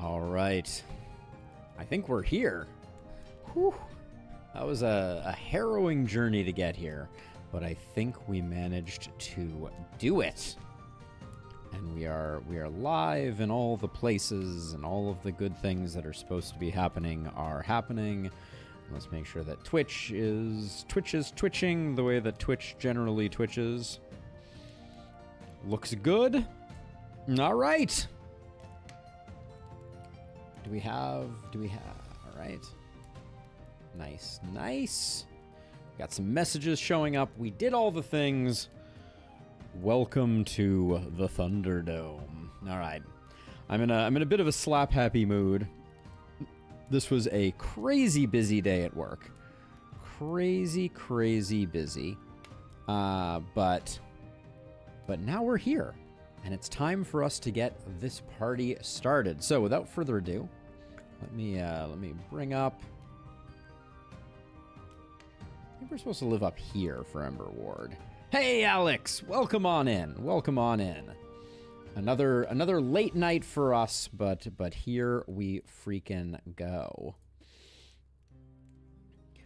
All right. I think we're here. Whew. That was a harrowing journey to get here, but I think we managed to do it. And we are live in all the places, and all of the good things that are supposed to be happening are happening. Let's make sure that Twitch is twitching the way that Twitch generally twitches. Looks good. All right. Do we have, all right. Nice. Got some messages showing up. We did all the things. Welcome to the Thunderdome. All right. I'm in a bit of a slap happy mood. This was a crazy busy day at work. Crazy busy. But now we're here, and it's time for us to get this party started. So without further ado, let me bring up. I think we're supposed to live up here for Emberward. Hey, Alex, welcome on in. Another late night for us, but here we freaking go.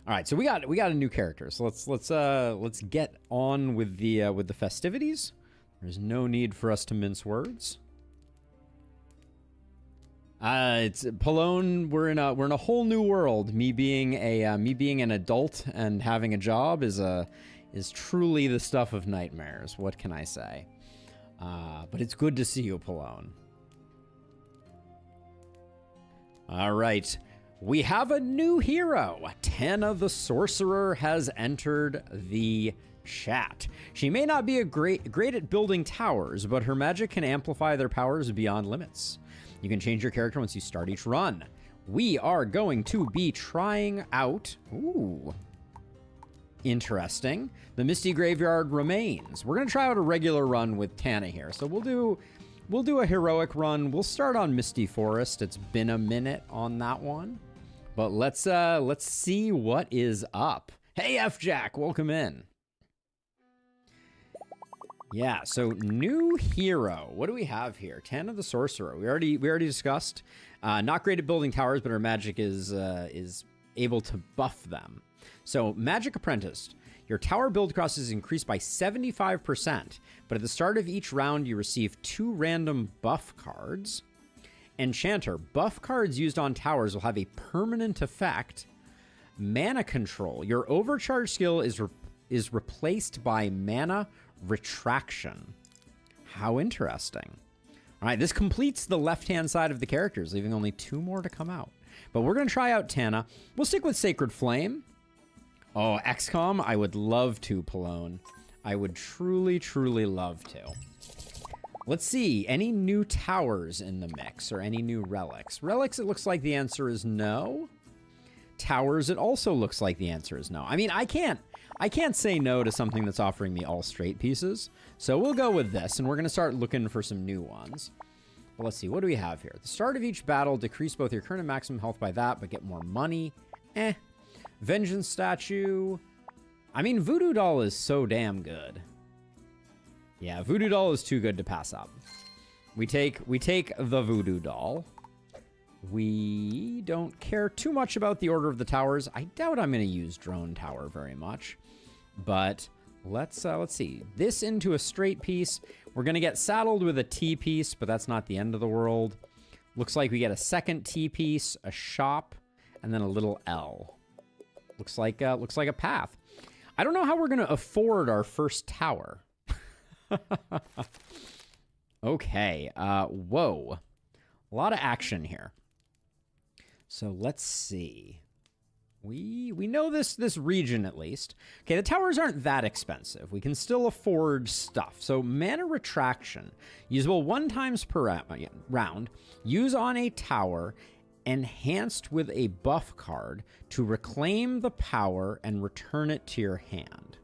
All right, so we got a new character. So let's get on with the festivities. There's no need for us to mince words. It's Pallone. We're in a whole new world. Me being an adult and having a job is truly the stuff of nightmares. What can I say? But it's good to see you, Pallone. All right. We have a new hero. Tana the Sorcerer has entered the chat. She may not be great at building towers, but her magic can amplify their powers beyond limits. You can change your character once you start each run. We are going to be trying out... Ooh. Interesting. The Misty Graveyard Remains. We're going to try out a regular run with Tana here. So we'll do a heroic run. We'll start on Misty Forest. It's been a minute on that one. But let's see what is up. Hey, F-Jack, welcome in. Yeah, so new hero. What do we have here? Tana the Sorcerer. We already discussed. Not great at building towers, but her magic is able to buff them. So, Magic Apprentice. Your tower build cost is increased by 75%, but at the start of each round, you receive 2 random buff cards. Enchanter. Buff cards used on towers will have a permanent effect. Mana Control. Your overcharge skill is replaced by Mana Retraction. How interesting. All right, this completes the left-hand side of the characters, leaving only 2 more to come out. But we're going to try out Tana. We'll stick with Sacred Flame. Oh, XCOM, I would love to, Pallone. I would truly love to. Let's see, any new towers in the mix or any new relics? Relics, it looks like the answer is no. Towers, it also looks like the answer is no. I mean, I can't say no to something that's offering me all straight pieces. So we'll go with this, and we're going to start looking for some new ones. Well, let's see, what do we have here? At the start of each battle, decrease both your current and maximum health by that, but get more money. Vengeance Statue. I mean, Voodoo Doll is so damn good. Yeah, Voodoo Doll is too good to pass up. We take the Voodoo Doll. We don't care too much about the Order of the Towers. I doubt I'm going to use Drone Tower very much. But let's see. This into a straight piece. We're going to get saddled with a T piece, but that's not the end of the world. Looks like we get a second T piece, a shop, and then a little L. Looks like a path. I don't know how we're going to afford our first tower. Okay. Whoa. A lot of action here. So let's see. We know this rough at least. Okay, the towers aren't that expensive. We can still afford stuff. So Mana Retraction, usable 1 time per round. Use on a tower, enhanced with a buff card to reclaim the power and return it to your hand.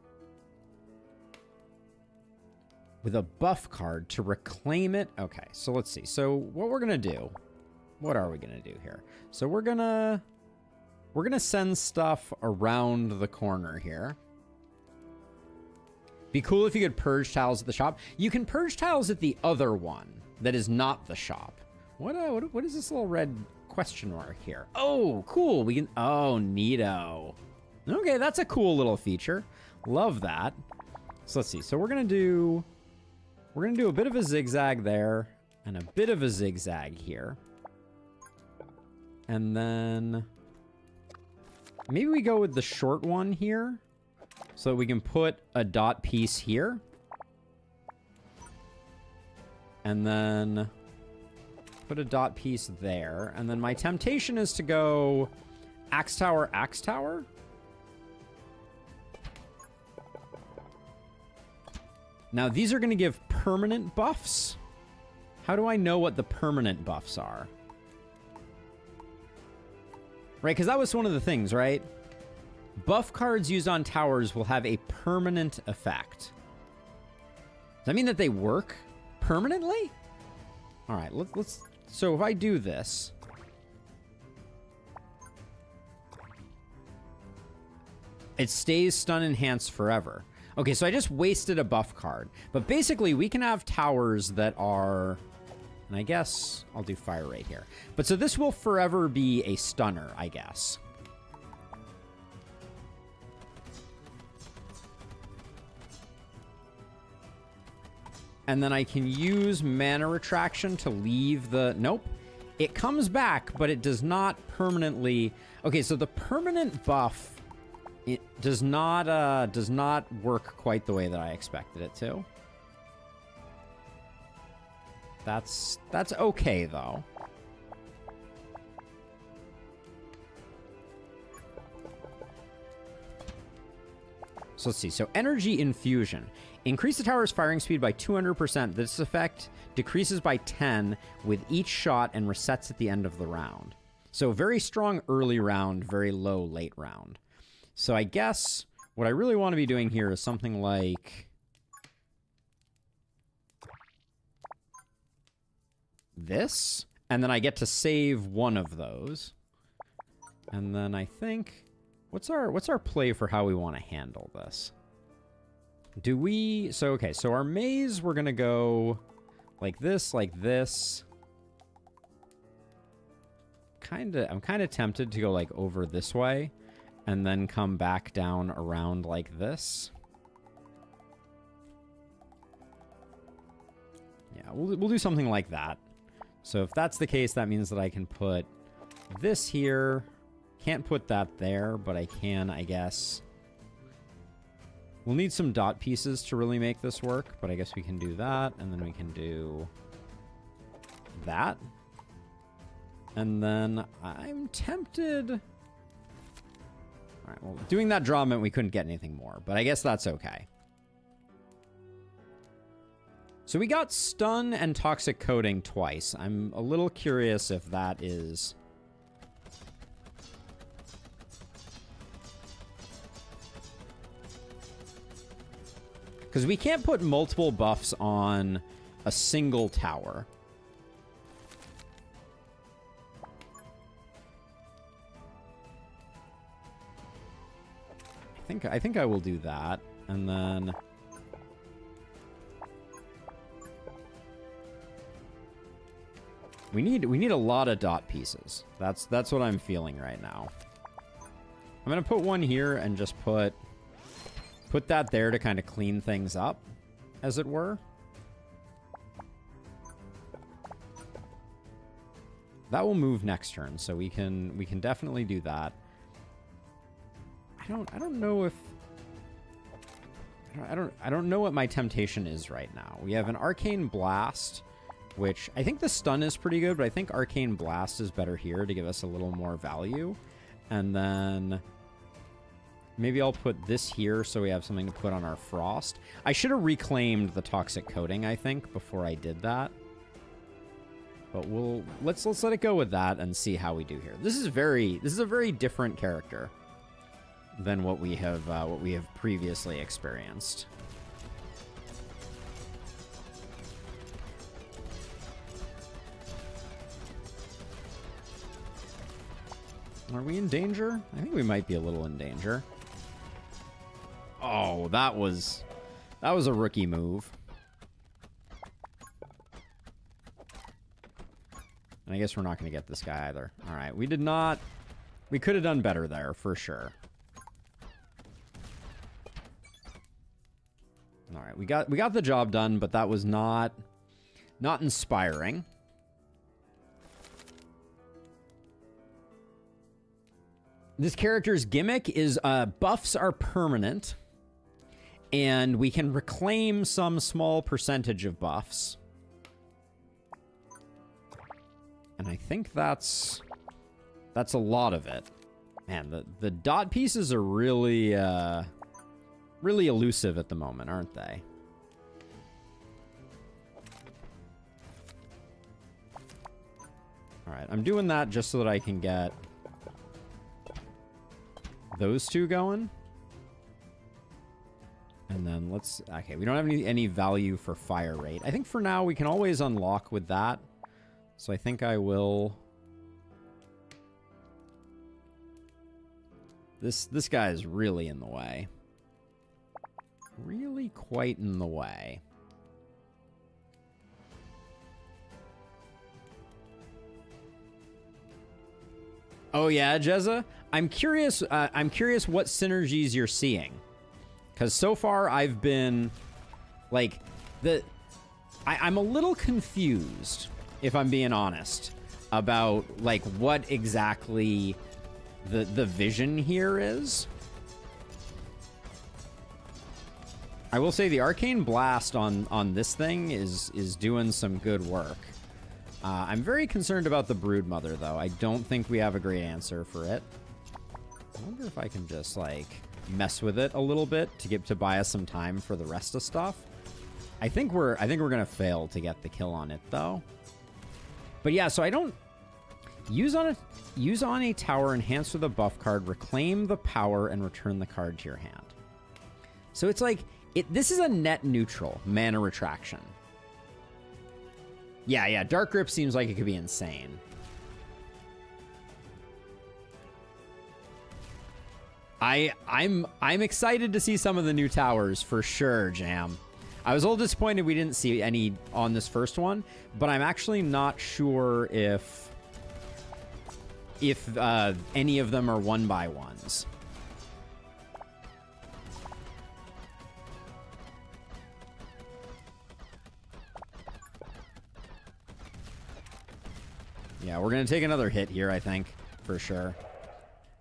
With a buff card to reclaim it. Okay, so let's see. So what we're going to do. What are we going to do here? So we're going to send stuff around the corner here. Be cool if you could purge tiles at the shop. You can purge tiles at the other one that is not the shop. What is this little red question mark here? Oh, cool. We can... Oh, neato. Okay, that's a cool little feature. Love that. So let's see. So we're gonna do a bit of a zigzag there and a bit of a zigzag here. And then maybe we go with the short one here so that we can put a dot piece here. And then put a dot piece there. And then my temptation is to go axe tower, axe tower. Now, these are going to give permanent buffs. How do I know what the permanent buffs are? Right, because that was one of the things, right? Buff cards used on towers will have a permanent effect. Does that mean that they work permanently? All right, let's... So if I do this... It stays stun enhanced forever. Okay, so I just wasted a buff card. But basically, we can have towers that are... And I guess I'll do fire rate here. But so this will forever be a stunner, I guess. And then I can use mana retraction to leave the... Nope. It comes back, but it does not permanently... Okay, so the permanent buff... It does not work quite the way that I expected it to. That's okay, though. So let's see. So energy infusion. Increase the tower's firing speed by 200%. This effect decreases by 10 with each shot and resets at the end of the round. So very strong early round, very low late round. So I guess what I really want to be doing here is something like this, and then I get to save one of those. And then I think what's our play for how we want to handle this? Do we... So, okay, so our maze, we're going to go like this, like this. I'm kind of tempted to go like over this way and then come back down around like this. Yeah, we'll do something like that. So if that's the case, that means that I can put this here. Can't put that there, but I can, I guess. We'll need some dot pieces to really make this work, but I guess we can do that, and then we can do that. And then I'm tempted... All right, well, doing that draw meant we couldn't get anything more, but I guess that's okay. So we got stun and toxic coating twice. I'm a little curious if that is... Because we can't put multiple buffs on a single tower. I think I will do that, and then... We need a lot of dot pieces. That's what I'm feeling right now. I'm gonna put one here and just put that there to kind of clean things up, as it were. That will move next turn, so we can definitely do that. I don't know if I don't know what my temptation is right now. We have an Arcane Blast, which I think the stun is pretty good, but I think Arcane Blast is better here to give us a little more value. And then maybe I'll put this here so we have something to put on our Frost. I should have reclaimed the Toxic Coating, I think, before I did that. But let's let it go with that and see how we do here. This is a very different character than what we have previously experienced. Are we in danger? I think we might be a little in danger. Oh, that was a rookie move. And I guess we're not going to get this guy either. All right, we did not... We could have done better there, for sure. All right, we got the job done, but that was not inspiring. This character's gimmick is buffs are permanent, and we can reclaim some small percentage of buffs. And I think that's a lot of it. Man, the dot pieces are really really elusive at the moment, aren't they? All right, I'm doing that just so that I can get those two going. And then let's... Okay, we don't have any value for fire rate. I think for now we can always unlock with that. So I think I will... This guy is really in the way. Really quite in the way. Oh yeah, Jezza? I'm curious what synergies you're seeing. Because so far I've been... Like, I'm a little confused, if I'm being honest, about, like, what exactly the vision here is. I will say the Arcane Blast on this thing is doing some good work. I'm very concerned about the Broodmother, though. I don't think we have a great answer for it. I wonder if I can just, like, mess with it a little bit to buy us some time for the rest of stuff. I think we're gonna fail to get the kill on it, though. But yeah, so I don't use on a tower, enhance with a buff card, reclaim the power, and return the card to your hand. So it's like this is a net neutral mana retraction. Yeah, Dark Grip seems like it could be insane. I'm excited to see some of the new towers for sure, Jam. I was a little disappointed we didn't see any on this first one, but I'm actually not sure if any of them are 1x1s. Yeah, we're going to take another hit here, I think, for sure.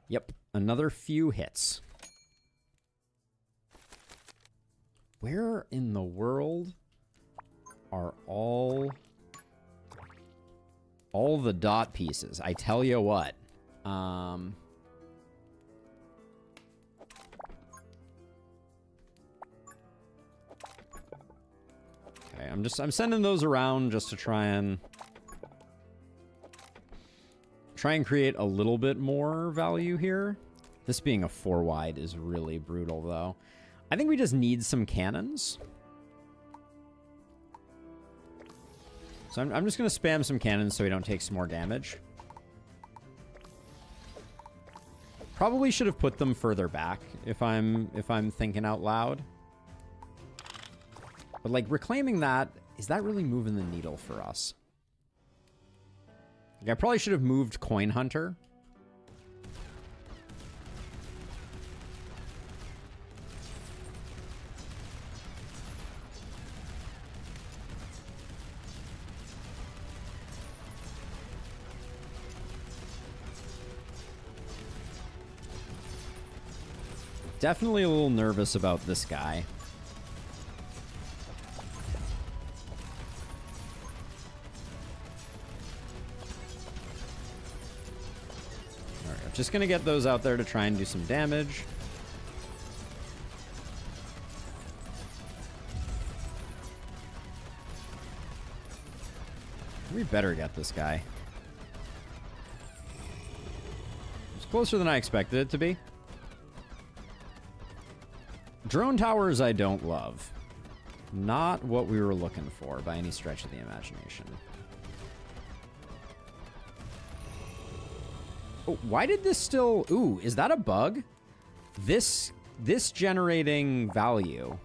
Yep, another few hits. Where in the world are all the dot pieces? I tell you what. Okay, I'm sending those around just to try and create a little bit more value here. This being a 4-wide is really brutal, though. I think we just need some cannons. So I'm just going to spam some cannons so we don't take some more damage. Probably should have put them further back if I'm thinking out loud. But like reclaiming that, is that really moving the needle for us? Like, I probably should have moved Coin Hunter. Definitely a little nervous about this guy. Alright, I'm just gonna get those out there to try and do some damage. We better get this guy. It's closer than I expected it to be. Drone towers I don't love. Not what we were looking for by any stretch of the imagination. Oh, why did this still... Ooh, is that a bug? This generating value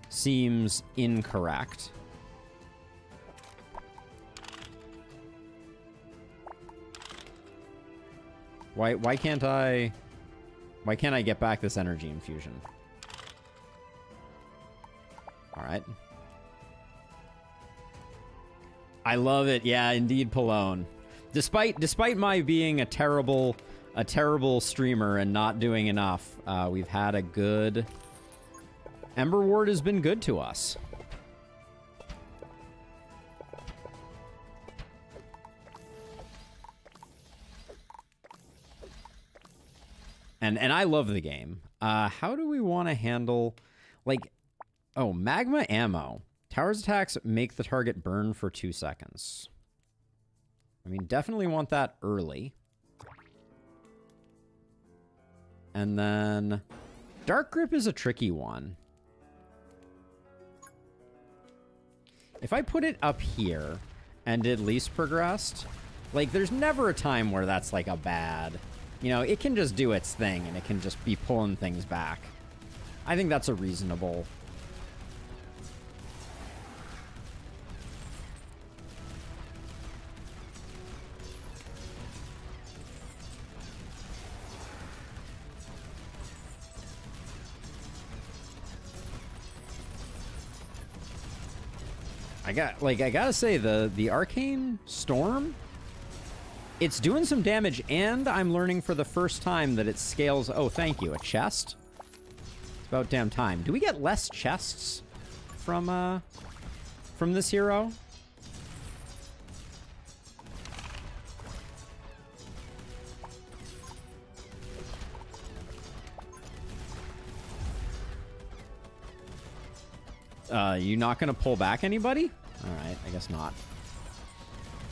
seems incorrect. Why can't I get back this energy infusion? All right. I love it. Yeah, indeed, Pallone. Despite my being a terrible streamer and not doing enough, we've had a good... Emberward has been good to us. And I love the game. How do we want to handle... Like... Oh, magma ammo. Towers attacks make the target burn for 2 seconds. I mean, definitely want that early. And then... Dark Grip is a tricky one. If I put it up here and did least progressed, like, there's never a time where that's, like, a bad... You know, it can just do its thing, and it can just be pulling things back. I think that's a reasonable... I gotta say, the Arcane Storm, it's doing some damage, and I'm learning for the first time that it scales... Oh, thank you. A chest? It's about damn time. Do we get less chests from this hero? You not gonna pull back anybody? Alright, I guess not.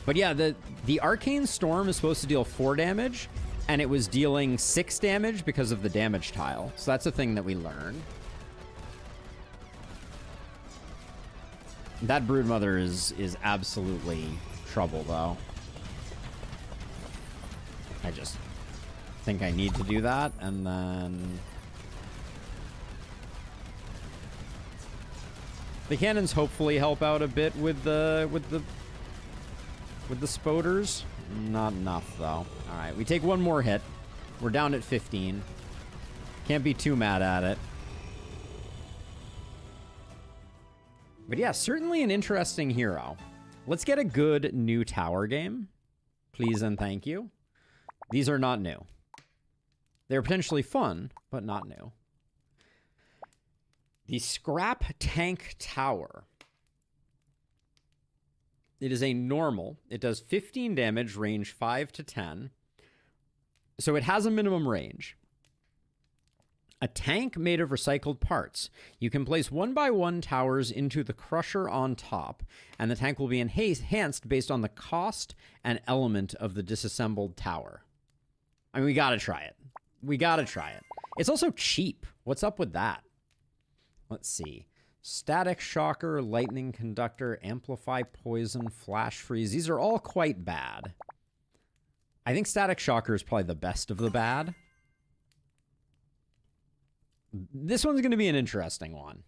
But yeah, the Arcane Storm is supposed to deal 4 damage, and it was dealing 6 damage because of the damage tile. So that's a thing that we learned. That Broodmother is absolutely trouble, though. I just think I need to do that, and then... The cannons hopefully help out a bit with the spoders. Not enough, though. All right, we take one more hit. We're down at 15. Can't be too mad at it. But yeah, certainly an interesting hero. Let's get a good new tower game. Please and thank you. These are not new. They're potentially fun, but not new. The Scrap Tank Tower. It is a normal. It does 15 damage, range 5 to 10. So it has a minimum range. A tank made of recycled parts. You can place 1x1 towers into the crusher on top, and the tank will be enhanced based on the cost and element of the disassembled tower. I mean, we gotta try it. We gotta try it. It's also cheap. What's up with that? Let's see. Static Shocker, Lightning Conductor, Amplify Poison, Flash Freeze. These are all quite bad. I think Static Shocker is probably the best of the bad. This one's going to be an interesting one.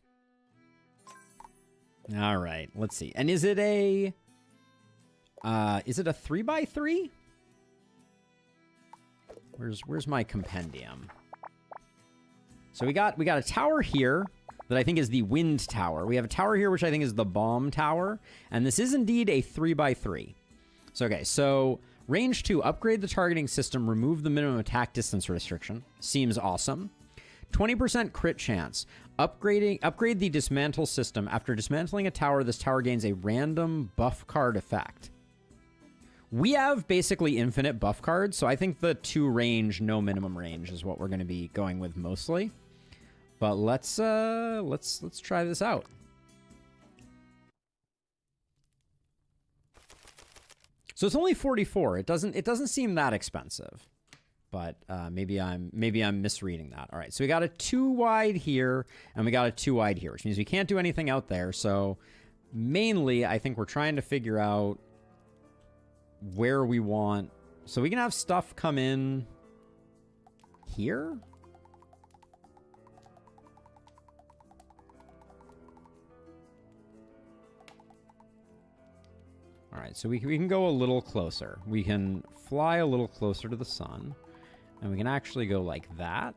All right, let's see. And is it a 3x3? Where's my compendium? So we got a tower here that I think is the wind tower. We have a tower here which I think is the bomb tower, and this is indeed a 3x3. So okay, so range 2, upgrade the targeting system, remove the minimum attack distance restriction. Seems awesome. 20% crit chance. Upgrade the dismantle system. After dismantling a tower, this tower gains a random buff card effect. We have basically infinite buff cards, so I think the 2 range, no minimum range is what we're going to be going with mostly. But let's try this out. So it's only 44. It doesn't seem that expensive. But maybe I'm misreading that. All right, so we got a 2 wide here, and we got a 2 wide here, which means we can't do anything out there. So mainly, I think we're trying to figure out where we want. So we can have stuff come in here. All right, so we can go a little closer. We can fly a little closer to the sun. And we can actually go like that.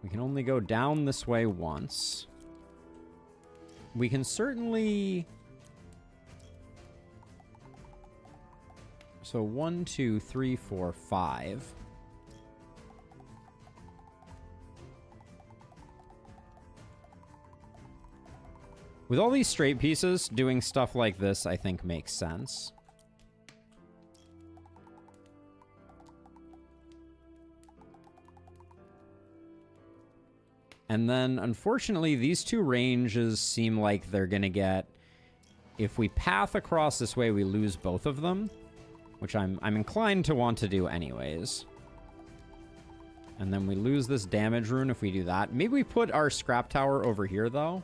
We can only go down this way once. We can certainly... So 1, 2, 3, 4, 5. With all these straight pieces, doing stuff like this, I think, makes sense. And then, unfortunately, these two ranges seem like they're going to get... If we path across this way, we lose both of them. Which I'm inclined to want to do anyways. And then we lose this damage rune if we do that. Maybe we put our scrap tower over here, though.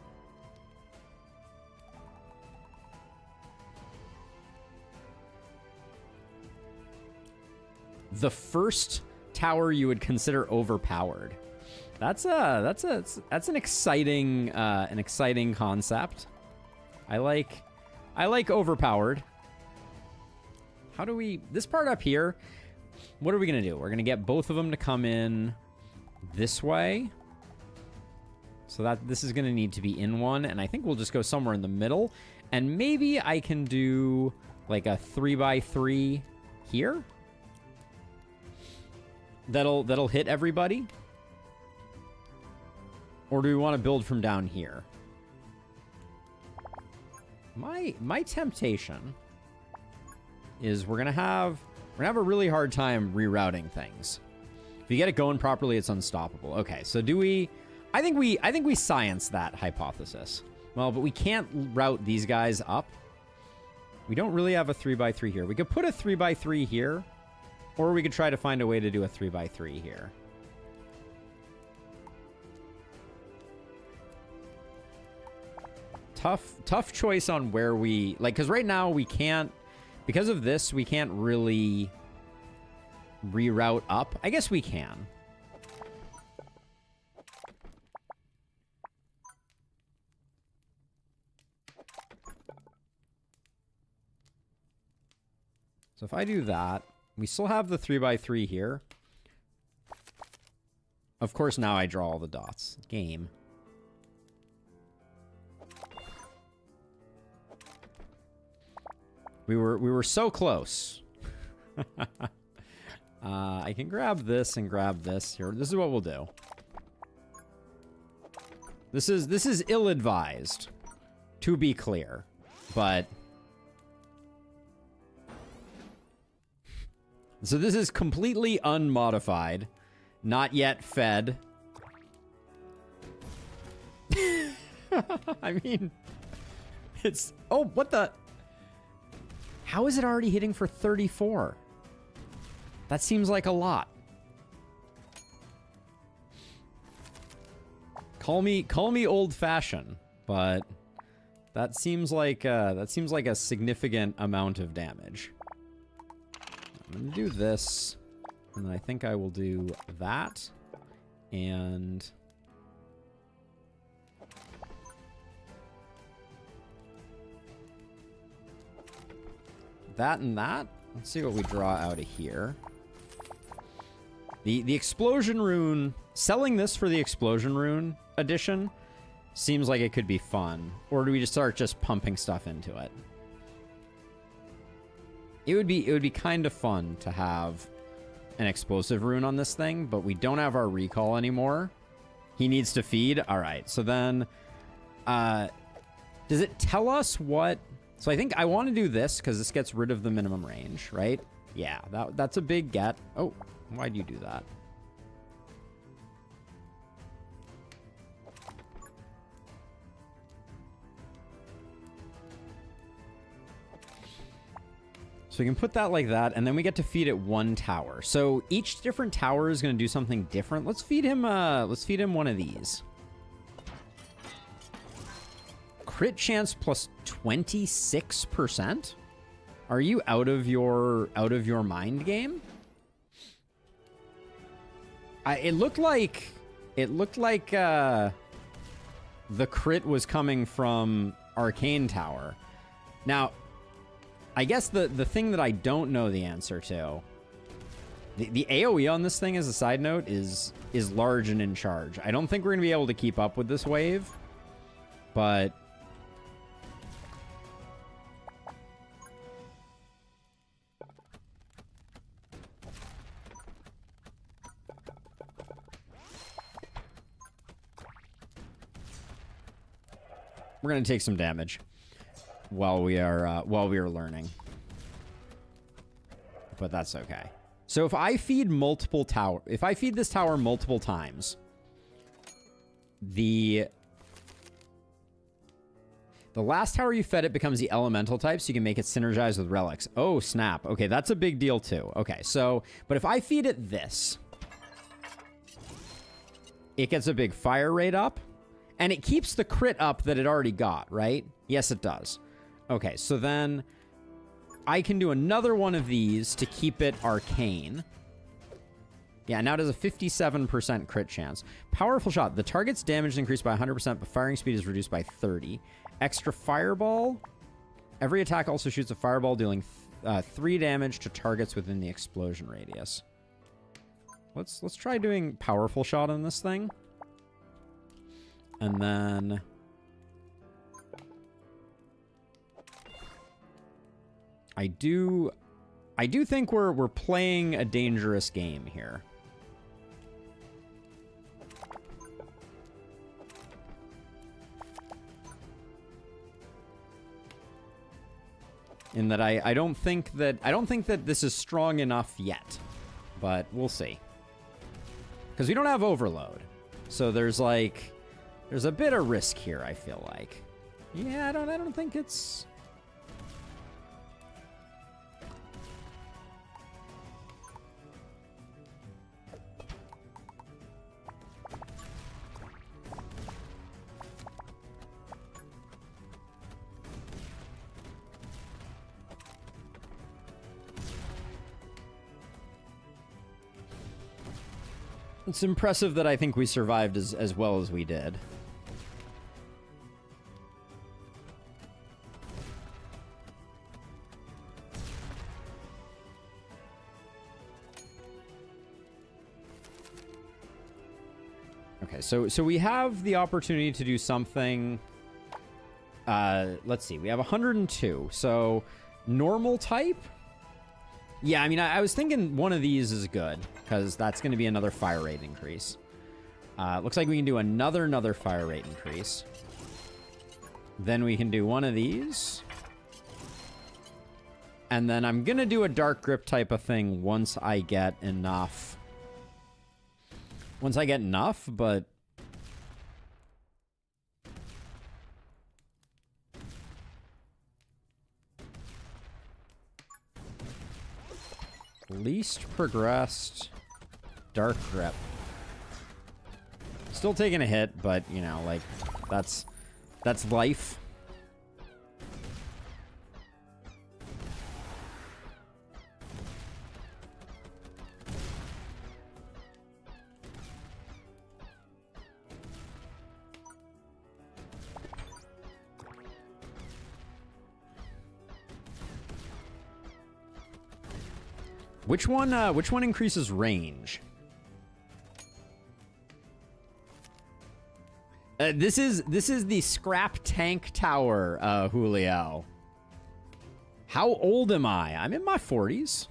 The first tower you would consider overpowered. That's an exciting concept. I like overpowered. How do we... This part up here, what are we going to do? We're going to get both of them to come in this way. So that this is going to need to be in one. And I think we'll just go somewhere in the middle. And maybe I can do like a 3x3 here. That'll hit everybody. Or do we want to build from down here? My temptation... is we're gonna have a really hard time rerouting things. If you get it going properly, it's unstoppable. Okay, so do we... I think we science that hypothesis. Well, but we can't route these guys up. We don't really have a 3x3 here. We could put a 3x3 here, or we could try to find a way to do a 3x3 here. Tough choice on where we... Like, because right now we can't... Because of this, we can't really reroute up. I guess we can. So if I do that, we still have the 3x3 here. Of course, now I draw all the dots. Game. We were so close. I can grab this and grab this here. This is what we'll do. This is ill-advised, to be clear, but so this is completely unmodified, not yet fed. I mean, it's... Oh, what the... How is it already hitting for 34? That seems like a lot. Call me old-fashioned, but that seems like a significant amount of damage. I'm gonna do this, and then I think I will do that, and that and that. Let's see what we draw out of here. The explosion rune, selling this for the explosion rune edition seems like it could be fun. Or do we just start pumping stuff into it? It would be kind of fun to have an explosive rune on this thing, but we don't have our recall anymore. He needs to feed. All right. So then does it tell us what... So I think I want to do this because this gets rid of the minimum range, right? Yeah, that's a big get. Oh, why'd you do that? So we can put that like that, and then we get to feed it one tower. So each different tower is going to do something different. Let's feed him one of these. Crit chance plus 26%? Are you out of your mind game? It looked like the crit was coming from Arcane Tower. Now, I guess the thing that I don't know the answer to The AoE on this thing, as a side note, is large and in charge. I don't think we're going to be able to keep up with this wave, but... we're going to take some damage while we are learning. But that's okay. So if I feed this tower multiple times, the last tower you fed it becomes the elemental type, so you can make it synergize with relics. Oh, snap. Okay, that's a big deal too. Okay, so, but if I feed it this, it gets a big fire rate up, and it keeps the crit up that it already got, right? Yes, it does. Okay, so then I can do another one of these to keep it arcane. Yeah, now it has a 57% crit chance. Powerful shot. The target's damage is increased by 100%, but firing speed is reduced by 30. Extra fireball. Every attack also shoots a fireball, dealing 3 damage to targets within the explosion radius. Let's try doing powerful shot on this thing. And then... I do think we're playing a dangerous game here. In that I don't think that this is strong enough yet, but we'll see. Because we don't have overload, so there's a bit of risk here. I feel like, yeah, I don't think it's. It's impressive that I think we survived as well as we did. Okay, so we have the opportunity to do something. Let's see. We have 102. So normal type? Yeah, I mean, I was thinking one of these is good, because that's going to be another fire rate increase. Looks like we can do another fire rate increase. Then we can do one of these. And then I'm going to do a dark grip type of thing once I get enough. Once I get enough, but... Least progressed dark grip. Still taking a hit, but you know, like that's life. Which one increases range? This is the scrap tank tower, Julio. How old am I? I'm in my 40s.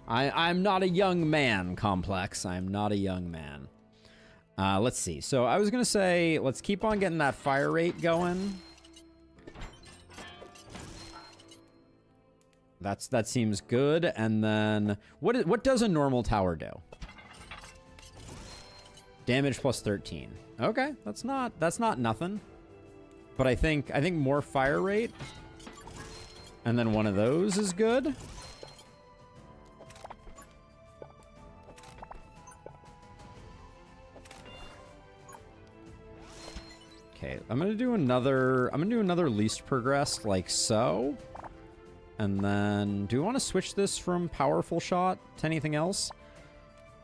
I'm not a young man, Complex. I'm not a young man. Let's see. So I was gonna say, let's keep on getting that fire rate going. That seems good. And then what does a normal tower do? Damage plus 13. Okay, that's not nothing. But I think more fire rate. And then one of those is good. Okay, I'm gonna do another least progressed like so. And then, do we want to switch this from powerful shot to anything else?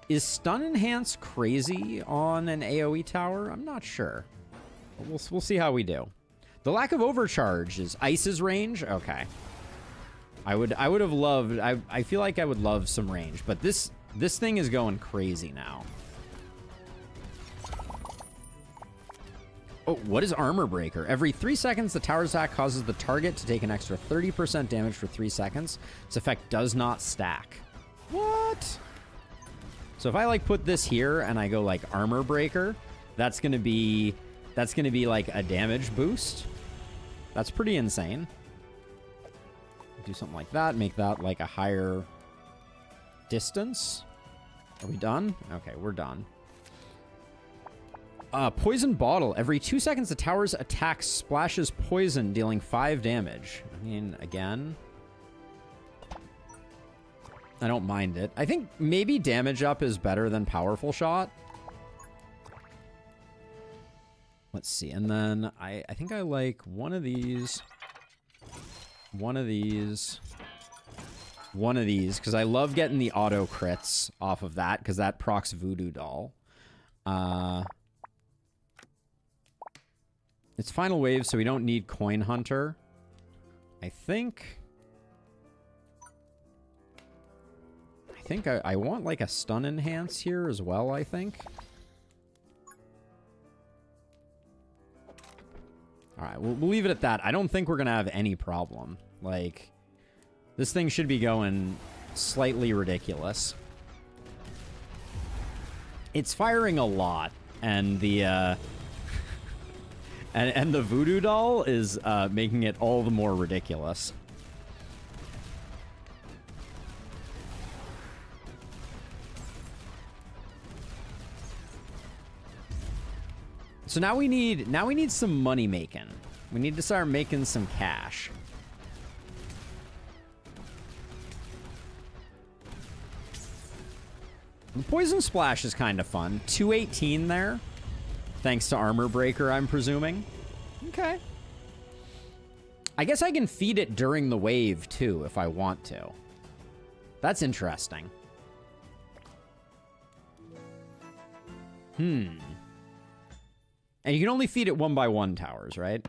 Is stun enhance crazy on an AoE tower? I'm not sure. We'll see how we do. The lack of overcharge is Ice's range? Okay. I would have loved, I feel like I would love some range, but this thing is going crazy now. Oh, what is Armor Breaker? Every 3 seconds, the tower's attack causes the target to take an extra 30% damage for 3 seconds. This effect does not stack. What? So if I like put this here and I go like Armor Breaker, that's gonna be like a damage boost. That's pretty insane. Do something like that, make that like a higher distance. Are we done? Okay, we're done. Poison Bottle. Every 2 seconds, the tower's attack splashes poison, dealing 5 damage. I mean, again, I don't mind it. I think maybe damage up is better than Powerful Shot. Let's see. And then I think I like one of these, one of these, one of these, because I love getting the auto crits off of that, because that procs Voodoo Doll. It's Final Wave, so we don't need Coin Hunter. I think I want like a Stun Enhance here as well, I think. Alright, we'll leave it at that. I don't think we're going to have any problem. Like, this thing should be going slightly ridiculous. It's firing a lot, and the and the Voodoo Doll is making it all the more ridiculous. So now we need some money making. We need to start making some cash. The Poison Splash is kind of fun. 218 there. Thanks to Armor Breaker, I'm presuming. Okay. I guess I can feed it during the wave, too, if I want to. That's interesting. And you can only feed it 1x1 towers, right?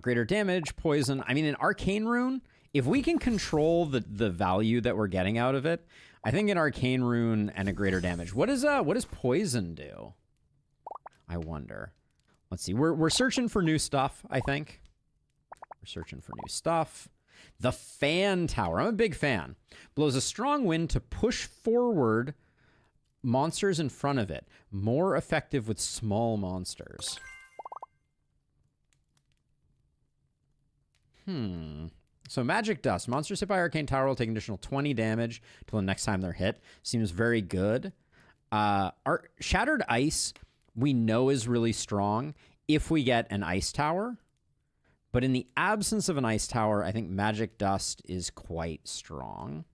Greater damage, poison. I mean, an Arcane Rune, if we can control the value that we're getting out of it, I think an Arcane Rune and a greater damage. What does poison do? I wonder. Let's see. We're searching for new stuff, I think. We're searching for new stuff. The Fan Tower. I'm a big fan. Blows a strong wind to push forward monsters in front of it. More effective with small monsters. So Magic Dust. Monsters hit by Arcane Tower will take an additional 20 damage till the next time they're hit. Seems very good. Shattered Ice, we know is really strong if we get an Ice Tower. But in the absence of an Ice Tower, I think Magic Dust is quite strong.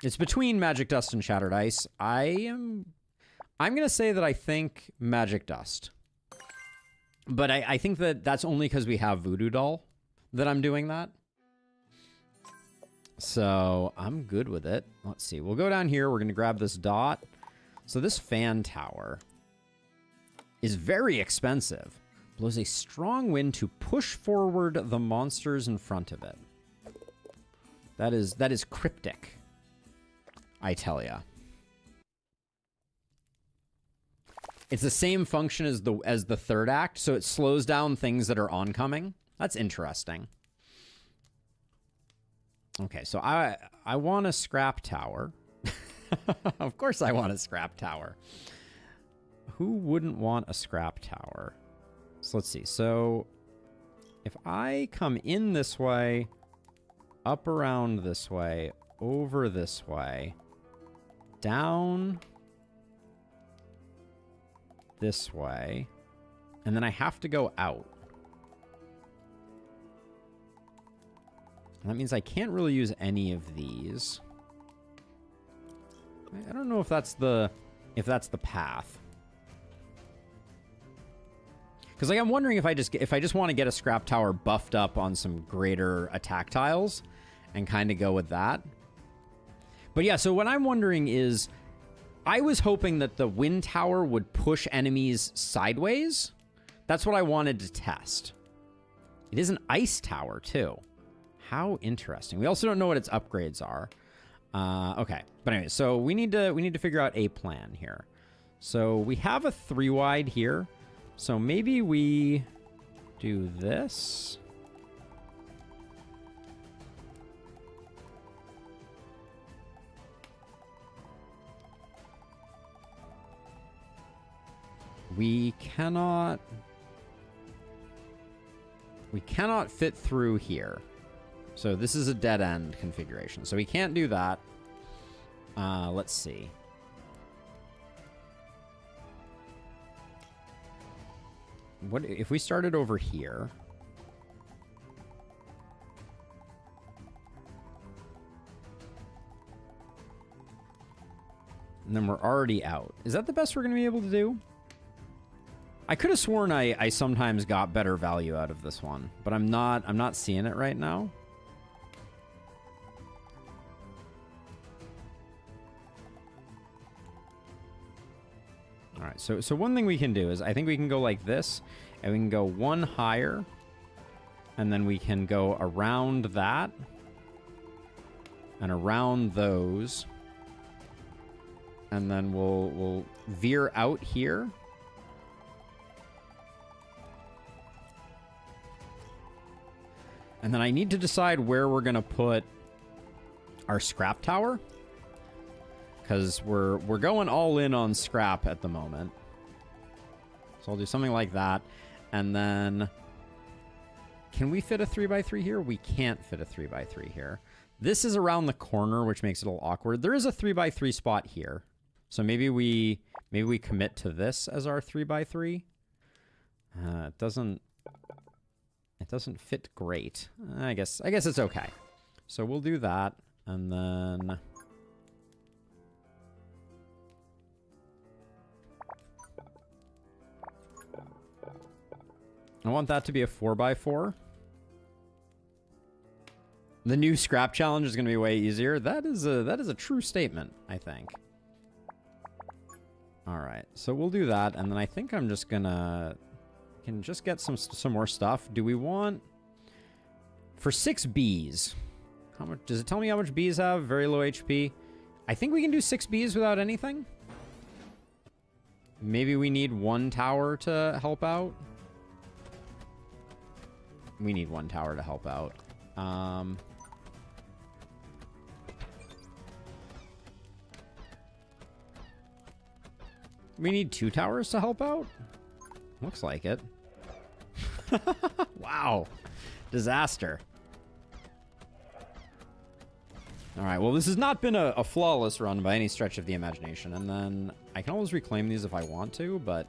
It's between Magic Dust and Shattered Ice. I'm going to say that I think Magic Dust. But I think that that's only because we have Voodoo Doll that I'm doing that. So I'm good with it. Let's see. We'll go down here. We're going to grab this dot. So this Fan Tower is very expensive. Blows a strong wind to push forward the monsters in front of it. That is cryptic, I tell ya. It's the same function as the third act, so it slows down things that are oncoming. That's interesting. Okay, so I want a Scrap Tower. Of course I want a Scrap Tower. Who wouldn't want a Scrap Tower? So let's see. So if I come in this way, up around this way, over this way, down this way, and then I have to go out. And that means I can't really use any of these. I don't know if that's the path. Because like I'm wondering if I just want to get a Scrap Tower buffed up on some greater attack tiles and kind of go with that. But yeah, so what I'm wondering is I was hoping that the wind tower would push enemies sideways. That's what I wanted to test. It is an ice tower, too. How interesting. We also don't know what its upgrades are. Okay. But anyway, so we need to figure out a plan here. So we have a 3-wide here. So maybe we do this. We cannot fit through here. So this is a dead end configuration. So we can't do that. Let's see. What if we started over here? And then we're already out. Is that the best we're going to be able to do? I could have sworn I sometimes got better value out of this one, but I'm not seeing it right now. All right, so one thing we can do is I think we can go like this, and we can go one higher, and then we can go around that, and around those, and then we'll veer out here. And then I need to decide where we're going to put our scrap tower. Because we're going all in on scrap at the moment. So I'll do something like that. And then... Can we fit a 3x3 here? We can't fit a 3x3 here. This is around the corner, which makes it a little awkward. There is a 3x3 spot here. So maybe we commit to this as our 3x3. It doesn't fit great. I guess it's okay. So we'll do that, and then I want that to be a 4x4. The new scrap challenge is going to be way easier. That is a true statement, I think. All right, so we'll do that, and then I think I'm just gonna can just get some more stuff. Do we want for 6 bees? How much does it tell me how much bees have? Very low HP. I think we can do 6 bees without anything. Maybe we need 1 tower to help out. We need 1 tower to help out. We need 2 towers to help out? Looks like it. Wow. Disaster. Alright, well, this has not been a flawless run by any stretch of the imagination. And then I can always reclaim these if I want to, but...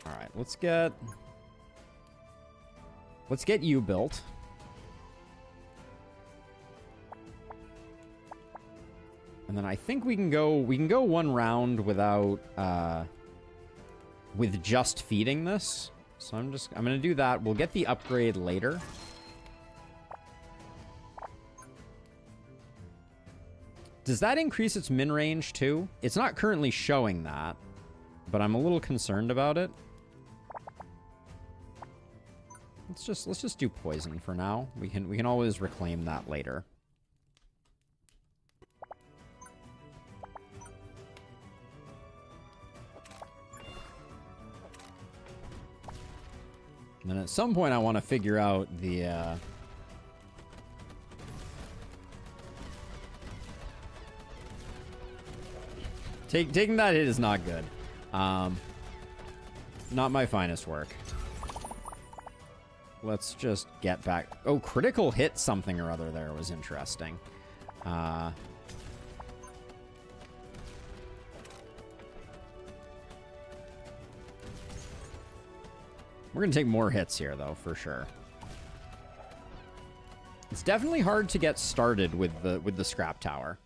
Alright, let's get you built. And then I think we can go 1 round without with just feeding this. So I'm gonna do that. We'll get the upgrade later. Does that increase its min range too? It's not currently showing that, but I'm a little concerned about it. Let's just do poison for now. We can always reclaim that later. And then at some point I want to figure out the taking that hit is not good. Not my finest work. Let's just get back. Oh, critical hit something or other there was interesting. We're going to take more hits here, though, for sure. It's definitely hard to get started with the scrap tower.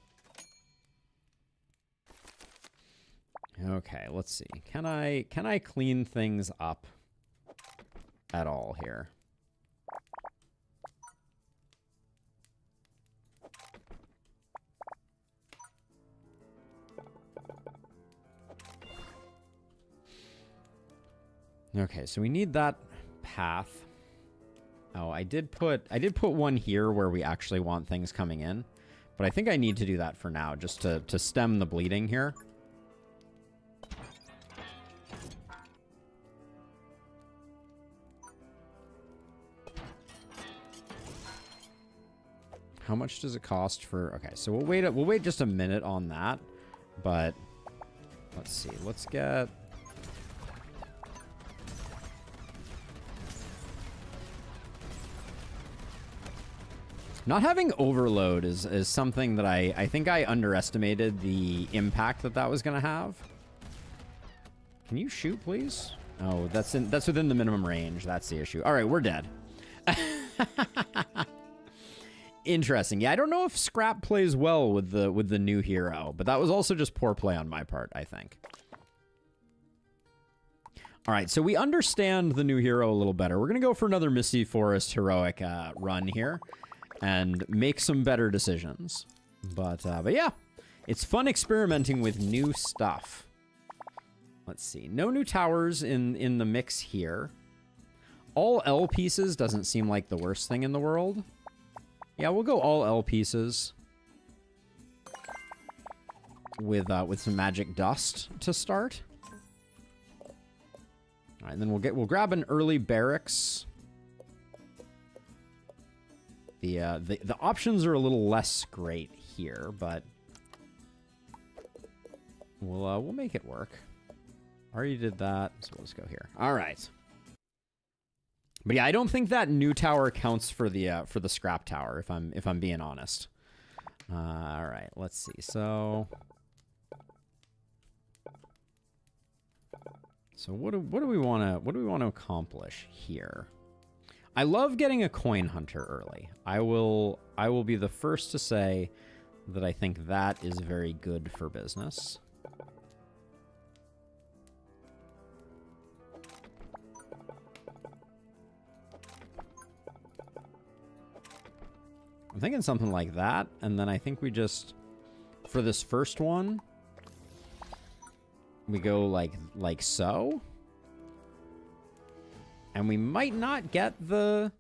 Okay, let's see. Can I clean things up at all here? Okay, so we need that path. Oh, I did put one here where we actually want things coming in. But I think I need to do that for now, just to stem the bleeding here. How much does it cost for... Okay, so we'll wait just a minute on that. But let's see. Let's get... Not having overload is something that I think I underestimated the impact that was going to have. Can you shoot, please? Oh, that's within the minimum range. That's the issue. All right, we're dead. Interesting. Yeah, I don't know if scrap plays well with the new hero, but that was also just poor play on my part, I think. All right, so we understand the new hero a little better. We're going to go for another Misty Forest heroic run here and make some better decisions. But yeah, it's fun experimenting with new stuff. Let's see. No new towers in the mix here. All L pieces doesn't seem like the worst thing in the world. Yeah, we'll go all L pieces with some magic dust to start. All right, and then we'll grab an early barracks. The options are a little less great here, but we'll make it work. Already did that, so we'll just go here. All right. But yeah, I don't think that new tower counts for the scrap tower, if I'm being honest. All right, let's see. So what do we want to accomplish here? I love getting a coin hunter early. I will be the first to say that I think that is very good for business. I'm thinking something like that, and then I think we just, for this first one, we go like so. And we might not get the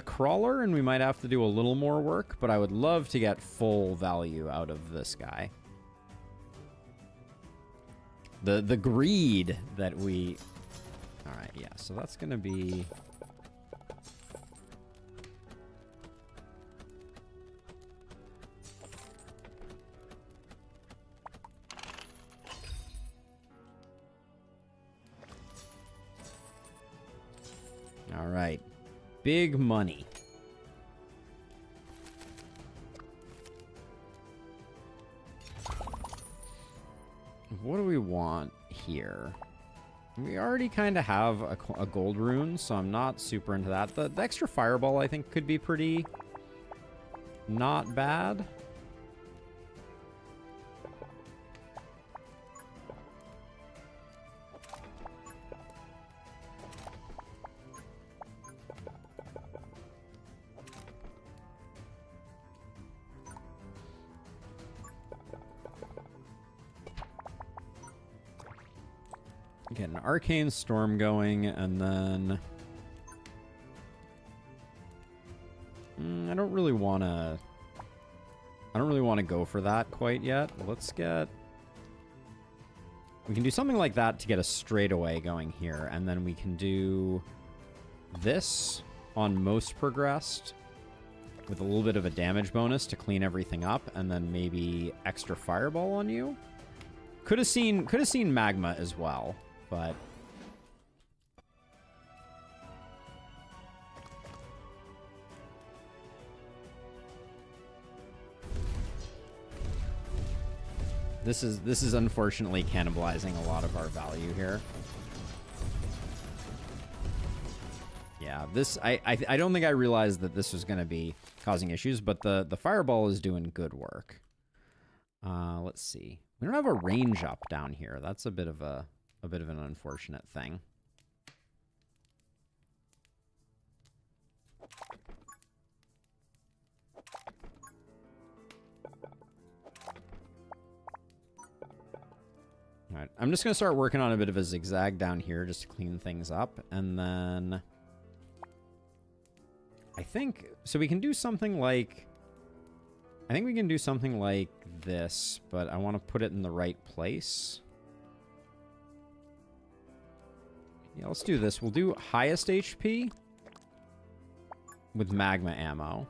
crawler, and we might have to do a little more work, but I would love to get full value out of this guy. The greed that we... All right, yeah, so that's going to be... All right. Big money. What do we want here? We already kind of have a gold rune, so I'm not super into that. The extra fireball, I think, could be pretty not bad. Get an arcane storm going, and then I don't really want to go for that quite yet. Let's get... We can do something like that to get a straightaway going here, and then we can do this on most progressed with a little bit of a damage bonus to clean everything up, and then maybe extra fireball on you. Could have seen magma as well. But this is unfortunately cannibalizing a lot of our value here. Yeah, this I don't think I realized that this was going to be causing issues, but the fireball is doing good work. Let's see. We don't have a range up down here. That's a bit of an unfortunate thing. All right, I'm just going to start working on a bit of a zigzag down here just to clean things up. And then I think, so we can do something like, I think we can do something like this, but I want to put it in the right place. Yeah, let's do this. We'll do highest HP with magma ammo.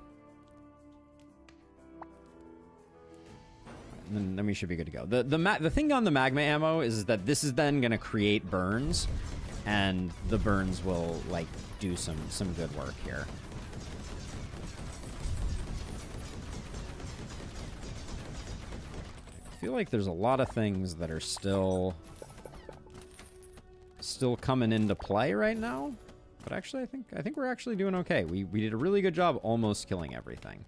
And then we should be good to go. The thing on the magma ammo is that this is then going to create burns, and the burns will, like, do some good work here. I feel like there's a lot of things that are still coming into play right now, but actually I think we're actually doing okay. We did a really good job almost killing everything.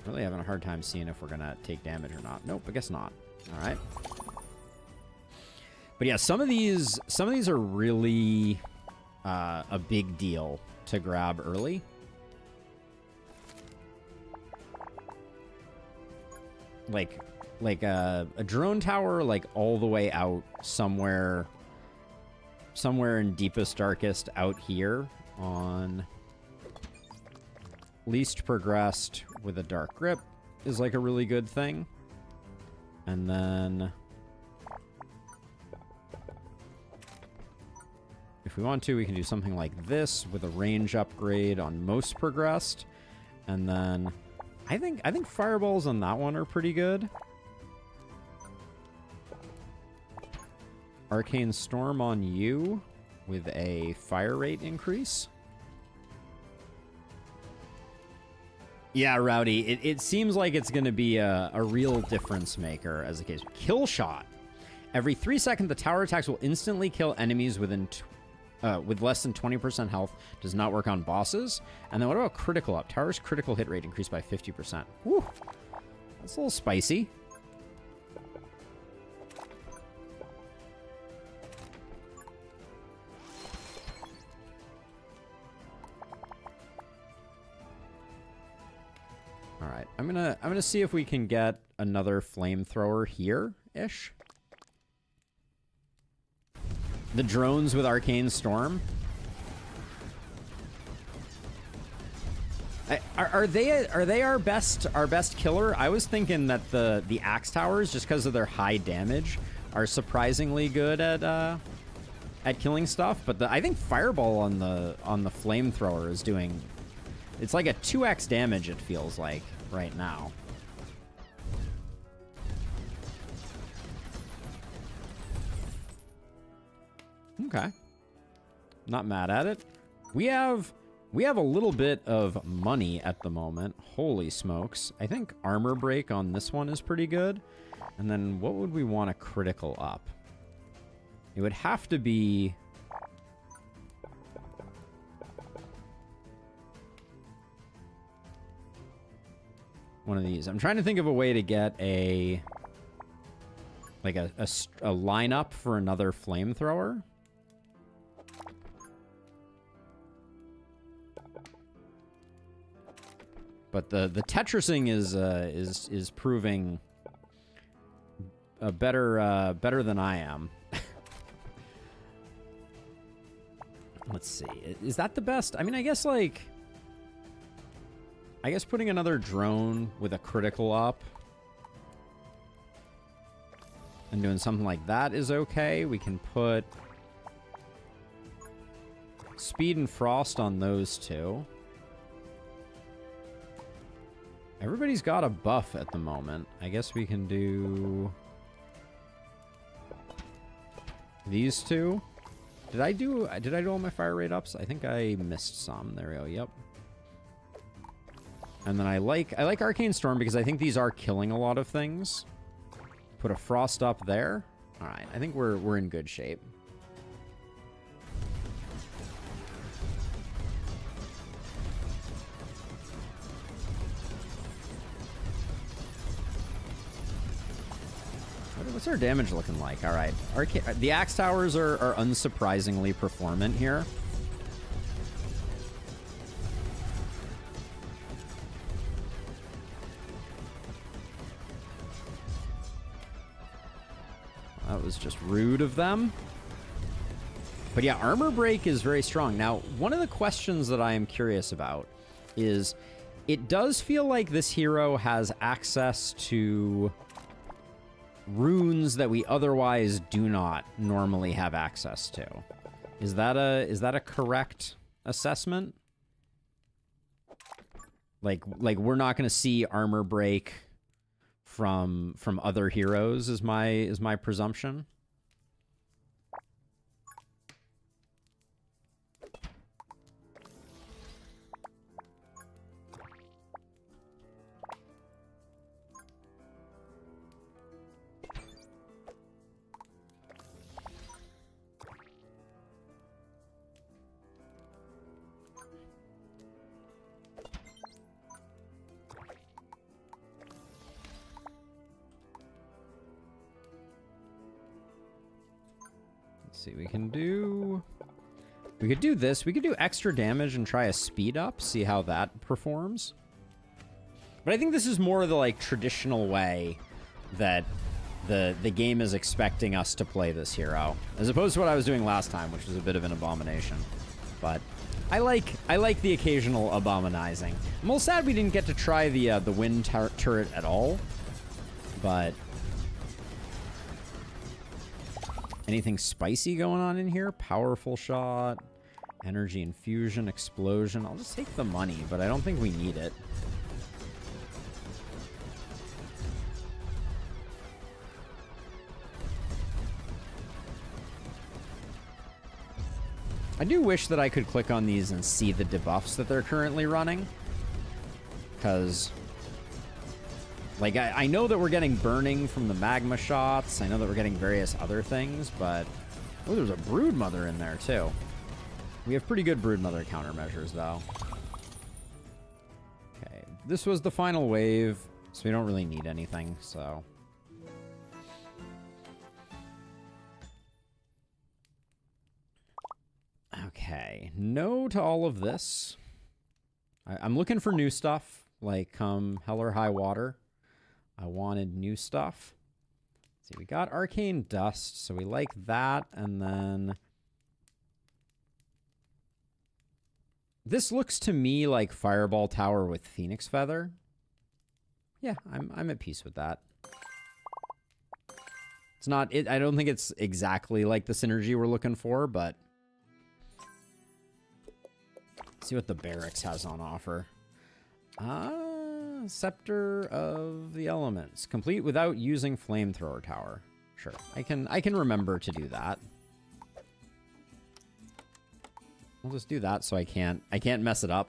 Really having a hard time seeing if we're gonna take damage or not. Nope, I guess not. All right. But yeah, some of these are really a big deal to grab early. Like a drone tower, like all the way out somewhere in deepest, darkest out here on least progressed with a dark grip is like a really good thing. And then if we want to, we can do something like this with a range upgrade on most progressed. And then I think fireballs on that one are pretty good. Arcane Storm on you with a fire rate increase. Yeah, Rowdy, it seems like it's going to be a real difference maker as a case. Kill shot. Every 3 seconds, the tower attacks will instantly kill enemies within with less than 20% health. Does not work on bosses. And then what about critical up? Tower's critical hit rate increased by 50%. Woo! That's a little spicy. All right, I'm gonna see if we can get another flamethrower here-ish. The drones with Arcane Storm. Are they our best killer? I was thinking that the axe towers, just because of their high damage, are surprisingly good at killing stuff. But I think fireball on the flamethrower is doing. It's like a 2x damage, it feels like, right now. Okay. Not mad at it. We have a little bit of money at the moment. Holy smokes. I think armor break on this one is pretty good. And then what would we want a critical up? It would have to be... one of these. I'm trying to think of a way to get a lineup for another flamethrower. But the Tetrising is proving better than I am. Let's see. Is that the best? I mean, I guess putting another drone with a critical up and doing something like that is okay. We can put speed and frost on those two. Everybody's got a buff at the moment. I guess we can do these two. Did I do all my fire rate ups? I think I missed some. There we go. Yep. And then I like Arcane Storm because I think these are killing a lot of things. Put a frost up there. All right, I think we're in good shape. What's our damage looking like? All right, the axe towers are unsurprisingly performant here. was just rude of them. But yeah, armor break is very strong. Now, one of the questions that I am curious about is, it does feel like this hero has access to runes that we otherwise do not normally have access to. Is that a correct assessment? Like we're not going to see armor break from other heroes is my presumption. See, we could do this. We could do extra damage and try a speed up, see how that performs. But I think this is more the like traditional way that the game is expecting us to play this hero, as opposed to what I was doing last time, which was a bit of an abomination. But I like the occasional abominizing. I'm a little sad we didn't get to try the wind turret at all, but anything spicy going on in here? Powerful shot, energy infusion, explosion. I'll just take the money, but I don't think we need it. I do wish that I could click on these and see the debuffs that they're currently running. Because, like, I know that we're getting burning from the magma shots. I know that we're getting various other things, but... Oh, there's a Broodmother in there, too. We have pretty good Broodmother countermeasures, though. Okay, this was the final wave, so we don't really need anything, so... Okay, no to all of this. I'm looking for new stuff, like come hell or high water. I wanted new stuff. Let's see, we got Arcane Dust, so we like that, and then... This looks to me like Fireball Tower with Phoenix Feather. Yeah, I'm at peace with that. It's not... I don't think it's exactly like the synergy we're looking for, but... Let's see what the barracks has on offer. Scepter of the Elements. Complete without using Flamethrower Tower. Sure. I can remember to do that. I'll just do that so I can't mess it up.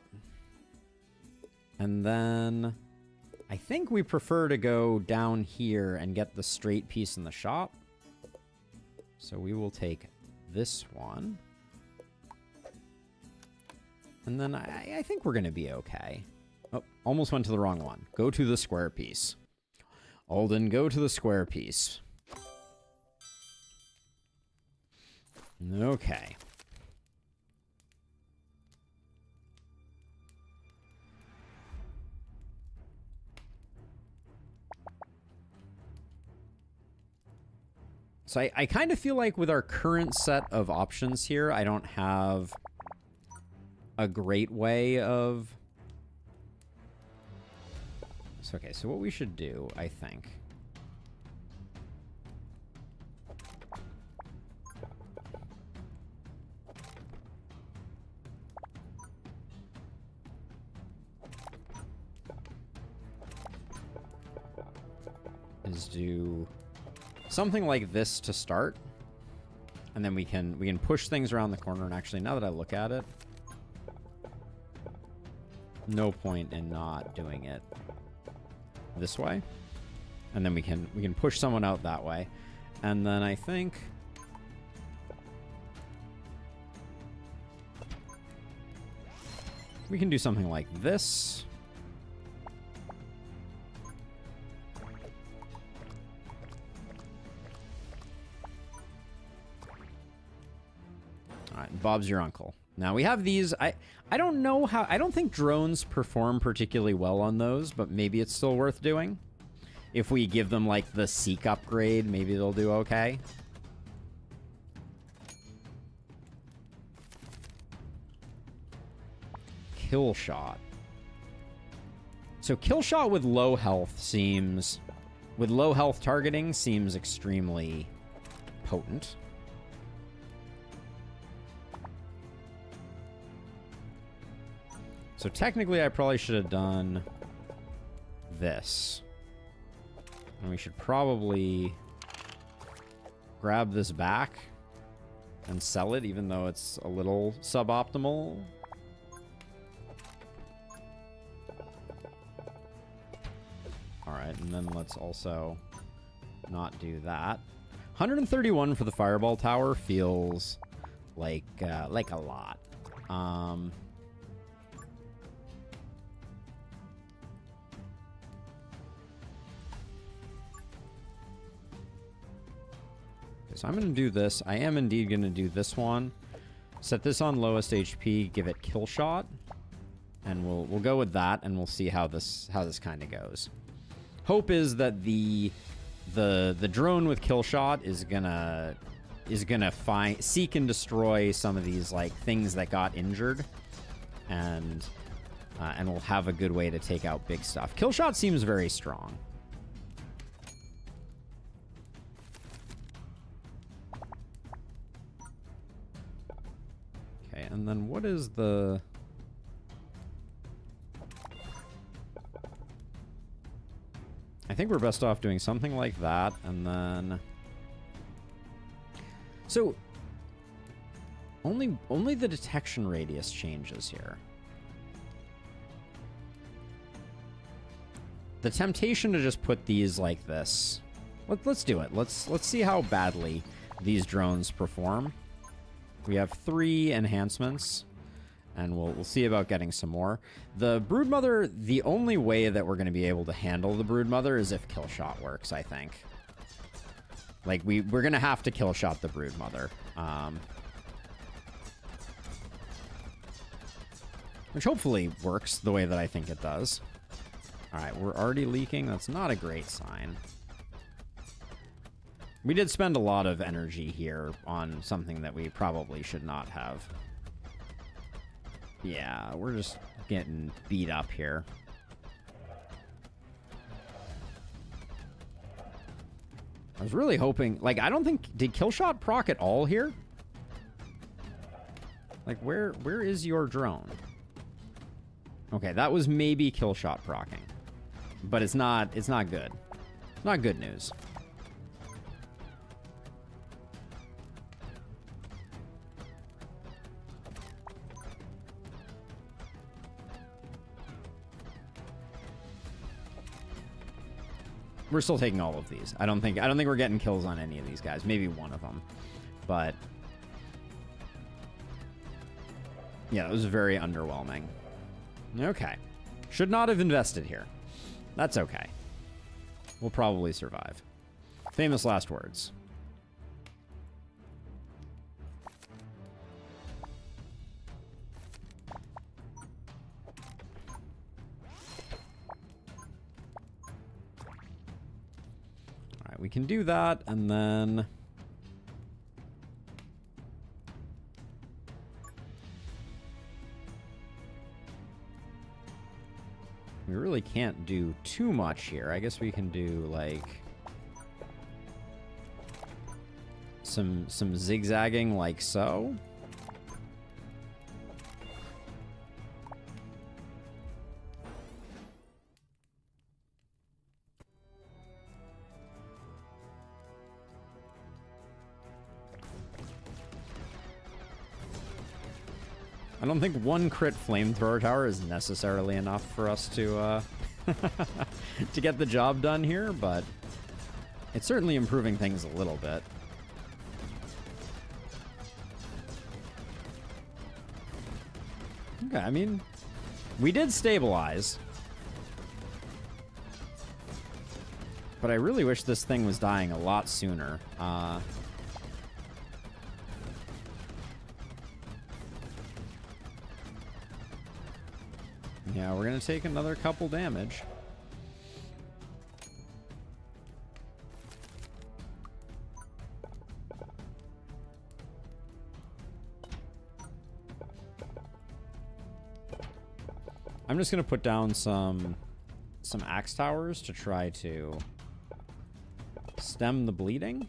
And then I think we prefer to go down here and get the straight piece in the shop. So we will take this one. And then I think we're going to be okay. Oh, almost went to the wrong one. Go to the square piece. Alden, go to the square piece. Okay. So I kind of feel like with our current set of options here, I don't have a great way of... So, okay, so what we should do, I think... is do something like this to start. And then we can push things around the corner. And actually, now that I look at it, no point in not doing it this way. And then we can push someone out that way. And then I think we can do something like this. All right, Bob's your uncle. Now we have these. I don't know how... I don't think drones perform particularly well on those, but maybe it's still worth doing. If we give them, like, the Seek upgrade, maybe they'll do okay. kill shot. So kill shot with low health seems... With low health targeting seems extremely potent. So technically I probably should have done this. And we should probably grab this back and sell it, even though it's a little suboptimal. Alright, and then let's also not do that. 131 for the fireball tower feels like a lot. So I'm going to do this. I am indeed going to do this one. Set this on lowest HP, give it kill shot. And we'll go with that, and we'll see how this kind of goes. Hope is that the drone with kill shot is gonna seek and destroy some of these like things that got injured, and we'll have a good way to take out big stuff. Kill shot seems very strong. Okay, and then what is the... I think we're best off doing something like that, and then... So, only the detection radius changes here. The temptation to just put these like this... Let's do it. Let's see how badly these drones perform. We have 3 enhancements, and we'll see about getting some more. The Broodmother, the only way that we're going to be able to handle the Broodmother is if kill shot works, I think. Like, we're going to have to kill shot the Broodmother. Which hopefully works the way that I think it does. Alright, we're already leaking. That's not a great sign. We did spend a lot of energy here on something that we probably should not have. Yeah, we're just getting beat up here. I was really hoping... Like, I don't think... Did Killshot proc at all here? Like, where is your drone? Okay, that was maybe Killshot procking. But it's not good. Not good news. We're still taking all of these. I don't think we're getting kills on any of these guys. Maybe one of them. But yeah, it was very underwhelming. Okay. Should not have invested here. That's okay. We'll probably survive. Famous last words. We can do that, and then... We really can't do too much here. I guess we can do, like... Some zigzagging like so. I don't think one crit flamethrower tower is necessarily enough for us to to get the job done here, but it's certainly improving things a little bit. Okay, I mean, we did stabilize. But I really wish this thing was dying a lot sooner. Yeah, we're going to take another couple damage. I'm just gonna put down some axe towers to try to stem the bleeding.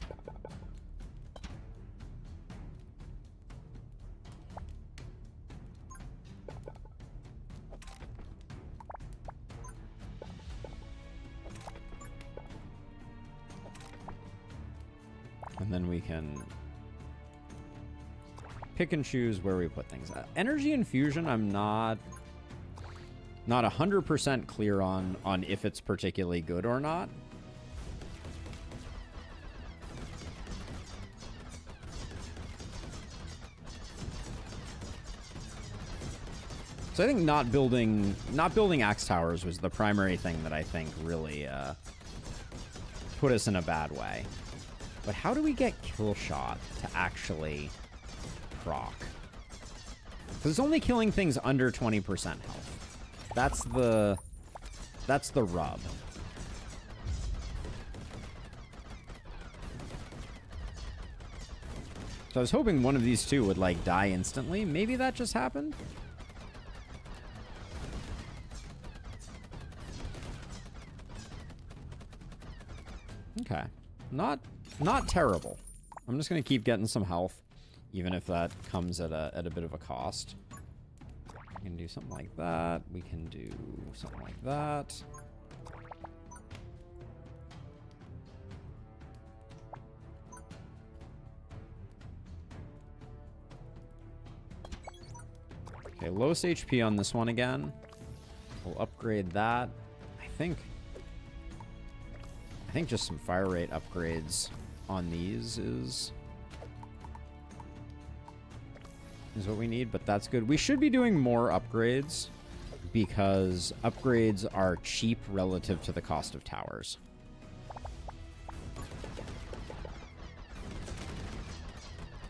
And then we can pick and choose where we put things. Energy infusion, I'm not 100% clear on if it's particularly good or not. So I think not building axe towers was the primary thing that I think really put us in a bad way. But how do we get kill shot to actually proc? Because it's only killing things under 20% health. That's the rub. So I was hoping one of these two would like die instantly. Maybe that just happened. Okay. Not terrible. I'm just gonna keep getting some health, even if that comes at a bit of a cost. We can do something like that. We can do something like that. Okay, lowest HP on this one again. We'll upgrade that. I think just some fire rate upgrades on these is what we need, but that's good. We should be doing more upgrades because upgrades are cheap relative to the cost of towers.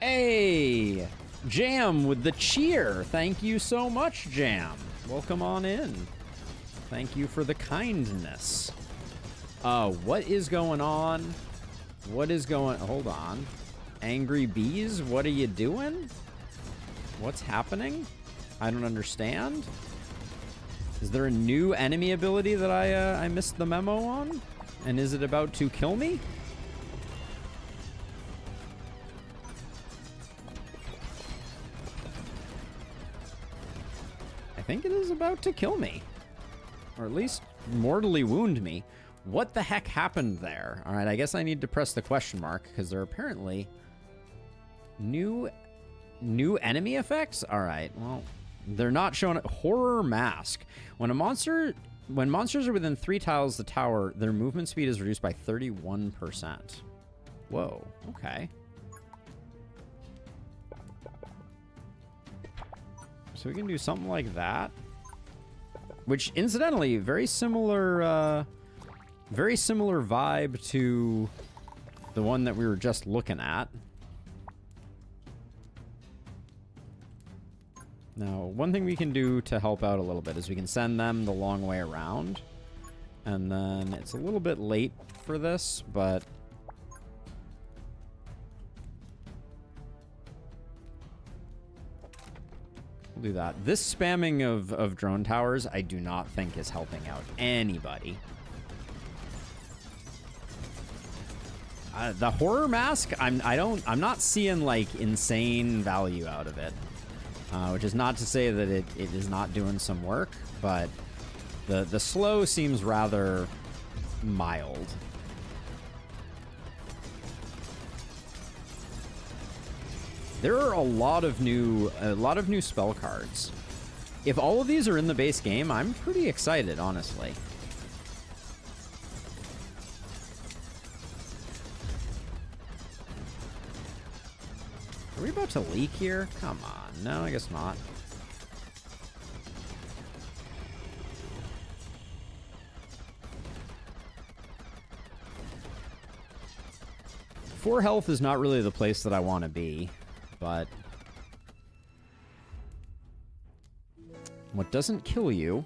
Hey! Jam with the cheer! Thank you so much, Jam. Welcome on in. Thank you for the kindness. What is going on? Hold on. Angry bees, what are you doing? What's happening? I don't understand. Is there a new enemy ability that I missed the memo on? And is it about to kill me? I think it is about to kill me. Or at least mortally wound me. What the heck happened there? All right, I guess I need to press the question mark because there are apparently new enemy effects. All right, well, they're not showing it. Horror mask. When monsters are within 3 tiles of the tower, their movement speed is reduced by 31%. Whoa. Okay. So we can do something like that, which incidentally, very similar vibe to the one that we were just looking at. Now, one thing we can do to help out a little bit is we can send them the long way around. And then it's a little bit late for this, but we'll do that. This spamming of drone towers, I do not think is helping out anybody. The horror mask, I'm not seeing like insane value out of it, which is not to say that it is not doing some work, but the slow seems rather mild. There are a lot of new spell cards. If all of these are in the base game, I'm pretty excited, honestly. Are we about to leak here? Come on. No, I guess not. Four health is not really the place that I want to be, but what doesn't kill you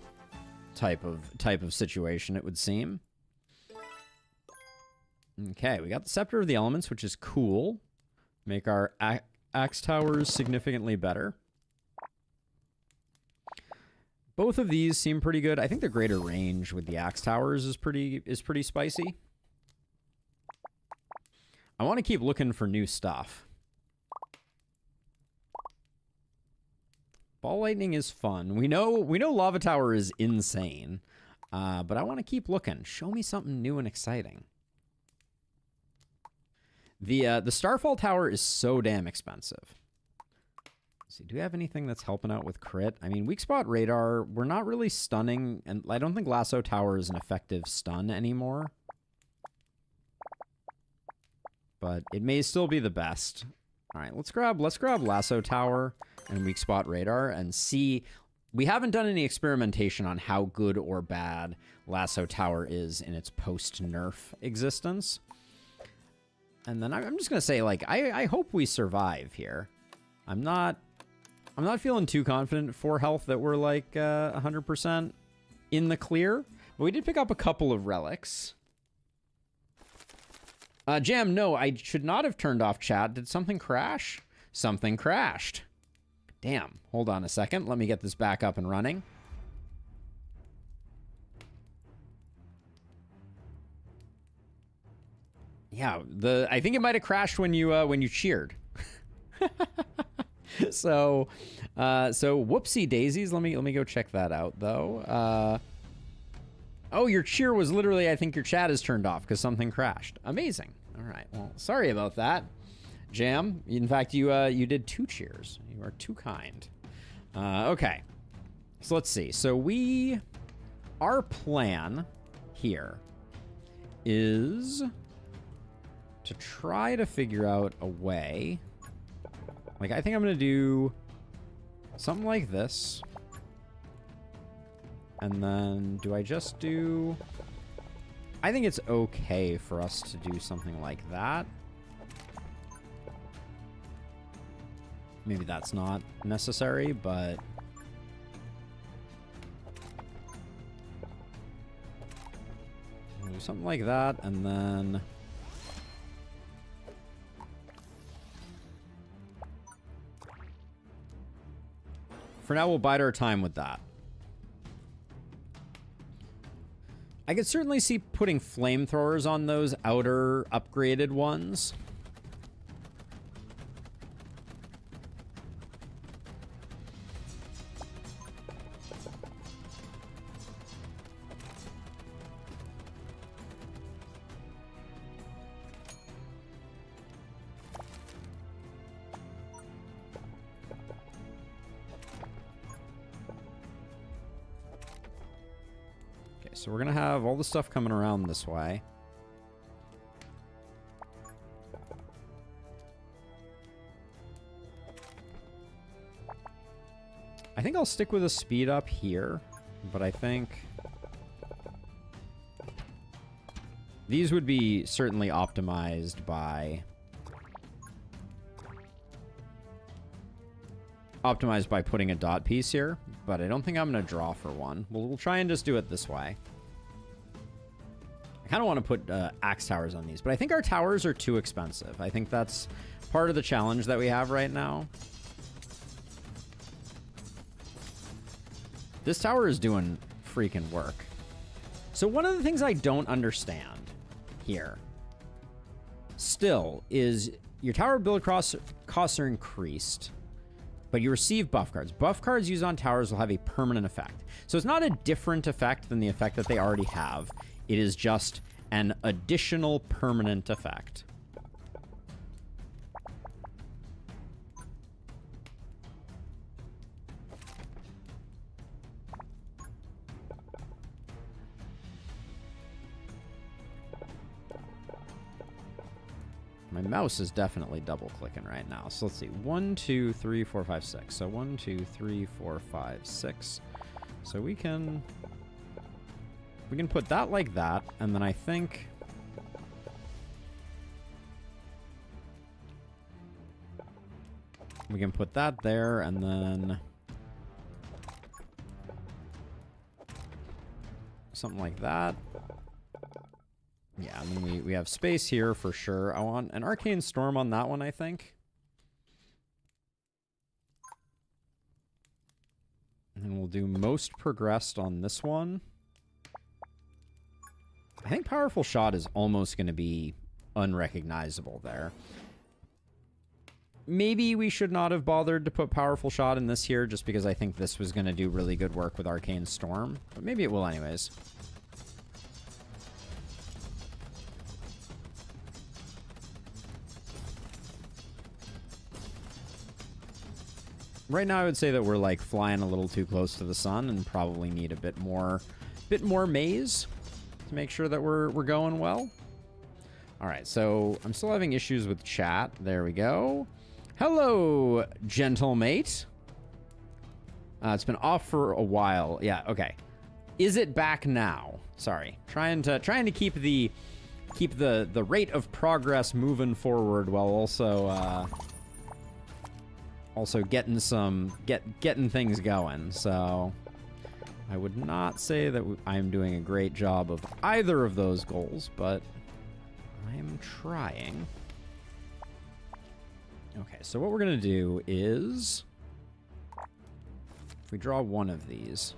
type of situation, it would seem. Okay, we got the Scepter of the Elements, which is cool. Make our axe towers significantly better. Both of these seem pretty good. I think the greater range with the axe towers is pretty spicy. I want to keep looking for new stuff. Ball lightning is fun. We know lava tower is insane, but I want to keep looking. Show me something new and exciting. The Starfall tower is so damn expensive. Let's see, do we have anything that's helping out with crit? I mean, weak spot radar, we're not really stunning, and I don't think lasso tower is an effective stun anymore. But it may still be the best. All right, let's grab lasso tower and weak spot radar and see. We haven't done any experimentation on how good or bad lasso tower is in its post-nerf existence. And then I'm just gonna say, like, I hope we survive here. I'm not feeling too confident for health that we're like 100% in the clear. But we did pick up a couple of relics. Jam, no, I should not have turned off chat. Did something crash? Something crashed. Damn. Hold on a second. Let me get this back up and running. Yeah, I think it might have crashed when you cheered. So whoopsie daisies. Let me go check that out though. Oh, your cheer was literally, I think your chat is turned off because something crashed. Amazing. All right. Well, sorry about that, Jam. In fact, you did 2 cheers. You are too kind. Okay. So let's see. So our plan here is to try to figure out a way. Like, I think I'm going to do something like this. And then, do I just do... I think it's okay for us to do something like that. Maybe that's not necessary, but... we'll do something like that, and then... for now, we'll bide our time with that. I could certainly see putting flamethrowers on those outer upgraded ones. So we're going to have all the stuff coming around this way. I think I'll stick with a speed up here, but I think these would be certainly optimized by putting a dot piece here, but I don't think I'm going to draw for one. We'll try and just do it this way. I kind of want to put axe towers on these, but I think our towers are too expensive. I think that's part of the challenge that we have right now. This tower is doing freaking work. So one of the things I don't understand here still is your tower build costs are increased, but you receive buff cards. Buff cards used on towers will have a permanent effect. So it's not a different effect than the effect that they already have. It is just an additional permanent effect. My mouse is definitely double clicking right now. So let's see. 1, 2, 3, 4, 5, 6. So 1, 2, 3, 4, 5, 6. So we can put that like that, and then I think we can put that there, and then something like that. Yeah, and then we have space here for sure. I want an Arcane Storm on that one, I think. And then we'll we'll do most progressed on this one. I think Powerful Shot is almost going to be unrecognizable there. Maybe we should not have bothered to put Powerful Shot in this here, just because I think this was going to do really good work with Arcane Storm. But maybe it will anyways. Right now, I would say that we're like flying a little too close to the sun and probably need a bit more maze to make sure that we're going well. All right, so I'm still having issues with chat. There we go. Hello, gentle mate. It's been off for a while. Yeah, okay. Is it back now? Sorry, trying to keep the rate of progress moving forward while also getting getting things going. So I would not say that I'm doing a great job of either of those goals, but I'm trying. Okay, so what we're gonna do is, if we draw one of these,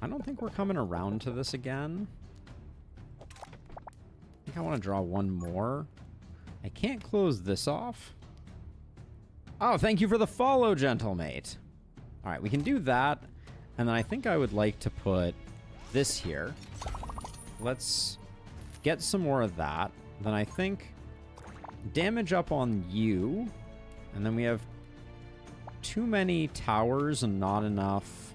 I don't think we're coming around to this again. I think I want to draw one more. I can't close this off. Oh, thank you for the follow, gentlemate. All right, we can do that. And then I think I would like to put this here. Let's get some more of that. Then I think damage up on you. And then we have too many towers and not enough.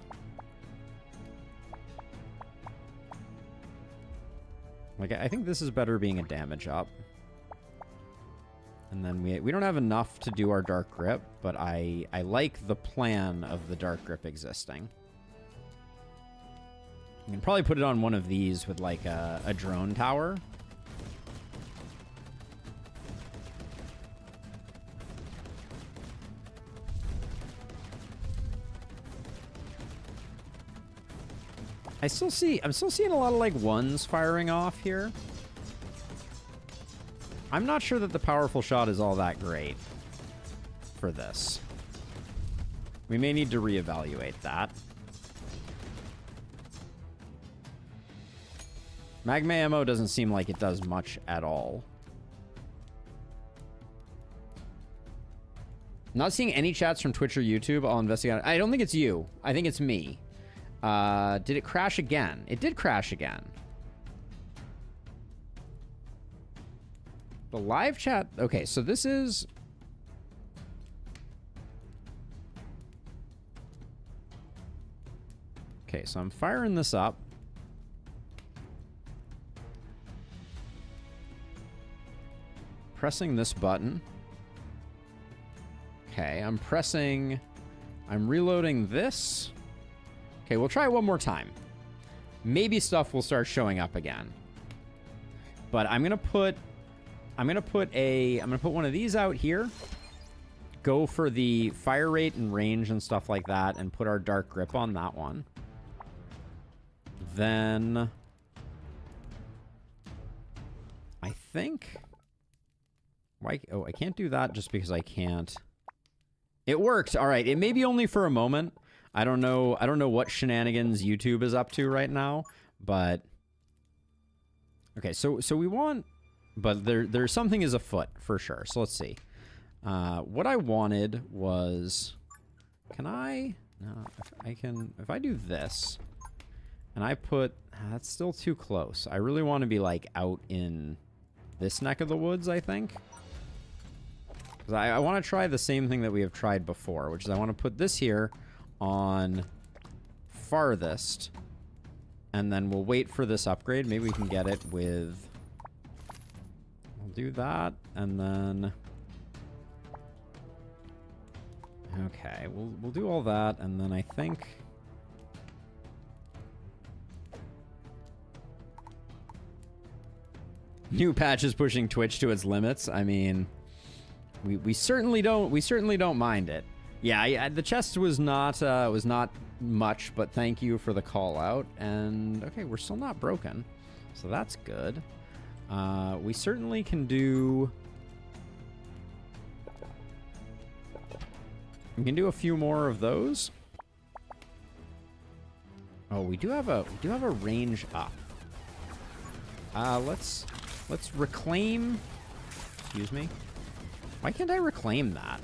Like, I think this is better being a damage up. And then we don't have enough to do our Dark Grip, but I like the plan of the Dark Grip existing. You can probably put it on one of these with like a drone tower. I'm still seeing a lot of like ones firing off here. I'm not sure that the Powerful Shot is all that great for this. We may need to reevaluate that. Magma ammo doesn't seem like it does much at all. Not seeing any chats from Twitch or YouTube. I'll investigate. I don't think it's you. I think it's me. Did it crash again? It did crash again. The live chat... Okay, so this is... Okay, so I'm firing this up. Pressing this button. Okay, I'm reloading this. Okay, we'll try it one more time. Maybe stuff will start showing up again. But I'm gonna put one of these out here. Go for the fire rate and range and stuff like that, and put our Dark Grip on that one. Then I think... Why? Oh, I can't do that just because I can't. It worked. All right. It may be only for a moment. I don't know what shenanigans YouTube is up to right now, but okay. So we want, but there's something is afoot for sure. So let's see. What I wanted was, can I? No, if I do this, and I put, that's still too close. I really want to be like out in this neck of the woods, I think. I want to try the same thing that we have tried before, which is I want to put this here on farthest, and then we'll wait for this upgrade. Maybe we can get it with... We'll do that, and then... Okay, we'll do all that, and then I think... New patch is pushing Twitch to its limits. I mean... We certainly don't mind it. Yeah, the chest was not much, but thank you for the call out. And okay, we're still not broken, so that's good. We certainly can do. We can do a few more of those. Oh, we do have a range up. Let's reclaim. Excuse me. Why can't I reclaim that?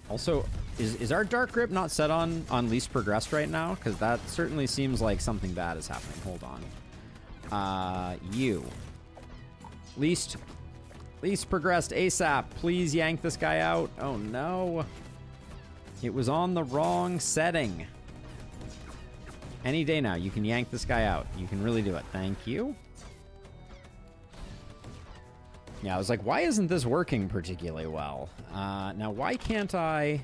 Also, is our dark grip not set on least progressed right now? Because that certainly seems like something bad is happening. Hold on. You. Least progressed ASAP. Please yank this guy out. Oh no. It was on the wrong setting. Any day now, you can yank this guy out. You can really do it. Thank you. Yeah, I was like, why isn't this working particularly well? Now, why can't I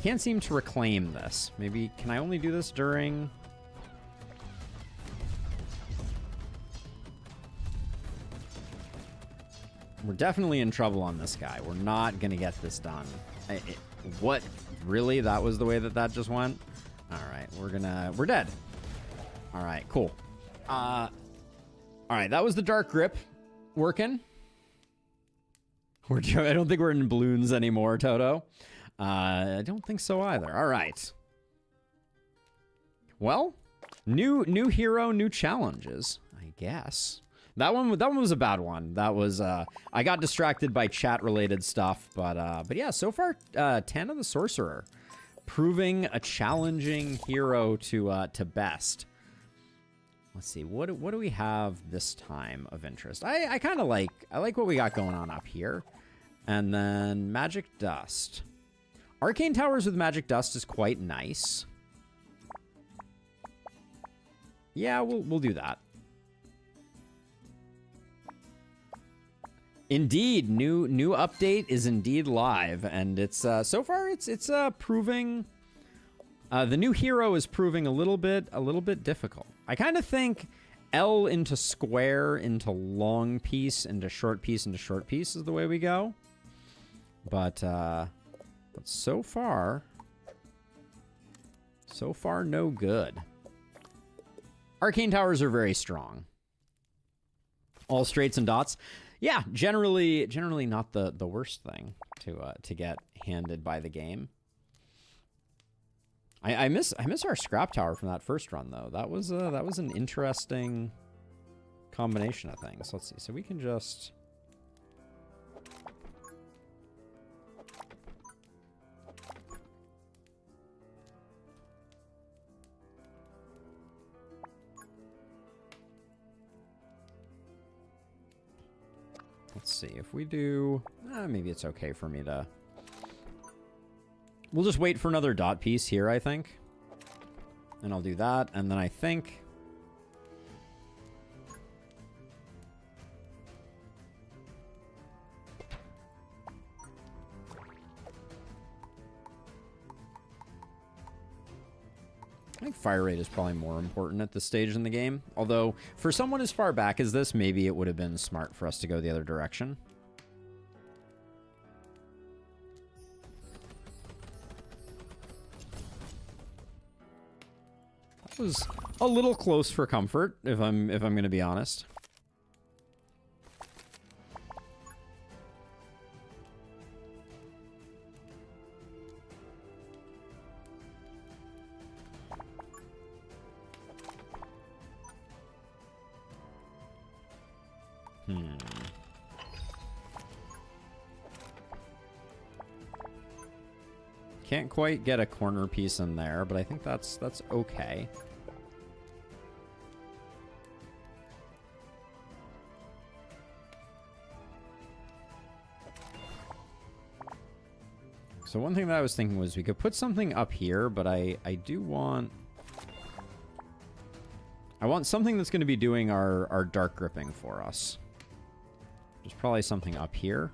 can't seem to reclaim this. Maybe, can I only do this during... We're definitely in trouble on this guy. We're not going to get this done. What? Really? That was the way that just went? All right, we're dead. All right, cool. All right, that was the dark grip working. I don't think we're in balloons anymore, Toto. I don't think so either. All right. Well, new hero, new challenges, I guess. That one was a bad one. That was I got distracted by chat related stuff, but yeah, so far Tana the Sorcerer proving a challenging hero to best. Let's see, what do we have this time of interest? I kind of like what we got going on up here. And then Magic Dust. Arcane Towers with Magic Dust is quite nice. Yeah, we'll do that. Indeed, new update is indeed live, and it's so far it's proving the new hero is proving a little bit difficult. I kind of think L into square into long piece into short piece into short piece is the way we go. But so far no good. Arcane Towers are very strong. All straights and dots. Yeah, generally not the worst thing to get handed by the game. I miss our scrap tower from that first run though. That was an interesting combination of things. Let's see. So we can just let's see if we do... maybe it's okay for me to... We'll just wait for another dot piece here, I think. And I'll do that. And then I think... fire rate is probably more important at this stage in the game. Although, for someone as far back as this, maybe it would have been smart for us to go the other direction. That was a little close for comfort, if I'm going to be honest. Can't quite get a corner piece in there, but I think that's okay. So one thing that I was thinking was we could put something up here, but I want something that's going to be doing our dark gripping for us. There's probably something up here.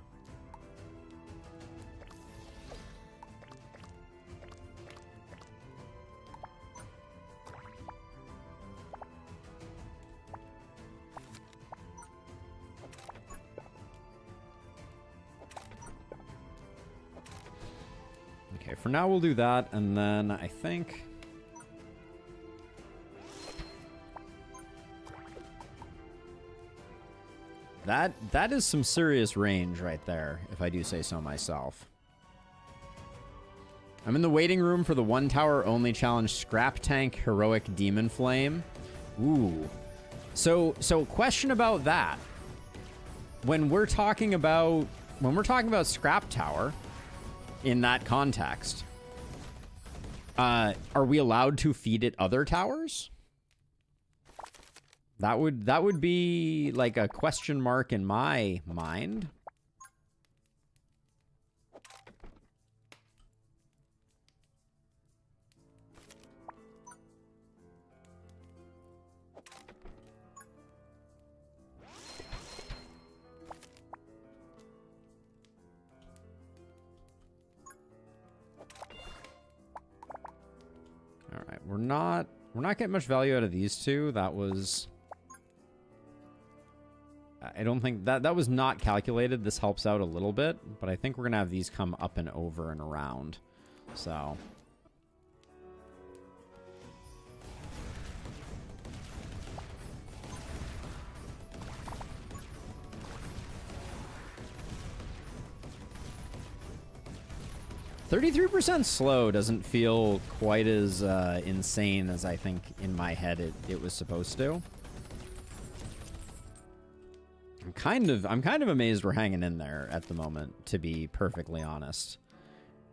Okay, for now we'll do that, and then I think... That is some serious range right there, if I do say so myself. I'm in the waiting room for the one tower only challenge, Scrap Tank Heroic Demon Flame. Ooh. So question about that. When we're talking about Scrap Tower in that context, are we allowed to feed it other towers? That would be like a question mark in my mind. All right, we're not getting much value out of these two. That was, I don't think that was not calculated. This helps out a little bit, but I think we're gonna have these come up and over and around. So 33% slow doesn't feel quite as insane as I think in my head it was supposed to. I'm kind of amazed we're hanging in there at the moment, to be perfectly honest.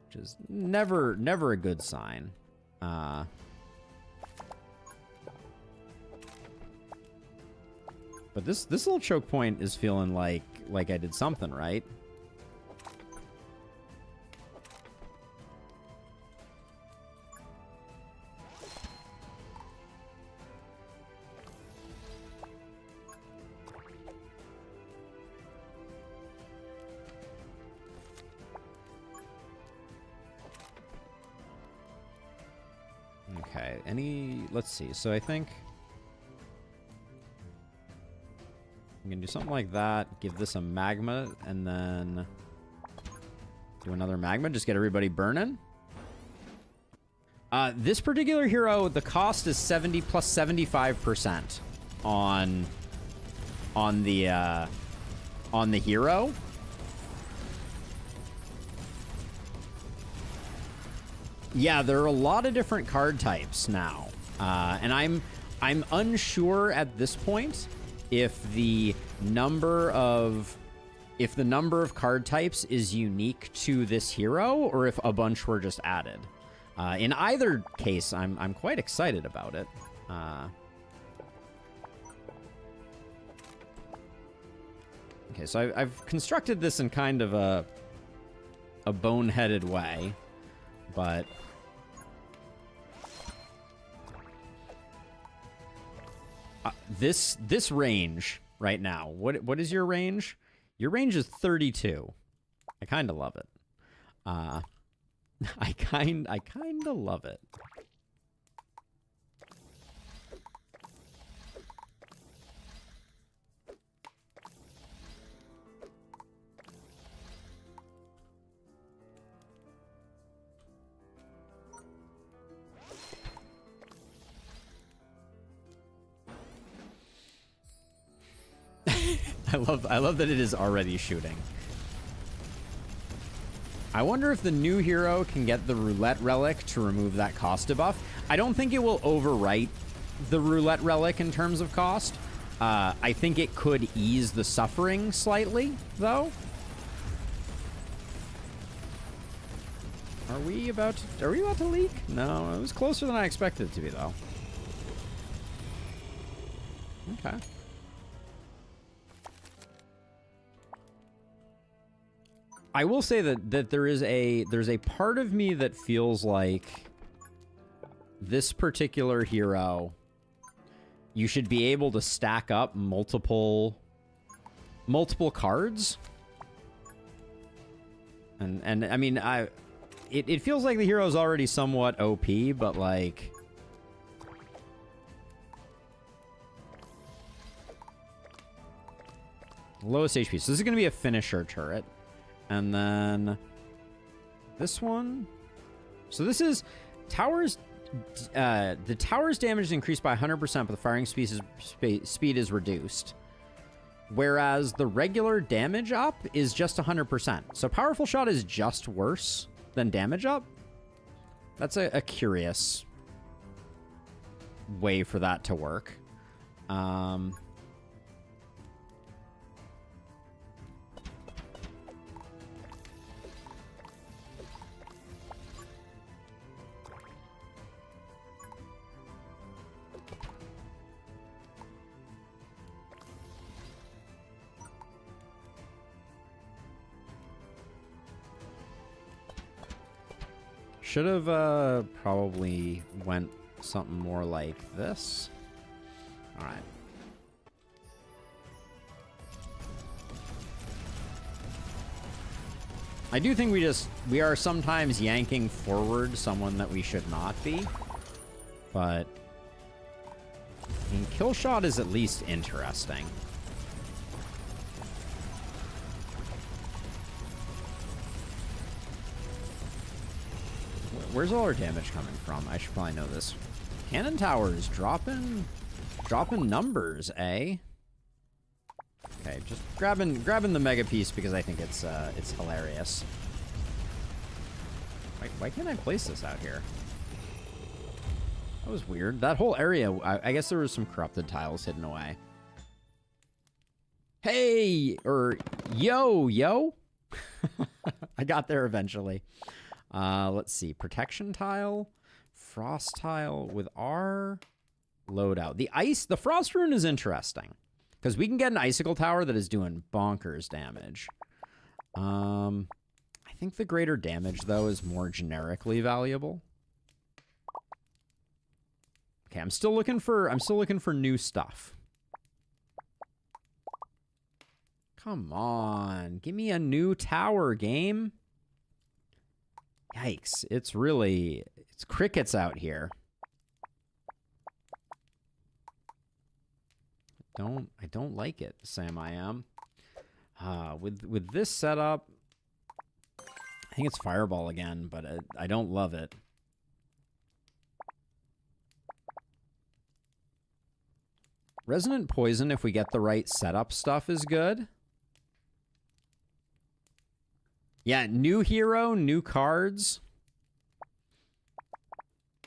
Which is never a good sign. But this little choke point is feeling like I did something right. Okay, let's see. So I think I'm gonna do something like that, give this a magma, and then do another magma, just get everybody burning. This particular hero, the cost is 70 plus 75% on the hero. Yeah, there are a lot of different card types now, and I'm unsure at this point if the number of card types is unique to this hero or if a bunch were just added. In either case, I'm quite excited about it. Okay, so I've constructed this in kind of a boneheaded way, but this range right now, what is your range? Your range is 32. I kind of love it. I kind of love it. I love that it is already shooting. I wonder if the new hero can get the Roulette relic to remove that cost debuff. I don't think it will overwrite the Roulette relic in terms of cost. I think it could ease the suffering slightly, though. Are we about to leak? No, it was closer than I expected it to be, though. Okay. I will say that there's a part of me that feels like this particular hero, you should be able to stack up multiple cards. And I mean, it feels like the hero's already somewhat OP, but like lowest HP. So this is going to be a finisher turret. And then this one. So this is towers. The tower's damage is increased by 100%, but the firing speed is reduced. Whereas the regular damage up is just 100%. So powerful shot is just worse than damage up. That's a curious way for that to work. Should have probably went something more like this. All right. I do think we are sometimes yanking forward someone that we should not be. But I mean, kill shot is at least interesting. Where's all our damage coming from? I should probably know this. Cannon towers dropping numbers, eh? Okay, just grabbing the mega piece because I think it's hilarious. Why can't I place this out here? That was weird. That whole area, I guess there was some corrupted tiles hidden away. Hey, or yo. I got there eventually. Let's see. Protection tile, frost tile with our loadout. The frost rune is interesting because we can get an icicle tower that is doing bonkers damage. I think the greater damage though is more generically valuable. Okay, I'm still looking for new stuff. Come on, give me a new tower, game. Yikes, it's crickets out here. I don't like it, Sam. I am. With this setup, I think it's fireball again, but I don't love it. Resonant poison, if we get the right setup stuff, is good. Yeah, new hero, new cards.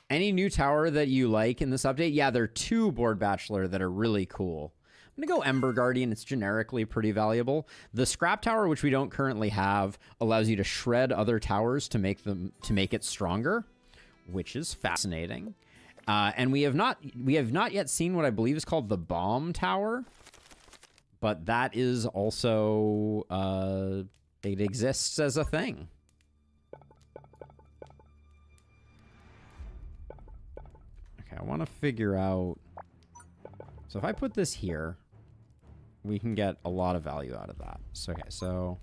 Any new tower that you like in this update? Yeah, there are 2 Board Bachelor that are really cool. I'm going to go Ember Guardian. It's generically pretty valuable. The Scrap Tower, which we don't currently have, allows you to shred other towers to make it stronger, which is fascinating. And we have not yet seen what I believe is called the Bomb Tower, but that is also it exists as a thing. Okay, I want to figure out. So if I put this here, we can get a lot of value out of that. So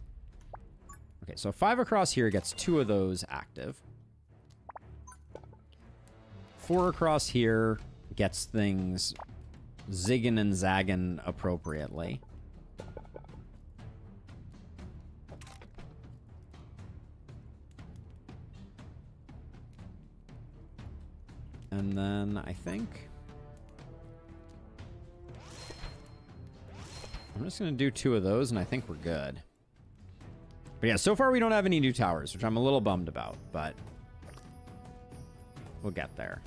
so 5 across here gets 2 of those active. 4 across here gets things zigging and zagging appropriately. And then I think I'm just going to do 2 of those, and I think we're good. But yeah, so far we don't have any new towers, which I'm a little bummed about, but we'll get there.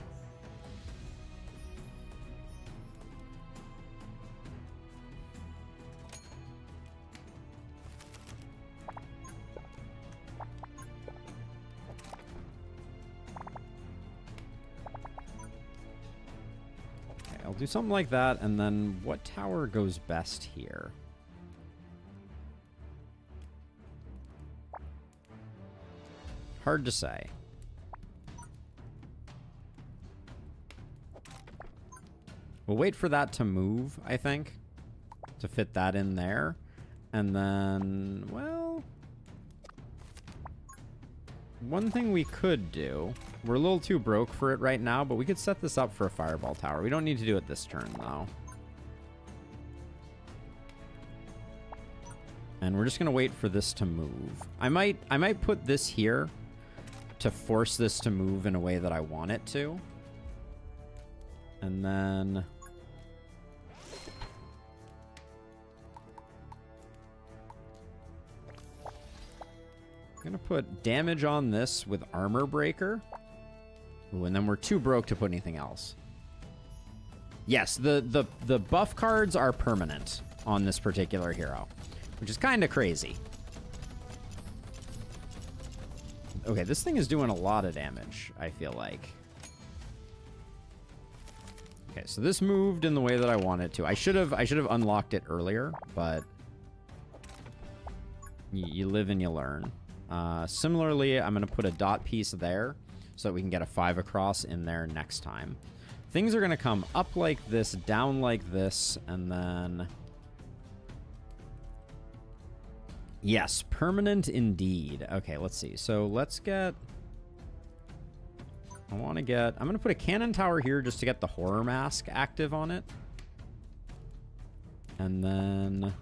I'll do something like that, and then what tower goes best here? Hard to say. We'll wait for that to move, I think, to fit that in there. And then, well, one thing we could do, we're a little too broke for it right now, but we could set this up for a fireball tower. We don't need to do it this turn, though. And we're just going to wait for this to move. I might put this here to force this to move in a way that I want it to. And then I'm going to put damage on this with Armor Breaker. Ooh, and then we're too broke to put anything else. Yes, the buff cards are permanent on this particular hero, which is kind of crazy. Okay, this thing is doing a lot of damage, I feel like. Okay, so this moved in the way that I wanted to. I should have unlocked it earlier, but you live and you learn. Similarly, I'm going to put a dot piece there so that we can get a 5 across in there next time. Things are going to come up like this, down like this, and then... Yes, permanent indeed. Okay, let's see. So let's get... I'm going to put a cannon tower here just to get the horror mask active on it. And then...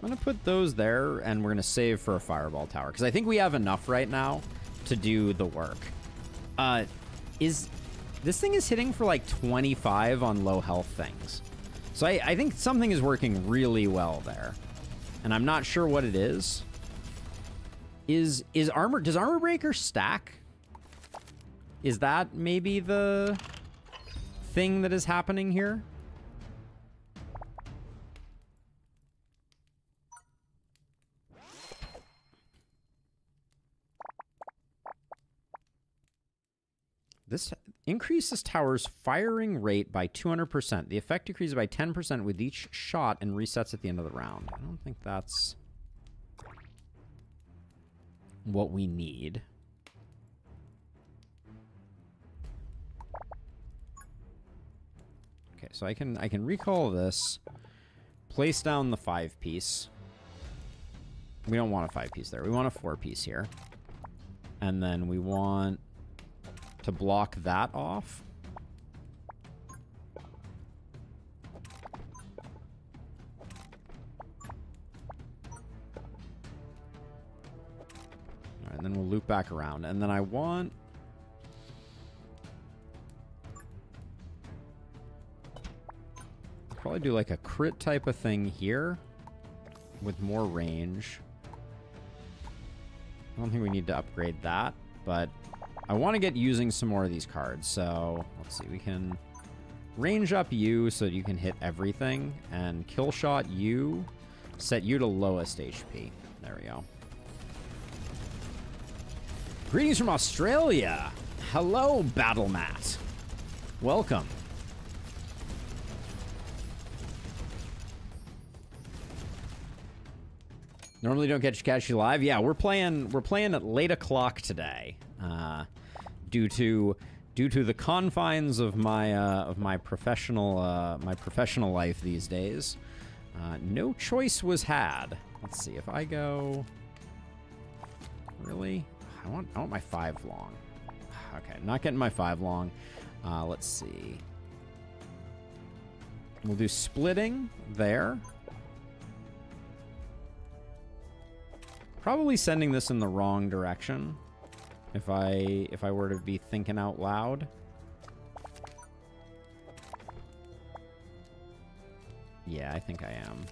I'm going to put those there, and we're going to save for a fireball tower, because I think we have enough right now to do the work. This thing is hitting for like 25 on low health things. So I think something is working really well there. And I'm not sure what it is. Does Armor Breaker stack? Is that maybe the thing that is happening here? This increases tower's firing rate by 200%. The effect decreases by 10% with each shot and resets at the end of the round. I don't think that's what we need. Okay, so I can recall this. Place down the 5-piece. We don't want a 5-piece there. We want a 4-piece here. And then we want to block that off. All right, and then we'll loop back around. And then I want... probably do like a crit type of thing here with more range. I don't think we need to upgrade that, but I want to get using some more of these cards. So let's see, we can range up you so that you can hit everything, and kill shot you, set you to lowest HP. There we go. Greetings from Australia. Hello, Battle Mat. Welcome. Normally don't catch you live. Yeah, we're playing at late o'clock today, due to the confines of my professional life these days. No choice was had. Let's see if I go. Really, I want my 5 long. Okay, not getting my 5 long. Let's see. We'll do splitting there. Probably sending this in the wrong direction if I were to be thinking out loud. Yeah, I think I am.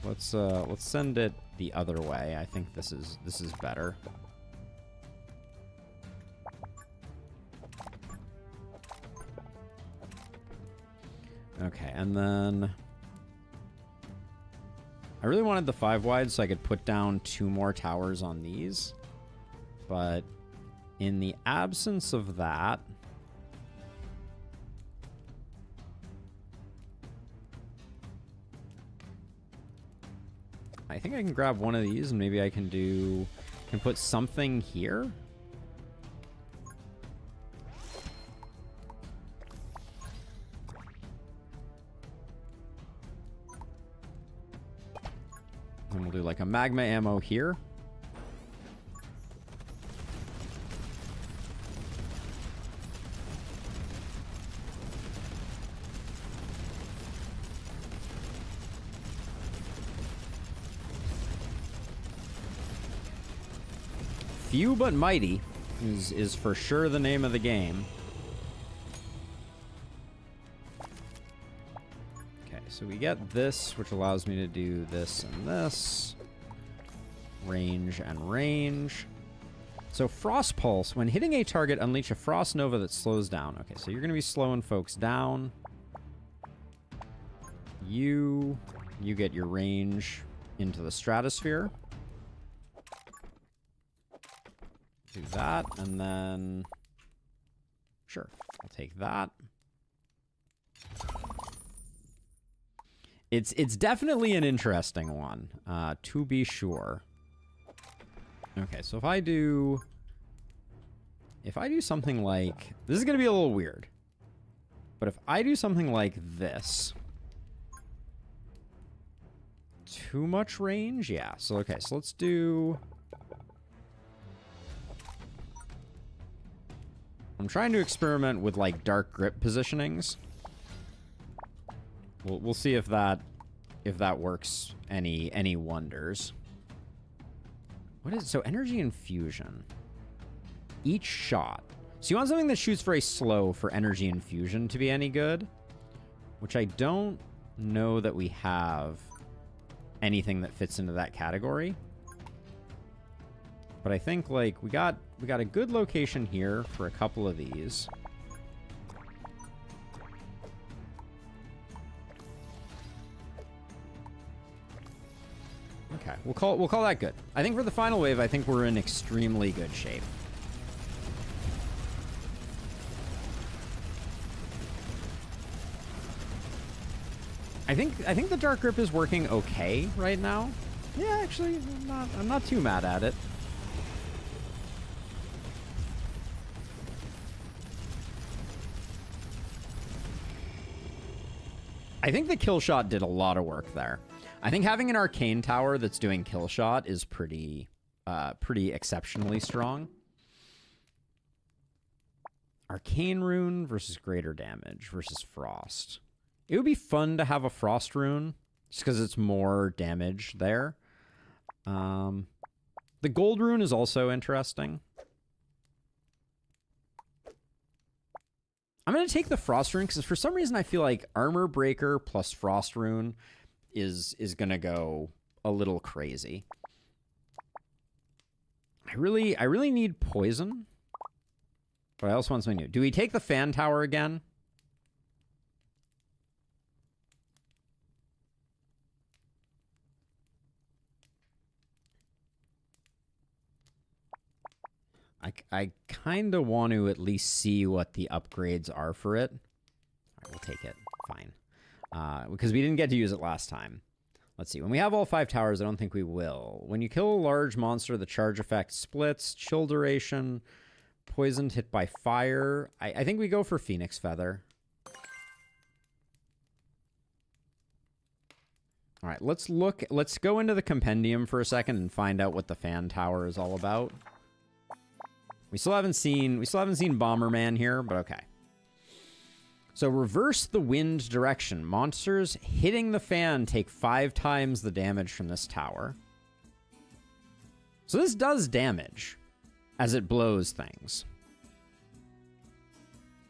Let's send it the other way. I think this is better. Okay, and then I really wanted the 5 wide so I could put down 2 more towers on these. But in the absence of that, I think I can grab one of these and maybe I can put something here. And we'll do like a magma ammo here. Few but mighty is for sure the name of the game. so we get this, which allows me to do this and this. Range and range. So Frost Pulse, when hitting a target, unleash a Frost Nova that slows down. Okay, so you're going to be slowing folks down. You get your range into the stratosphere. Do that, and then... Sure, I'll take that. It's definitely an interesting one, to be sure. Okay, so if I do something like... This is going to be a little weird. But if I do something like this... Too much range? Yeah, so okay, so let's do... I'm trying to experiment with, like, dark grip positionings. We'll see if that works any wonders. What is it? So energy infusion. Each shot. So you want something that shoots very slow for energy infusion to be any good, which I don't know that we have anything that fits into that category. But I think like we got a good location here for a couple of these. Okay, we'll call that good. I think for the final wave, I think we're in extremely good shape. I think the dark grip is working okay right now. Yeah, actually, I'm not too mad at it. I think the kill shot did a lot of work there. I think having an arcane tower that's doing kill shot is pretty exceptionally strong. Arcane rune versus greater damage versus frost. It would be fun to have a frost rune just because it's more damage there. The gold rune is also interesting. I'm going to take the frost rune because for some reason I feel like armor breaker plus frost rune is going to go a little crazy. I really need poison. But I also want something new. Do we take the fan tower again? I kind of want to at least see what the upgrades are for it. All right, we'll take it. Fine. Because we didn't get to use it last time. Let's see. When we have all 5 towers, I don't think we will. When you kill a large monster, the charge effect splits. Chill duration. Poisoned, hit by fire. I think we go for Phoenix Feather. All right, let's go into the compendium for a second and find out what the fan tower is all about. We still haven't seen Bomberman here, but okay. So reverse the wind direction. Monsters hitting the fan take 5 times the damage from this tower. So this does damage as it blows things.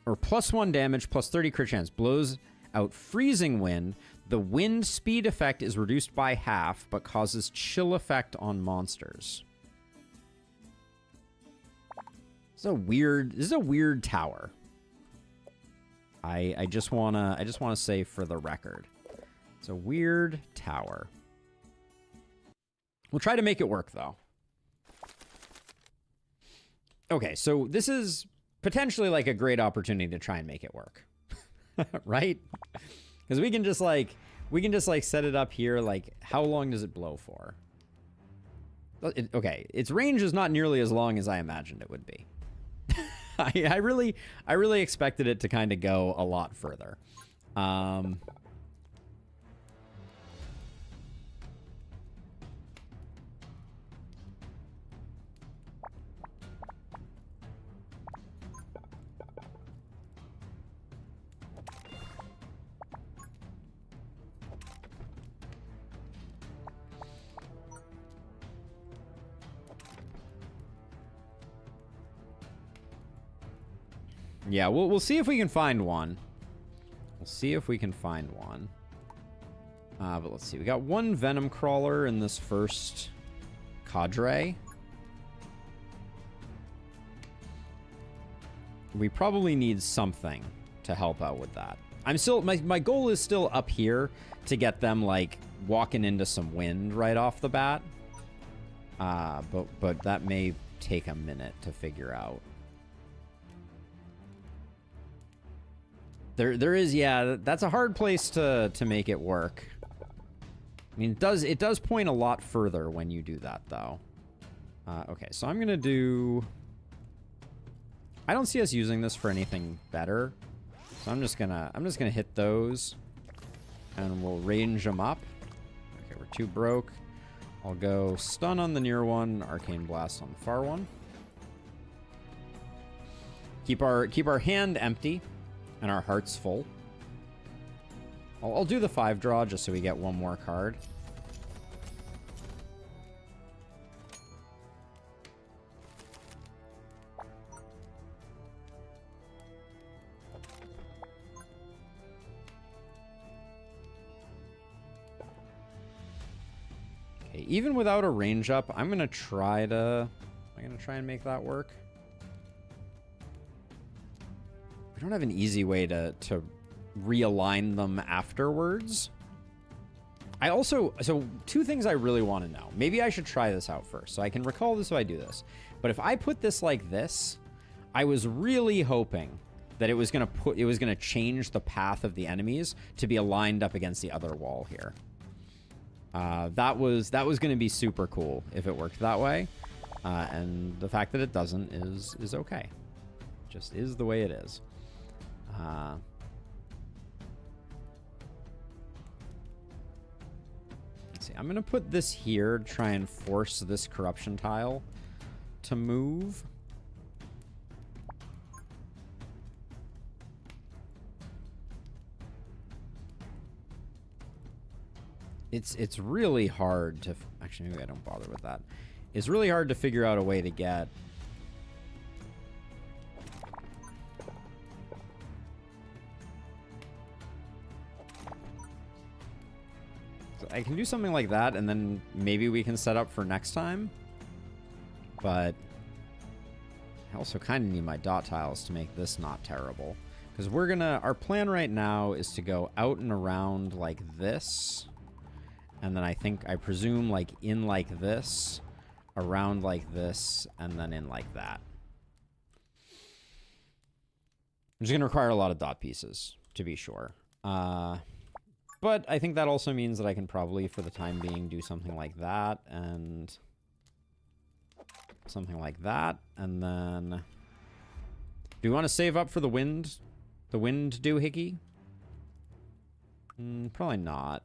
Or +1 damage, +30 crit chance. Blows out freezing wind. The wind speed effect is reduced by half, but causes chill effect on monsters. This is a weird tower. I just wanna say for the record, it's a weird tower. We'll try to make it work though. Okay, so this is potentially like a great opportunity to try and make it work, right? Because we can just like set it up here. Like, how long does it blow for? Okay, its range is not nearly as long as I imagined it would be. I really expected it to kind of go a lot further. Yeah, we'll see if we can find one. We'll see if we can find one. But let's see. We got one Venom Crawler in this first cadre. We probably need something to help out with that. I'm still... My goal is still up here to get them, like, walking into some wind right off the bat. But that may take a minute to figure out. There is, yeah, that's a hard place to make it work. I mean, it does point a lot further when you do that, though. Okay, so I'm gonna do... I don't see us using this for anything better, so I'm just gonna hit those, and we'll range them up. Okay, we're 2 broke. I'll go stun on the near one, arcane blast on the far one. Keep our hand empty and our hearts full. I'll do the 5 draw just so we get one more card. Okay, even without a range up, I'm gonna try and make that work. We don't have an easy way to realign them afterwards. So 2 things I really want to know. Maybe I should try this out first, so I can recall this if I do this. But if I put this like this, I was really hoping that it was gonna change the path of the enemies to be aligned up against the other wall here. That was gonna be super cool if it worked that way. And the fact that it doesn't is okay. Just is the way it is. Let's see. I'm gonna put this here to try and force this corruption tile to move. It's really hard to... Actually, maybe I don't bother with that. It's really hard to figure out a way to get... So I can do something like that, and then maybe we can set up for next time. But I also kind of need my dot tiles to make this not terrible. Because we're gonna... Our plan right now is to go out and around like this... And then I presume, like, in like this, around like this, and then in like that. Which is going to require a lot of dot pieces, to be sure. But I think that also means that I can probably, for the time being, do something like that, and something like that, and then... Do we want to save up for the wind? The wind doohickey? Probably not.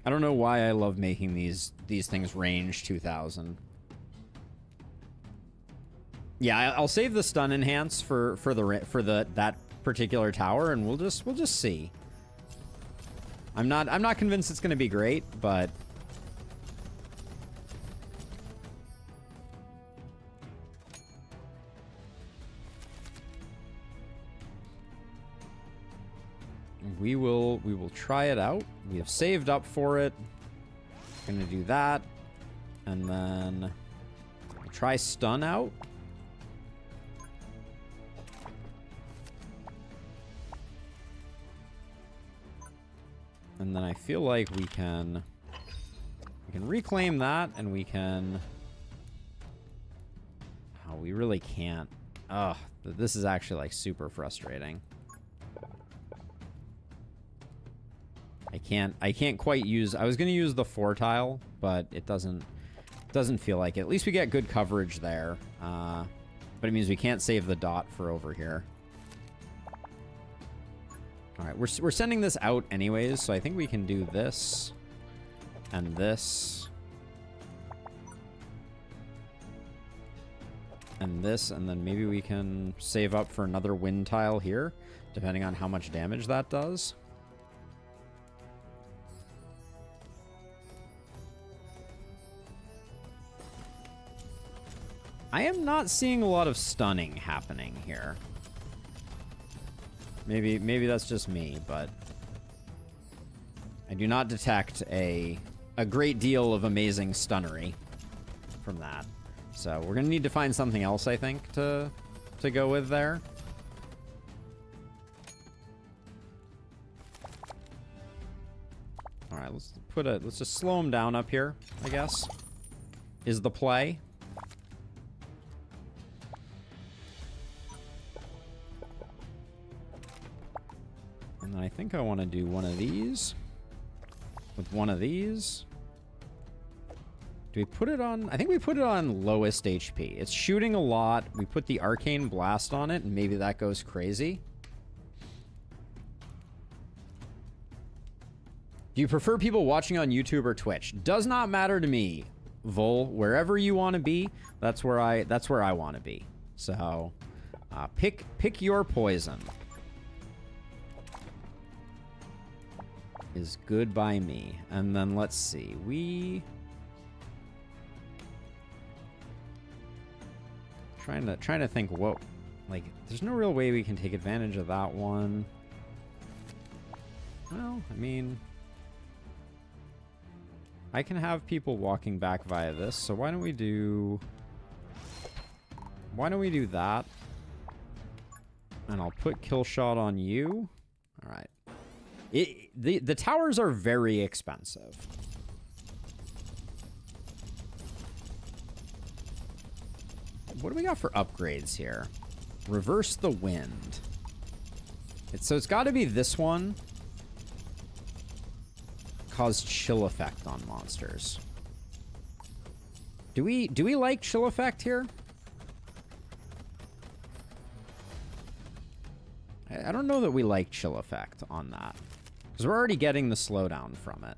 I don't know why I love making these things range 2000. Yeah, I'll save the stun enhance for that particular tower, and we'll just see. I'm not convinced it's going to be great, but we will try it out. We have saved up for it. Gonna do that, and then we'll try stun out. And then I feel like we can reclaim that, and we can... Oh, we really can't. Ugh, this is actually, like, super frustrating. I can't quite use... I was going to use the 4 tile, but it doesn't feel like it. At least we get good coverage there. But it means we can't save the dot for over here. All right, we're sending this out anyways, so I think we can do this and this and this, and then maybe we can save up for another wind tile here, depending on how much damage that does. I am not seeing a lot of stunning happening here. Maybe that's just me, but I do not detect a great deal of amazing stunnery from that. So we're gonna need to find something else, I think, to go with there. All right, let's just slow him down up here, I guess. Is the play. And then I think I want to do one of these with one of these. Do we put it on? I think we put it on lowest HP. It's shooting a lot. We put the arcane blast on it, and maybe that goes crazy. Do you prefer people watching on YouTube or Twitch? Does not matter to me, Vol. Wherever you want to be, that's where I want to be. So, pick your poison. Is good by me. And then let's see. Trying to think what, like, there's no real way we can take advantage of that one. Well, I mean, I can have people walking back via this, so why don't we do that? And I'll put kill shot on you. All right. The towers are very expensive. What do we got for upgrades here? Reverse the wind. So it's got to be this one. Cause chill effect on monsters. Do we like chill effect here? I don't know that we like chill effect on that. Because we're already getting the slowdown from it.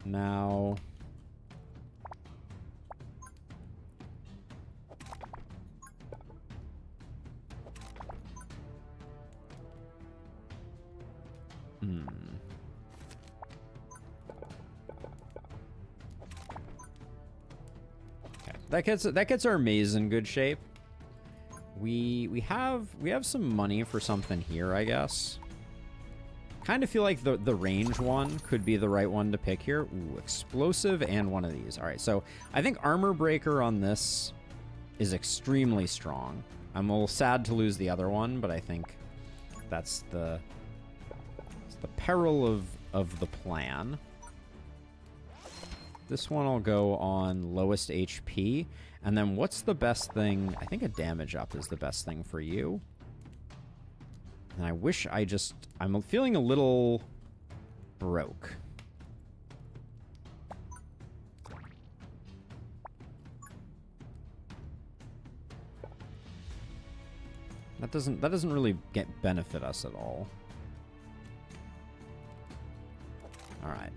Now... Okay. That gets our maze in good shape. We have some money for something here, I guess. Kind of feel like the range one could be the right one to pick here. Ooh, explosive and one of these. All right, so I think armor breaker on this is extremely strong. I'm a little sad to lose the other one, but I think that's the peril of the plan. This one I'll go on lowest HP. And then what's the best thing? I think a damage up is the best thing for you. And I wish I'm feeling a little broke. That doesn't really benefit us at all. All right.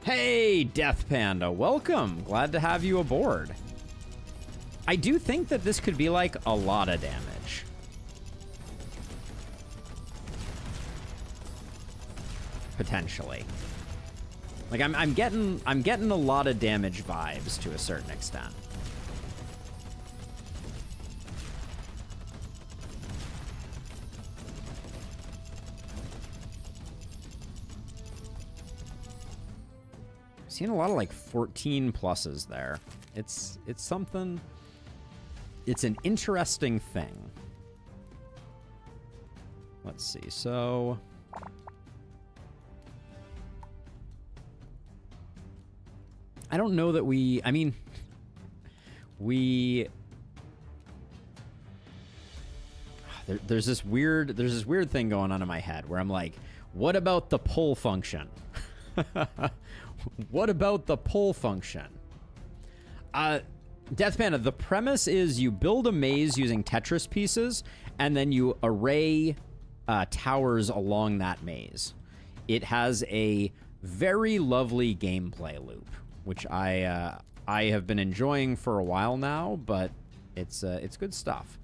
Hey, Death Panda, welcome. Glad to have you aboard. I do think that this could be like a lot of damage. Potentially. Like I'm getting a lot of damage vibes to a certain extent. Seen a lot of like 14 pluses there. It's something. It's an interesting thing. Let's see. So I don't know that I mean, there's this weird thing going on in my head where I'm like, what about the pull function? What about the pull function? Death Panda, the premise is you build a maze using Tetris pieces, and then you array towers along that maze. It has a very lovely gameplay loop, which I have been enjoying for a while now, but it's good stuff.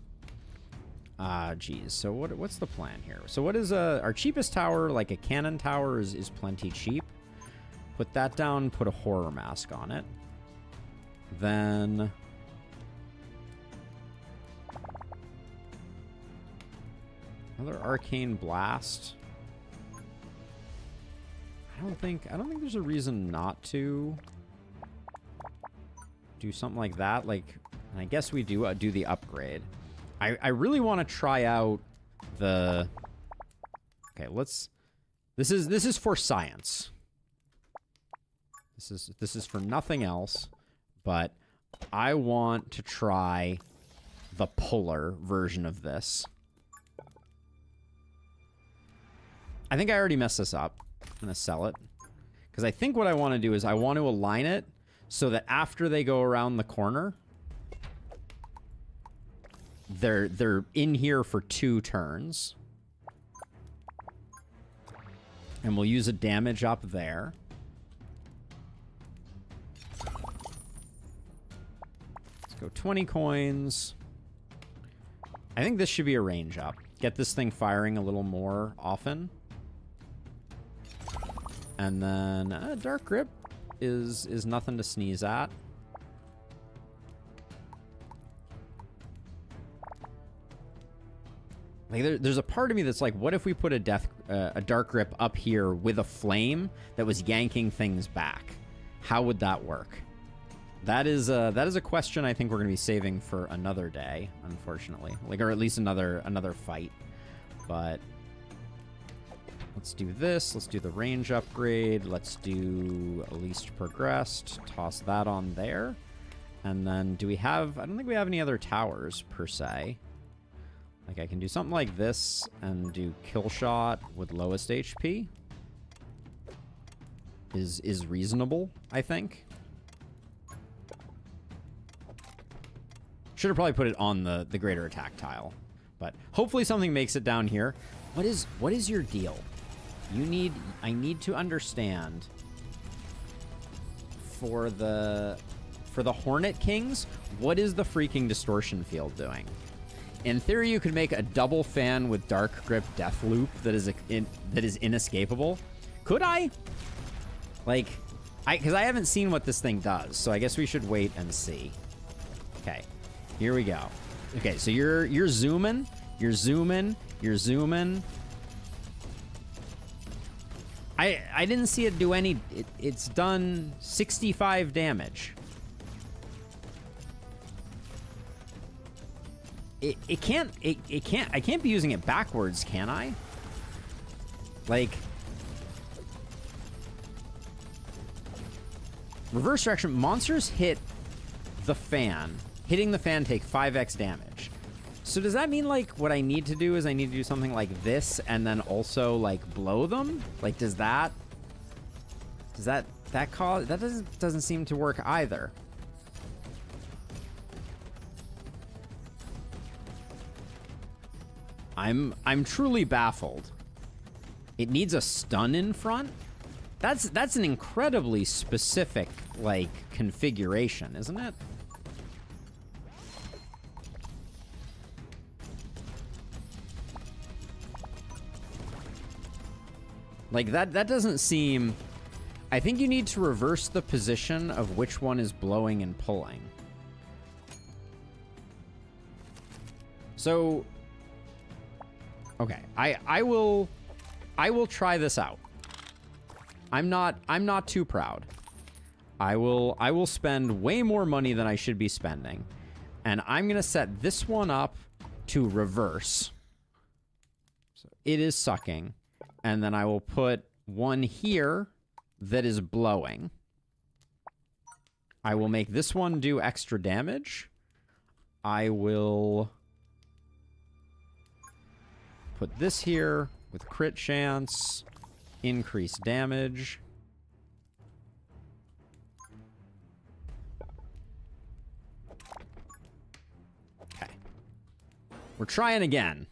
Geez. So what's the plan here? So what is our cheapest tower? Like a cannon tower is plenty cheap. Put that down, put a horror mask on it. Then another arcane blast. I don't think there's a reason not to do something like that. Like, and I guess we do the upgrade. I really want to try out the. Okay, let's. This is for science. This is for nothing else, but I want to try the polar version of this. I think I already messed this up. I'm gonna sell it because I think what I want to do is I want to align it so that after they go around the corner, they're in here for 2 turns, and we'll use a damage up there. Let's go 20 coins. I think this should be a range up. Get this thing firing a little more often. And then Dark Grip is nothing to sneeze at. Like there's a part of me that's like, what if we put a Dark Grip up here with a flame that was yanking things back? How would that work? That is a question I think we're gonna be saving for another day, unfortunately. Like, or at least another fight. But let's do this. Let's do the range upgrade. Let's do least progressed. Toss that on there. And then do we have... I don't think we have any other towers, per se. Like, I can do something like this and do kill shot with lowest HP. Is reasonable, I think. Should have probably put it on the greater attack tile. But hopefully something makes it down here. What is your deal? I need to understand for the Hornet Kings, what is the freaking distortion field doing? In theory, you could make a double fan with Dark Grip Death Loop that is inescapable. Could I? Like, because I haven't seen what this thing does, so I guess we should wait and see. Okay, here we go. Okay, so you're zooming, you're zooming, you're zooming. I didn't see it do any. It's done 65 damage. I can't be using it backwards, can I? Like, reverse direction, monsters hit the fan. Hitting the fan take 5x damage. So does that mean, like, what I need to do is I need to do something like this and then also, like, blow them? Like, does that cause... That doesn't seem to work either. I'm truly baffled. It needs a stun in front? That's an incredibly specific, like, configuration, isn't it? Like, that doesn't seem... I think you need to reverse the position of which one is blowing and pulling. So... Okay, I will try this out. I'm not too proud. I will spend way more money than I should be spending. And I'm gonna set this one up to reverse. So it is sucking. And then I will put one here that is blowing. I will make this one do extra damage. I will put this here with crit chance, increase damage. Okay. We're trying again.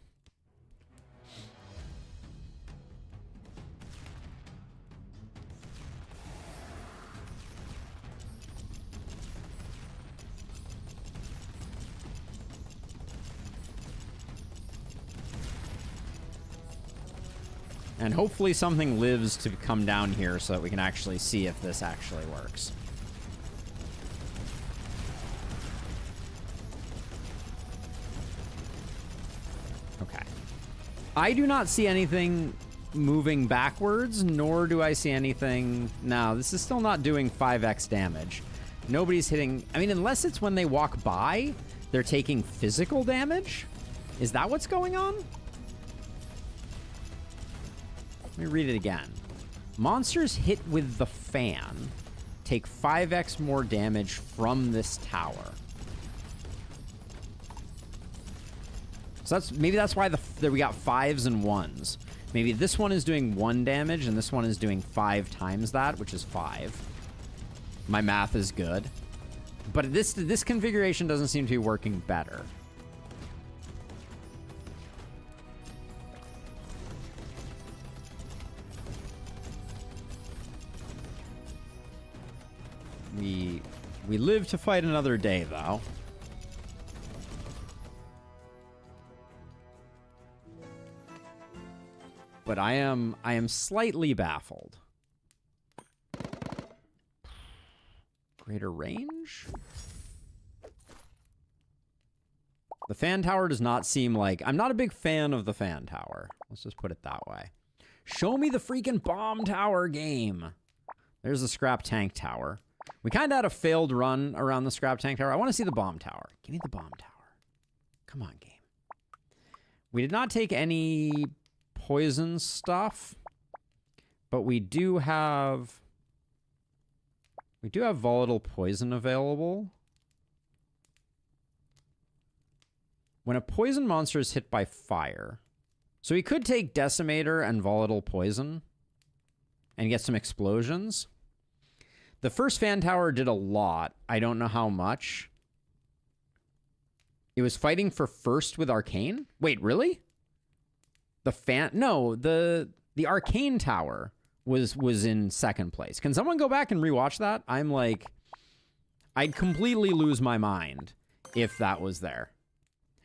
And hopefully something lives to come down here so that we can actually see if this actually works. I do not see anything moving backwards, nor do I see anything... No, this is still not doing 5x damage. Nobody's hitting... I mean, unless it's when they walk by, they're taking physical damage? Is that what's going on? Let me read it again. Monsters hit with the fan take 5x more damage from this tower. So maybe that's why we got 5s and 1s. Maybe this one is doing 1 damage and this one is doing 5 times that, which is 5. My math is good. But this configuration doesn't seem to be working better. We live to fight another day, though. But I am slightly baffled. Greater range? The fan tower does not seem like... I'm not a big fan of the fan tower. Let's just put it that way. Show me the freaking bomb tower game. There's the scrap tank tower. We kind of had a failed run around the scrap tank tower. I want to see the bomb tower. Give me the bomb tower. Come on, game. We did not take any poison stuff, but we do have volatile poison available. When a poison monster is hit by fire, so we could take Decimator and volatile poison and get some explosions. The first fan tower did a lot. I don't know how much. It was fighting for first with Arcane? Wait, really? No, the Arcane tower was in second place. Can someone go back and rewatch that? I'm like, I'd completely lose my mind if that was there.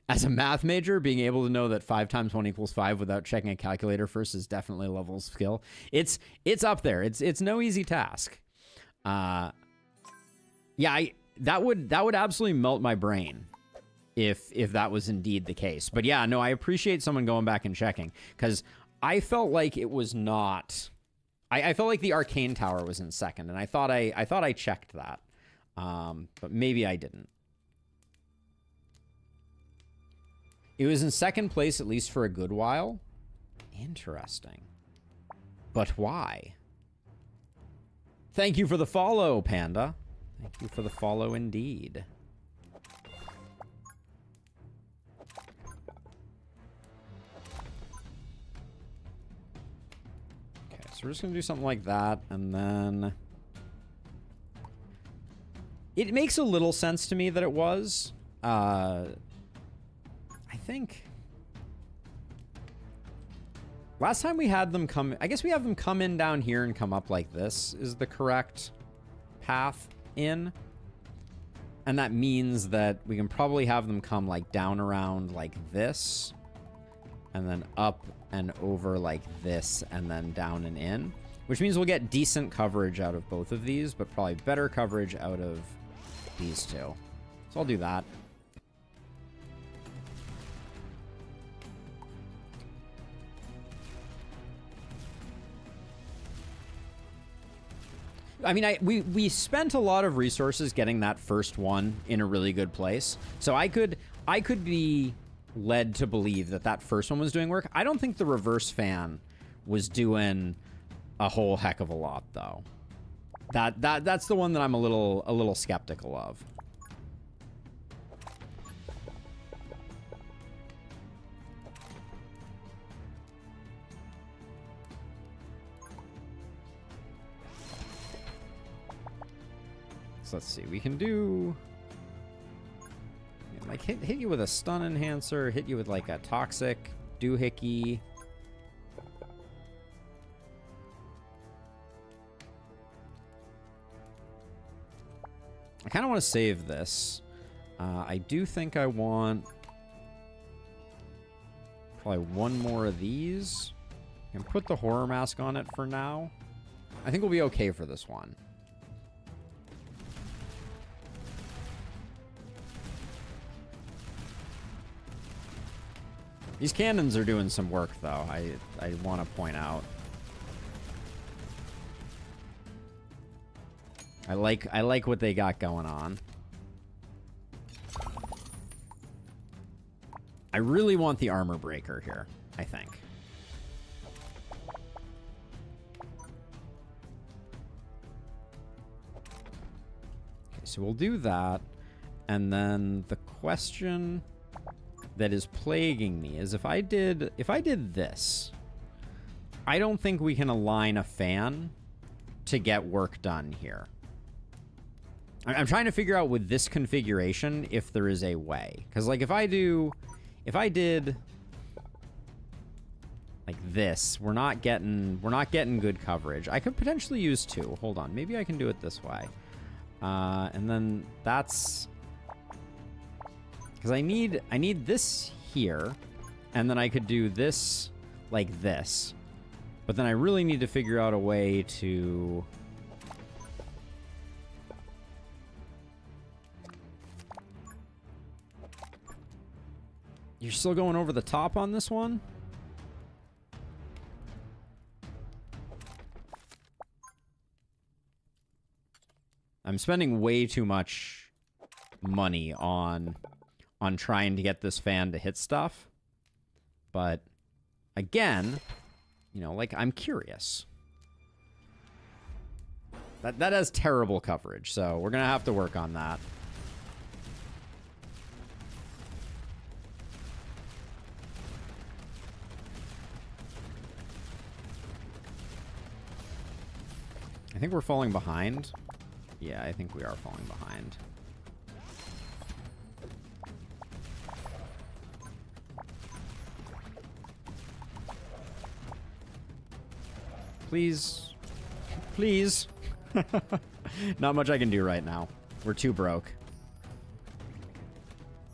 As a math major, being able to know that 5 times 1 equals 5 without checking a calculator first is definitely a level of skill. It's up there. It's no easy task. Yeah, that would absolutely melt my brain if that was indeed the case. But yeah, no, I appreciate someone going back and checking, because I felt like it was not. I felt like the Arcane Tower was in second, and I thought I checked that, but maybe I didn't. It was in second place, at least for a good while. Interesting. But why? Thank you for the follow, Panda. Thank you for the follow indeed. Okay, so we're just going to do something like that, and then... It makes a little sense to me that it was. I think... Last time we had them come... I guess we have them come in down here and come up like this is the correct path in. And that means that we can probably have them come like down around like this. And then up and over like this and then down and in. Which means we'll get decent coverage out of both of these, but probably better coverage out of these two. So I'll do that. I mean, we spent a lot of resources getting that first one in a really good place. So I could be led to believe that first one was doing work. I don't think the reverse fan was doing a whole heck of a lot, though. That's the one that I'm a little skeptical of. So let's see, we can do like hit you with a stun enhancer, hit you with like a toxic doohickey. I kind of want to save this. I do think I want probably one more of these and put the horror mask on it for now. I think we'll be okay for this one. These cannons are doing some work, though. I want to point out. I like what they got going on. I really want the armor breaker here, I think. Okay, so we'll do that. And then the question that is plaguing me is if I did this, I don't think we can align a fan to get work done here. I'm trying to figure out with this configuration if there is a way. Because, like, if I did like this, we're not getting good coverage. I could potentially use 2. Hold on, maybe I can do it this way. And then that's because I need this here, and then I could do this like this. But then I really need to figure out a way to... You're still going over the top on this one? I'm spending way too much money on trying to get this fan to hit stuff. But again, you know, like, I'm curious. That has terrible coverage, so we're gonna have to work on that. I think we're falling behind. Yeah, I think we are falling behind. Please. Please. Not much I can do right now. We're too broke.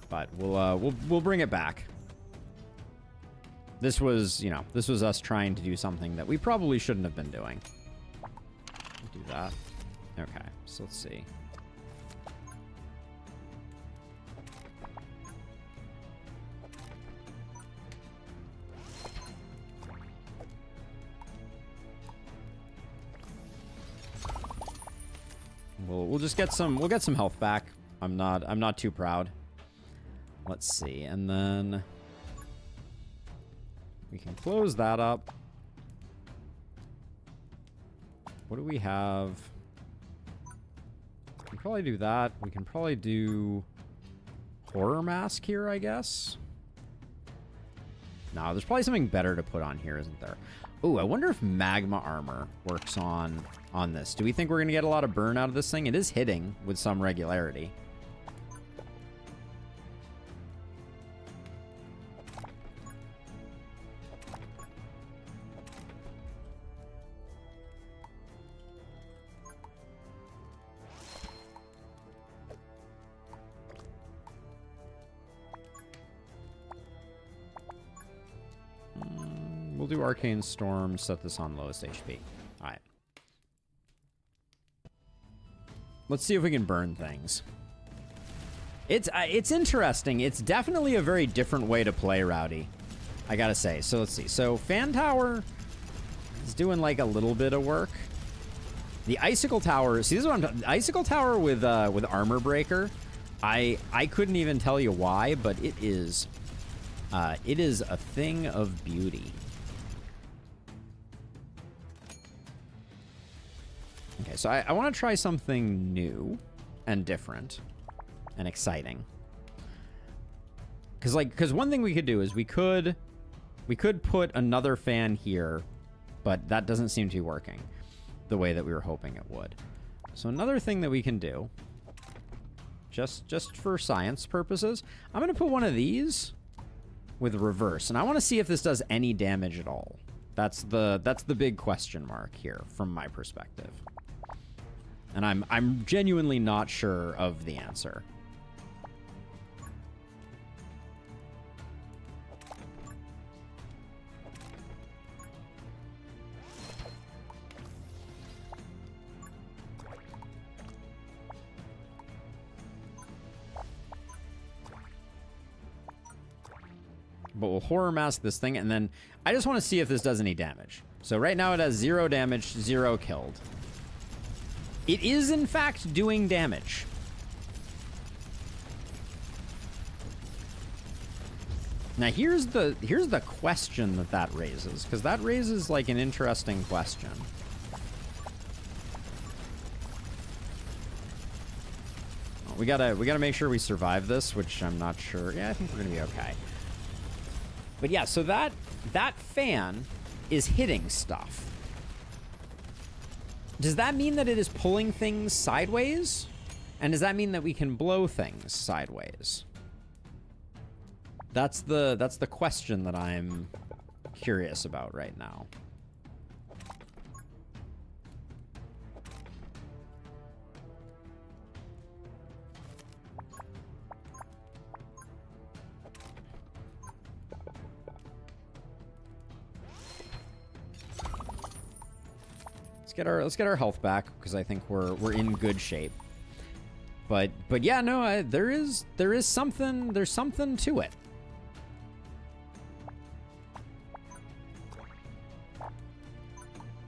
But we'll bring it back. This was, you know, this was us trying to do something that we probably shouldn't have been doing. Do that. Okay, so let's see. We'll just get some health back. I'm not too proud. Let's see. And then we can close that up. What do we have? We can probably do that. We can probably do horror mask here, I guess. No, there's probably something better to put on here, isn't there? Ooh, I wonder if magma armor works on this. Do we think we're going to get a lot of burn out of this thing? It is hitting with some regularity. We'll do Arcane Storm, set this on lowest HP. Alright. Let's see if we can burn things. It's interesting. It's definitely a very different way to play Rowdy, I gotta say. So let's see. So Fan Tower is doing like a little bit of work. The Icicle Tower, see, this is what I'm talking about. Icicle Tower with Armor Breaker, I couldn't even tell you why, but it is a thing of beauty. Okay, so I want to try something new and different and exciting. Because one thing we could do is we could put another fan here, but that doesn't seem to be working the way that we were hoping it would. So another thing that we can do, just for science purposes, I'm going to put one of these with reverse, and I want to see if this does any damage at all. That's the big question mark here from my perspective. And I'm genuinely not sure of the answer. But we'll horror mask this thing, and then I just want to see if this does any damage. So right now it has 0 damage, 0 killed. It is, in fact, doing damage. Now here's the question that raises, because that raises like an interesting question. We gotta make sure we survive this, which I'm not sure. Yeah, I think we're gonna be okay. But yeah, so that fan is hitting stuff. Does that mean that it is pulling things sideways? And does that mean that we can blow things sideways? That's the question that I'm curious about right now. Let's get our health back, because I think we're in good shape. But yeah, no, there's something to it.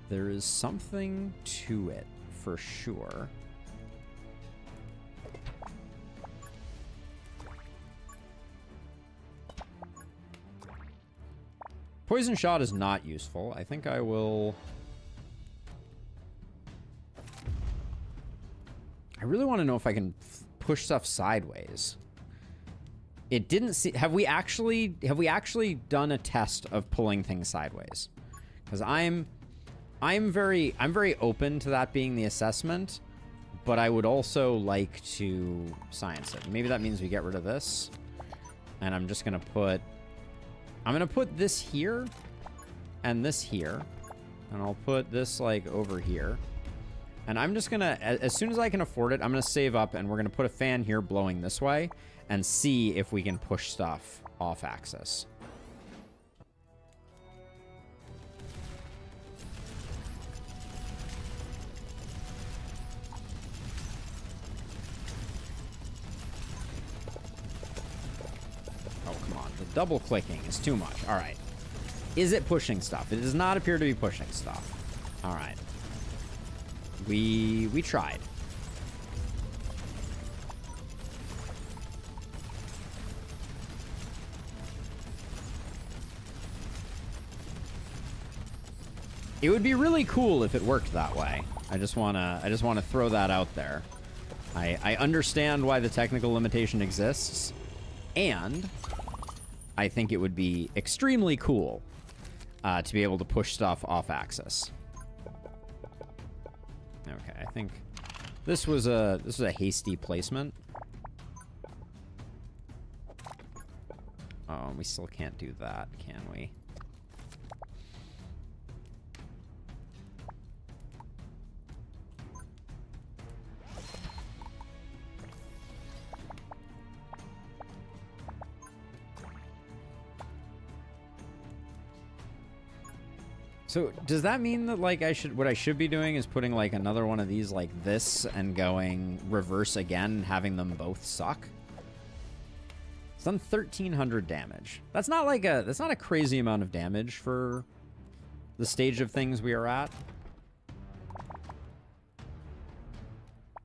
There is something to it for sure. Poison shot is not useful. I think I will. I really want to know if I can push stuff sideways. It didn't see. Have we actually done a test of pulling things sideways? Because I'm very open to that being the assessment, but I would also like to science it. Maybe that means we get rid of this, and I'm just gonna put. I'm gonna put this here, and this here, and I'll put this like over here. And I'm just gonna, as soon as I can afford it, I'm gonna save up, and we're gonna put a fan here blowing this way and see if we can push stuff off axis. Oh, come on. The double clicking is too much. All right. Is it pushing stuff? It does not appear to be pushing stuff. All right. We tried. It would be really cool if it worked that way. I just wanna throw that out there. I understand why the technical limitation exists, and I think it would be extremely cool to be able to push stuff off axis. Okay, I think this was a hasty placement. Oh, we still can't do that, can we? So does that mean that like what I should be doing is putting like another one of these like this and going reverse again and having them both suck? It's done 1,300 damage. That's not a crazy amount of damage for the stage of things we are at.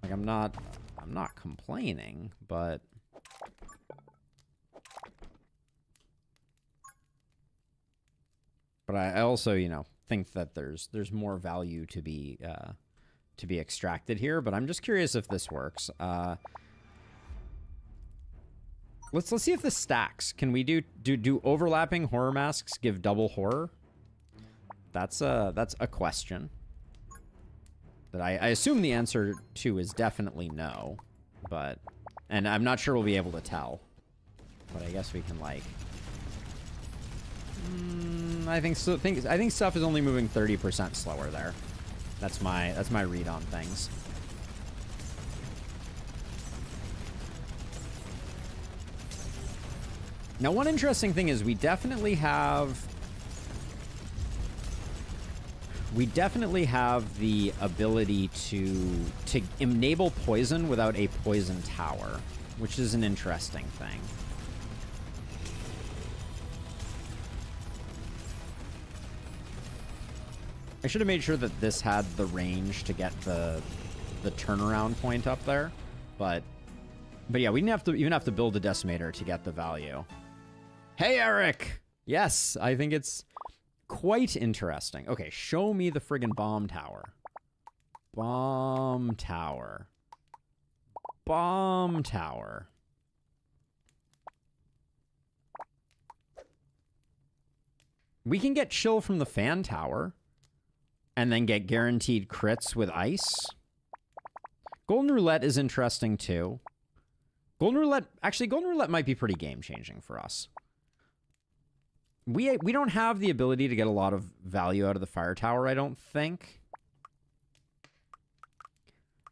Like I'm not complaining, but I also, you know, think that there's more value to be extracted here, but I'm just curious if this works. Let's see if this stacks. Can we do overlapping horror masks give double horror? That's a question that I assume the answer to is definitely no, and I'm not sure we'll be able to tell, but I guess we can like. I think stuff is only moving 30% slower there. That's my read on things. Now, one interesting thing is we definitely have the ability to enable poison without a poison tower, which is an interesting thing. I should have made sure that this had the range to get the turnaround point up there. But yeah, we didn't even have to build a decimator to get the value. Hey, Eric! Yes, I think it's quite interesting. Okay, show me the friggin' bomb tower. Bomb tower. Bomb tower. We can get chill from the fan tower and then get guaranteed crits with ice. Golden Roulette is interesting too. Golden Roulette might be pretty game-changing for us. We don't have the ability to get a lot of value out of the fire tower, I don't think.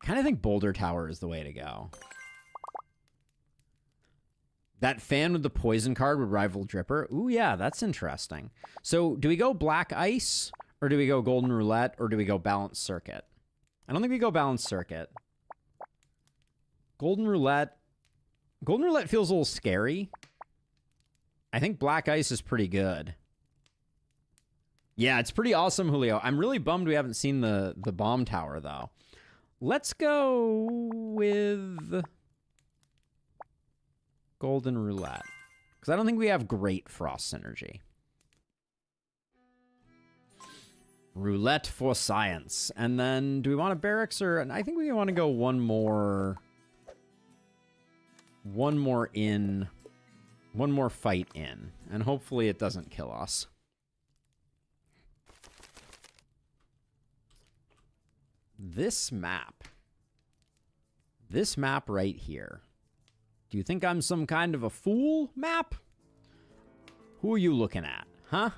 Kind of think Boulder Tower is the way to go. That fan with the poison card would rival Dripper. Ooh, yeah, that's interesting. So do we go Black Ice, or do we go Golden Roulette, or do we go Balanced Circuit? I don't think we go Balanced Circuit. Golden Roulette. Golden Roulette feels a little scary. I think Black Ice is pretty good. Yeah, it's pretty awesome, Julio. I'm really bummed we haven't seen the bomb tower, though. Let's go with Golden Roulette, because I don't think we have great Frost synergy. Roulette for science. And then do we want a barracks, or I think we want to go one more fight in, and hopefully it doesn't kill us. This map right here. Do you think I'm some kind of a fool map? Who are you looking at, huh?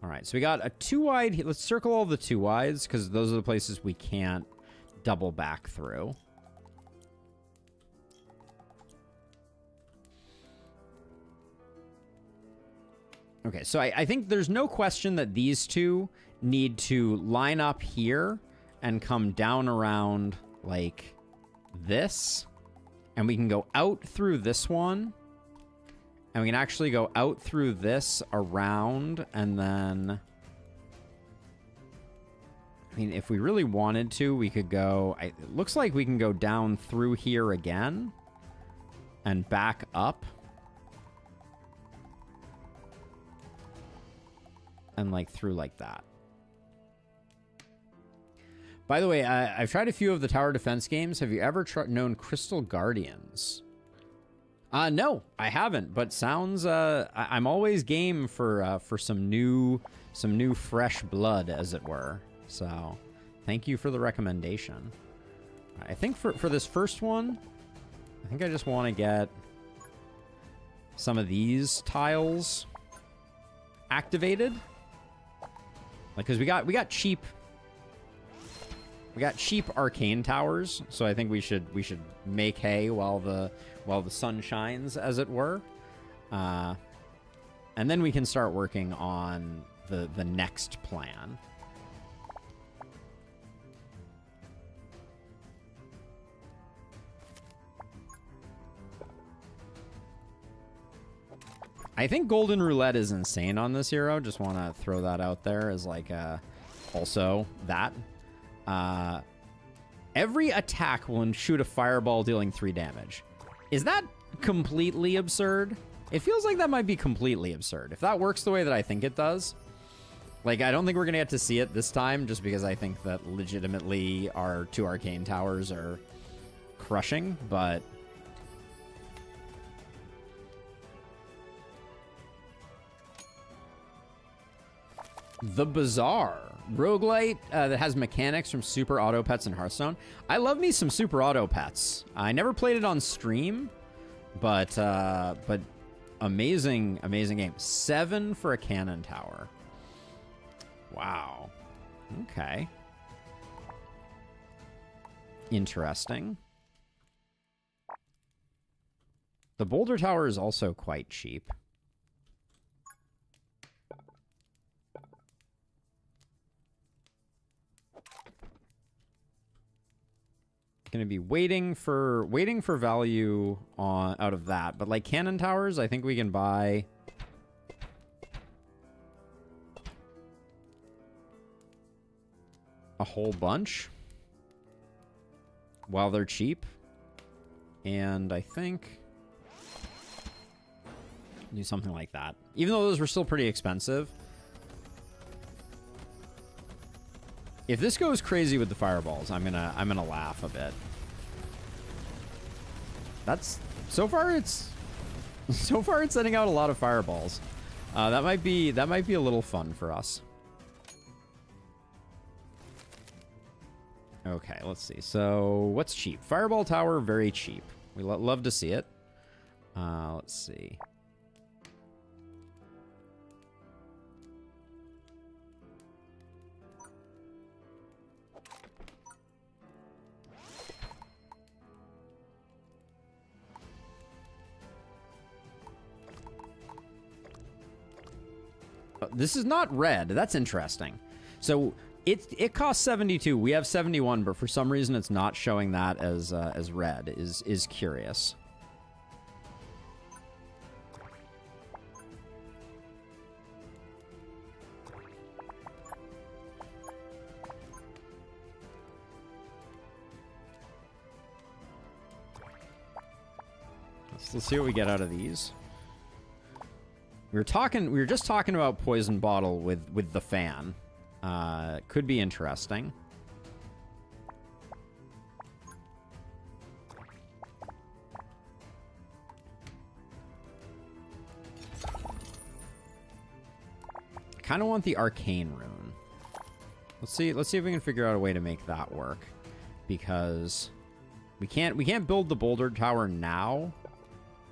All right, so we got a 2-wide. Let's circle all the 2-wides, because those are the places we can't double back through. Okay, so I think there's no question that these two need to line up here and come down around like this. And we can go out through this one. And we can actually go out through this around, and then... I mean, if we really wanted to, we could go... It looks like we can go down through here again and back up. And like through like that. By the way, I've tried a few of the tower defense games. Have you ever known Crystal Guardians? No, I haven't. But sounds. I'm always game for some new fresh blood, as it were. So, thank you for the recommendation. I think for this first one, I think I just want to get some of these tiles activated. Like, because we got cheap arcane towers, so I think we should make hay while the sun shines, as it were, and then we can start working on the next plan. I think Golden Roulette is insane on this hero. Just want to throw that out there as like also that. Every attack will shoot a fireball dealing 3 damage. Is that completely absurd? It feels like that might be completely absurd. If that works the way that I think it does. Like, I don't think we're going to get to see it this time, just because I think that legitimately our 2 arcane towers are crushing, but... The Bazaar. Roguelite that has mechanics from Super Auto Pets and Hearthstone. I love me some Super Auto Pets. I never played it on stream, but amazing game. 7 for a cannon tower. Wow. Okay. Interesting. The Boulder Tower is also quite cheap. Going to be waiting for value on out of that, but like cannon towers, I think we can buy. a whole bunch while they're cheap. And I think do something like that. Even though those were still pretty expensive. If this goes crazy with the fireballs, I'm gonna laugh a bit. That's so far it's sending out a lot of fireballs. That might be a little fun for us. Okay, let's see. So what's cheap? Fireball tower, very cheap. We love to see it. Let's see. This is not red. That's interesting. So it costs 72. We have 71, but for some reason it's not showing that as red. Is curious. Let's see what we get out of these. We were just talking about poison bottle with the fan. Could be interesting. I kind of want the arcane rune. Let's see if we can figure out a way to make that work, because we can't build the boulder tower now.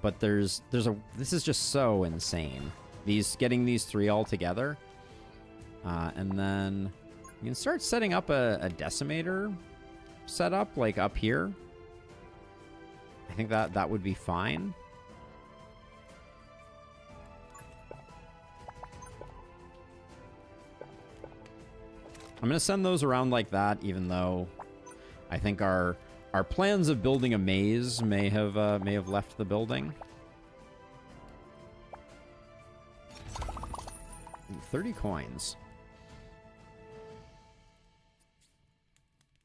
But this is just so insane. Getting these three all together. And then you can start setting up a decimator setup, like up here. I think that would be fine. I'm gonna send those around like that, even though I think our plans of building a maze may have left the building. 30 coins.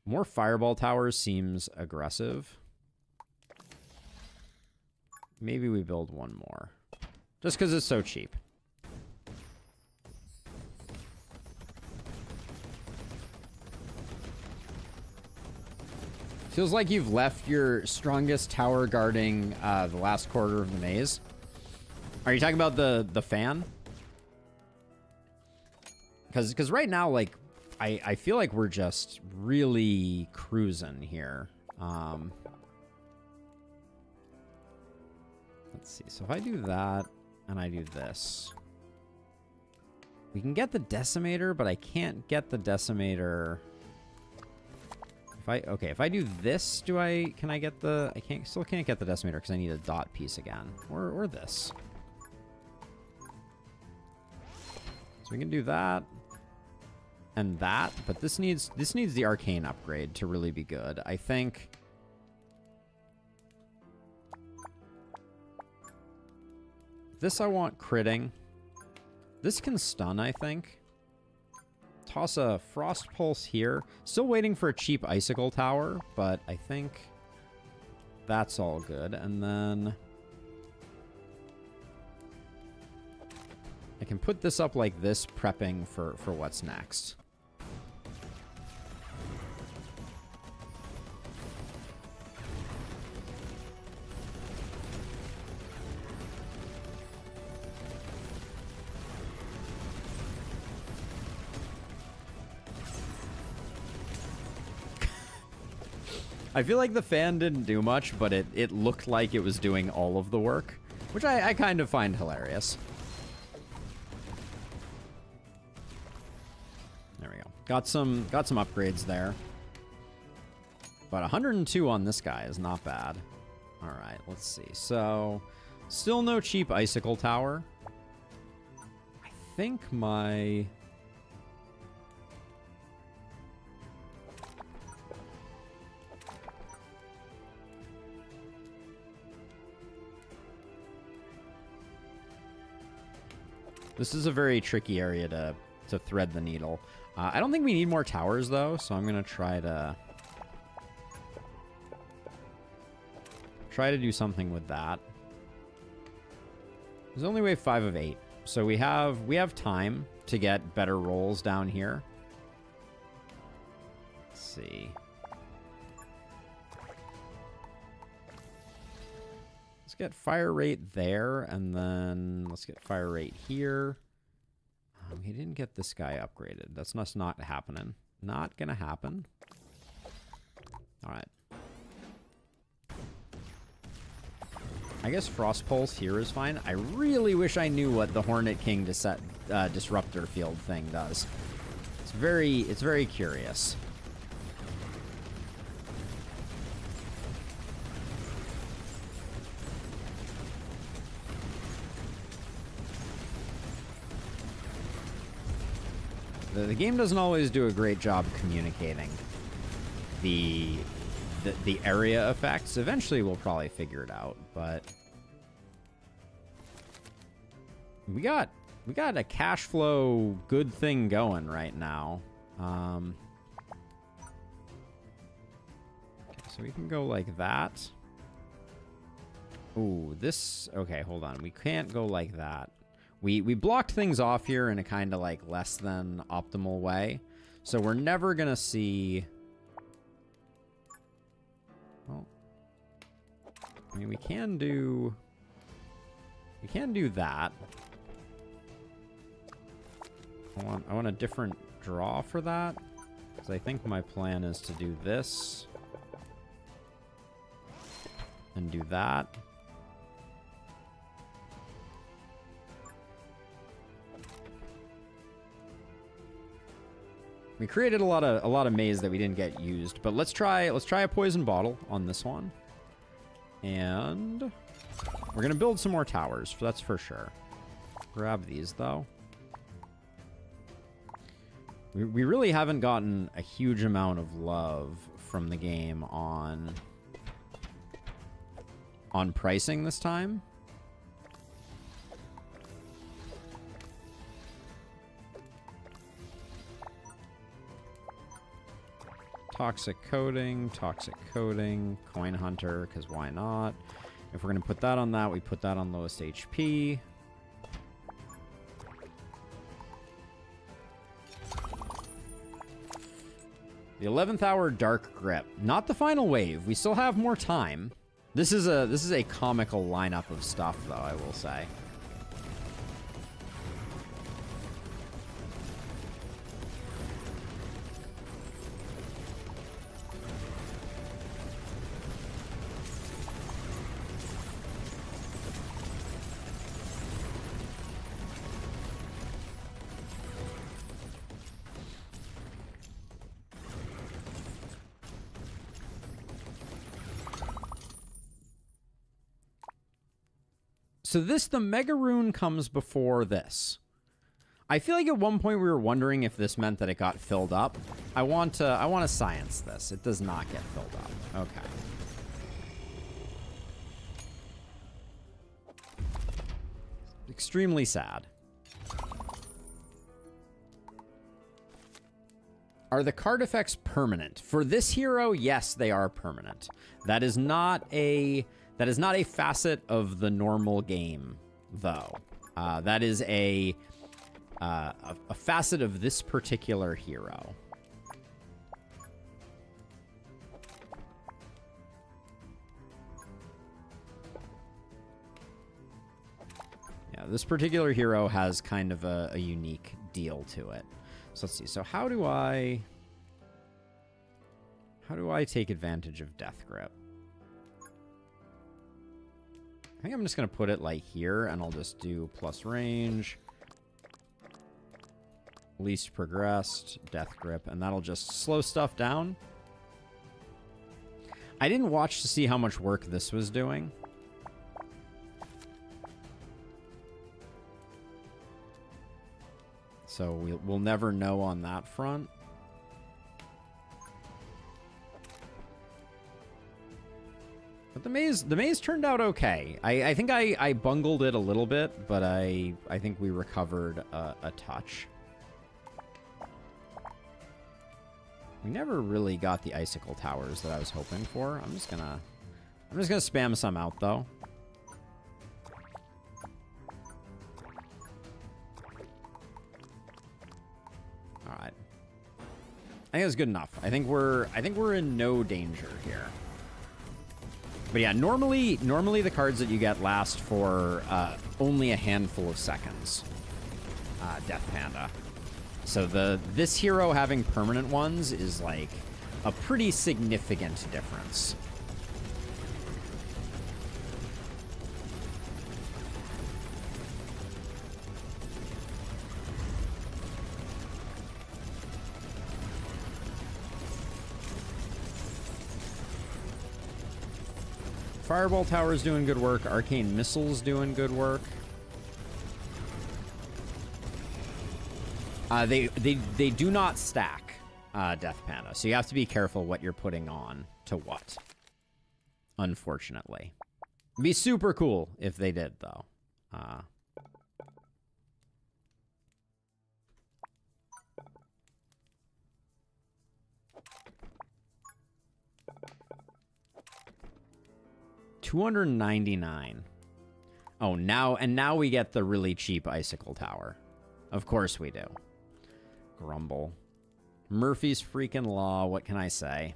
More fireball towers seems aggressive. Maybe we build one more. Just because it's so cheap. Feels like you've left your strongest tower guarding the last quarter of the maze. Are you talking about the fan? Because right now, like, I feel like we're just really cruising here. Let's see. So if I do that and I do this, we can get the decimator, but I can't get the decimator. If I do this, can I get the? Still can't get the decimator because I need a dot piece again, or this. So we can do that and that, but this needs the arcane upgrade to really be good. I think. This I want critting. This can stun, I think. Toss a frost pulse here. Still waiting for a cheap icicle tower, but I think that's all good. And then I can put this up like this, prepping for what's next. I feel like the fan didn't do much, but it looked like it was doing all of the work, which I kind of find hilarious. There we go. Got some upgrades there. But 102 on this guy is not bad. All right, let's see. So, still no cheap icicle tower. I think my... This is a very tricky area to thread the needle. I don't think we need more towers, though, so I'm going to try to do something with that. There's only wave 5 of 8, so we have time to get better rolls down here. Let's see. Let's get fire rate there, and then let's get fire rate here. He didn't get this guy upgraded. That's not happening. Not gonna happen. All right. I guess Frost Pulse here is fine. I really wish I knew what the Hornet King Disruptor Field thing does. It's very curious. The game doesn't always do a great job communicating the area effects. Eventually, we'll probably figure it out, but we got a cash flow good thing going right now. Okay, so we can go like that. Ooh, this... Okay, hold on. We can't go like that. We blocked things off here in a kind of like less than optimal way. So we're never going to see... Well, I mean, we can do that. I want a different draw for that, because I think my plan is to do this and do that. We created a lot of maze that we didn't get used, but let's try a poison bottle on this one, and we're gonna build some more towers. That's for sure. Grab these though. We really haven't gotten a huge amount of love from the game on pricing this time. Toxic coating, coin hunter, because why not? If we're going to put that on that, we put that on lowest HP. The 11th hour dark grip. Not the final wave. We still have more time. This is a comical lineup of stuff, though, I will say. So the Mega Rune comes before this. I feel like at one point we were wondering if this meant that it got filled up. I want to science this. It does not get filled up. Okay. Extremely sad. Are the card effects permanent? For this hero, yes, they are permanent. That is not a facet of the normal game, though. That is a facet of this particular hero. Yeah, this particular hero has kind of a unique deal to it. So let's see. So how do I take advantage of Death Grip? I think I'm just going to put it like here, and I'll just do plus range, least progressed, Death Grip, and that'll just slow stuff down. I didn't watch to see how much work this was doing. So we'll never know on that front. But the maze turned out okay. I think I bungled it a little bit, but I think we recovered a touch. We never really got the icicle towers that I was hoping for. I'm just gonna spam some out though. All right. I think that's good enough. I think we're in no danger here. But yeah, normally the cards that you get last for only a handful of seconds. Death Panda. So this hero having permanent ones is like a pretty significant difference. Fireball Tower's doing good work. Arcane Missile's doing good work. They do not stack Death Panda, so you have to be careful what you're putting on to what. Unfortunately. It'd be super cool if they did, though. $299. Oh, now we get the really cheap Icicle Tower. Of course we do. Grumble. Murphy's freaking Law, what can I say?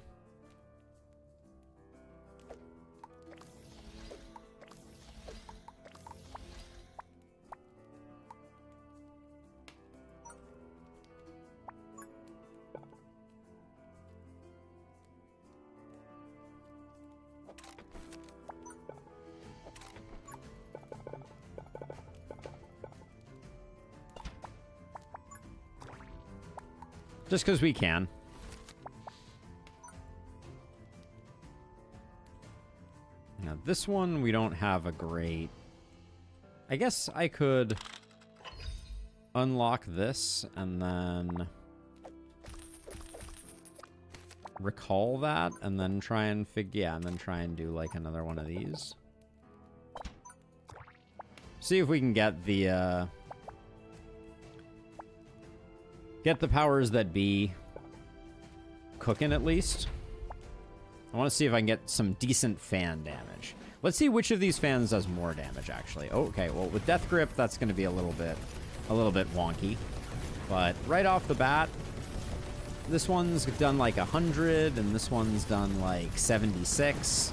Just because we can. Now, this one, we don't have a great... I guess I could unlock this and then recall that and then try and and then try and do like another one of these. See if we can get the powers that be cooking at least. I want to see if I can get some decent fan damage. Let's see which of these fans does more damage, actually. Oh, okay, well, with Death Grip, that's going to be a little bit wonky. But right off the bat, this one's done like 100, and this one's done like 76.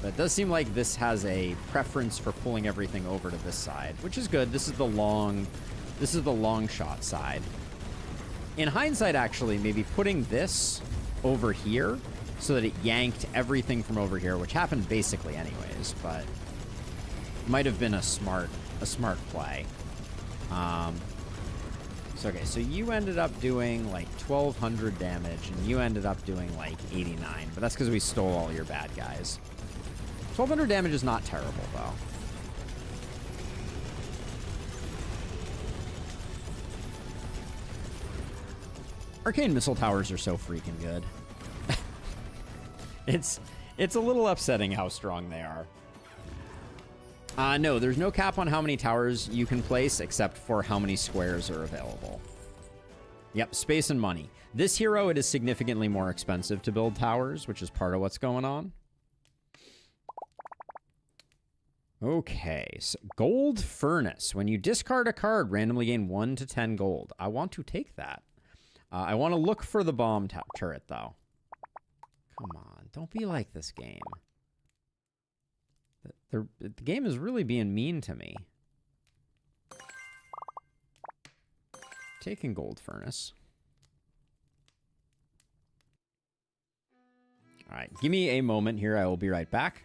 But it does seem like this has a preference for pulling everything over to this side, which is good. This is the long shot side. In hindsight, actually, maybe putting this over here so that it yanked everything from over here, which happened basically anyways, but might have been a smart play. So okay, so you ended up doing like 1,200 damage, and you ended up doing like 89, but that's because we stole all your bad guys. 1,200 damage is not terrible, though. Arcane Missile Towers are so freaking good. It's a little upsetting how strong they are. No, there's no cap on how many towers you can place except for how many squares are available. Yep, space and money. This hero, it is significantly more expensive to build towers, which is part of what's going on. Okay, so Gold Furnace. When you discard a card, randomly gain 1 to 10 gold. I want to take that. I want to look for the bomb turret, though. Come on, don't be like this game. The game is really being mean to me. Taking Gold Furnace. All right, give me a moment here. I will be right back.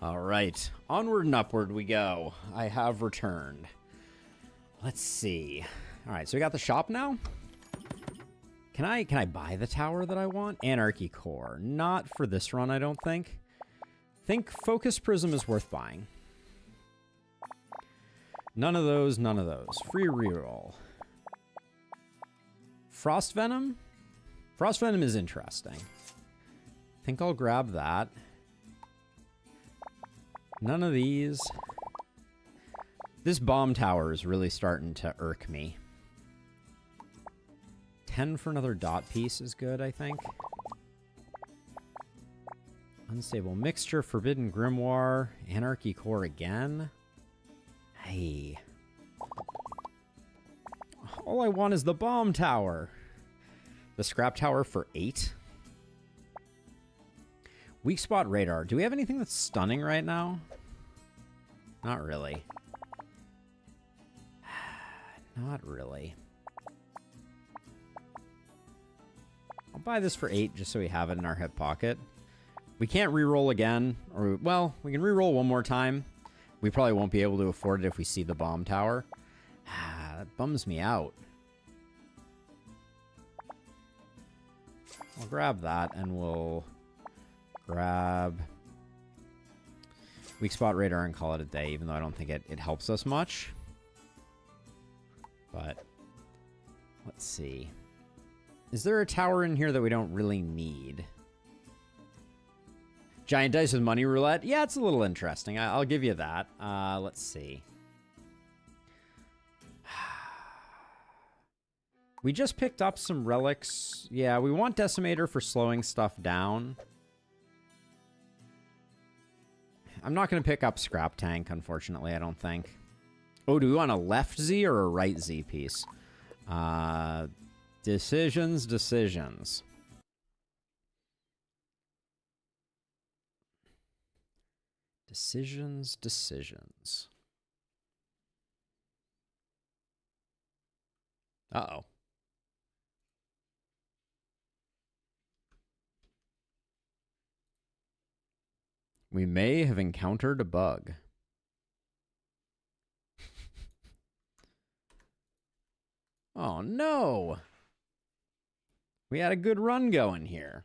All right, onward and upward we go. I have returned. Let's see. All right, so we got the shop now. Can I buy the tower that I want? Anarchy Core. Not for this run, I don't think. Think Focus Prism is worth buying. None of those, none of those. Free reroll. Frost Venom? Frost Venom is interesting. Think I'll grab that. None of these. This bomb tower is really starting to irk me. 10 for another dot piece is good, I think. Unstable Mixture, Forbidden Grimoire, Anarchy Core again. Hey. All I want is the bomb tower. The scrap tower for 8. Weak spot radar. Do we have anything that's stunning right now? Not really. Not really. I'll buy this for 8 just so we have it in our hip pocket. We can't reroll again. Or, well, we can reroll one more time. We probably won't be able to afford it if we see the bomb tower. That bums me out. I'll grab that and we'll grab weak spot radar and call it a day, even though I don't think it helps us much. But let's see. Is there a tower in here that we don't really need? Giant dice with money roulette? Yeah, it's a little interesting. I'll give you that. Let's see. We just picked up some relics. Yeah, we want Decimator for slowing stuff down. I'm not going to pick up Scrap Tank, unfortunately, I don't think. Oh, do we want a left Z or a right Z piece? Decisions. Decisions. Uh-oh. We may have encountered a bug. Oh, no. We had a good run going here.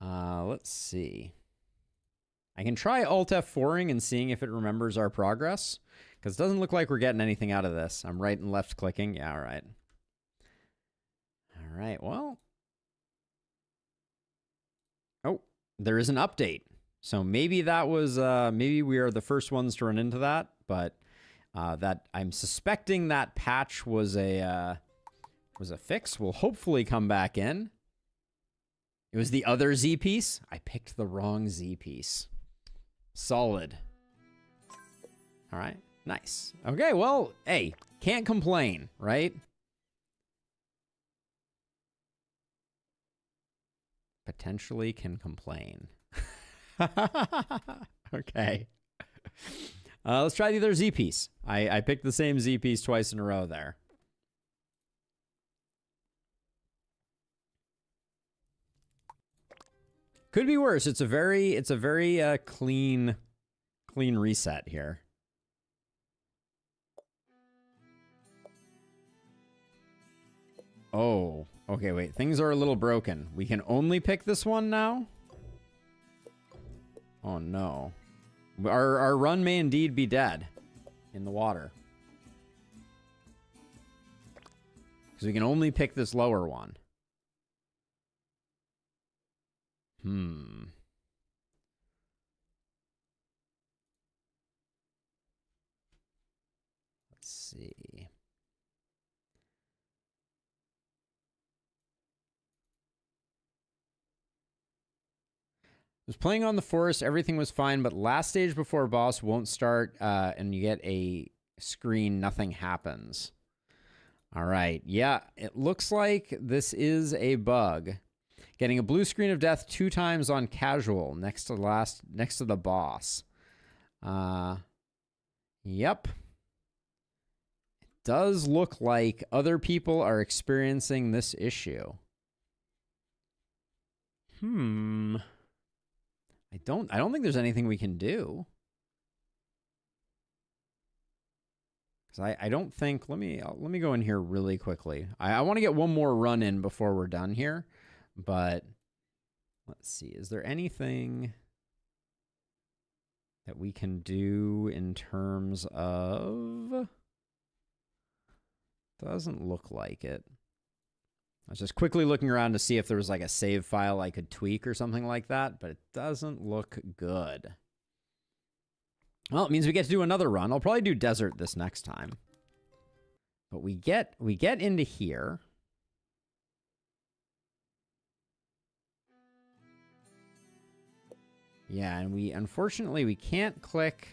Let's see. I can try Alt F4ing and seeing if it remembers our progress, because it doesn't look like we're getting anything out of this. I'm right and left clicking. Yeah, all right. All right, well. Oh, there is an update. So maybe that was, maybe we are the first ones to run into that, but that I'm suspecting that patch was a fix. We'll hopefully come back in. It was the other Z piece. I picked the wrong Z piece. Solid. All right, nice. Okay, well, hey, can't complain, right? Potentially can complain. Okay. Let's try the other Z piece. I picked the same Z piece twice in a row there. Could be worse. It's a very clean reset here. Oh, okay, wait. Things are a little broken. We can only pick this one now? Oh, no. Our run may indeed be dead in the water. Because we can only pick this lower one. Let's see. Was playing on the forest, everything was fine, but last stage before boss won't start, and you get a screen, nothing happens. All right, yeah, it looks like this is a bug. Getting a blue screen of death 2 times on casual next to the boss. Yep. It does look like other people are experiencing this issue. I I don't think there's anything we can do. Because I don't think, let me go in here really quickly. I want to get one more run in before we're done here. But let's see, is there anything that we can do in terms of... Doesn't look like it. I was just quickly looking around to see if there was like a save file I could tweak or something like that, but it doesn't look good. Well, it means we get to do another run. I'll probably do desert this next time. But we get into here. Yeah, and unfortunately we can't click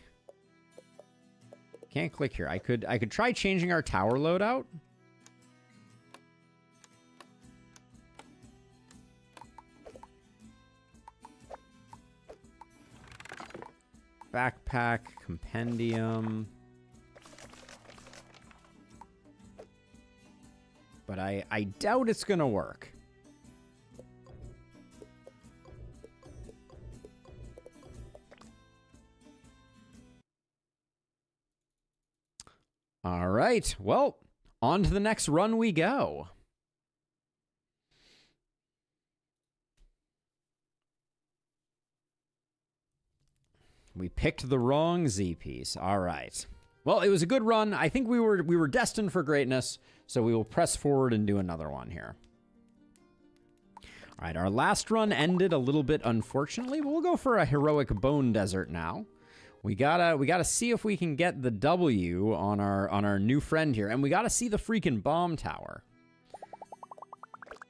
here. I could try changing our tower loadout. Backpack, compendium. But I doubt it's gonna work. All right, well, on to the next run we go. We picked the wrong Z piece. All right. Well, it was a good run. I think we were destined for greatness, so we will press forward and do another one here. All right, our last run ended a little bit unfortunately, but we'll go for a heroic bone desert now. We gotta see if we can get the W on our new friend here, and we gotta see the freaking bomb tower.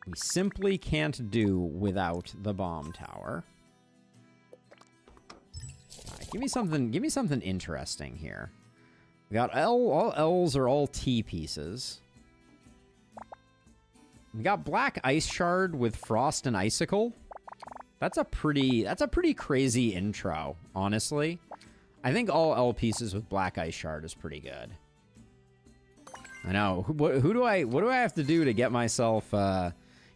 We simply can't do without the bomb tower. All right, give me something interesting here. We got all L's are all T pieces. We got black ice shard with frost and icicle. That's a pretty crazy intro, honestly. I think all L pieces with black ice shard is pretty good. I know. What do I have to do to get myself a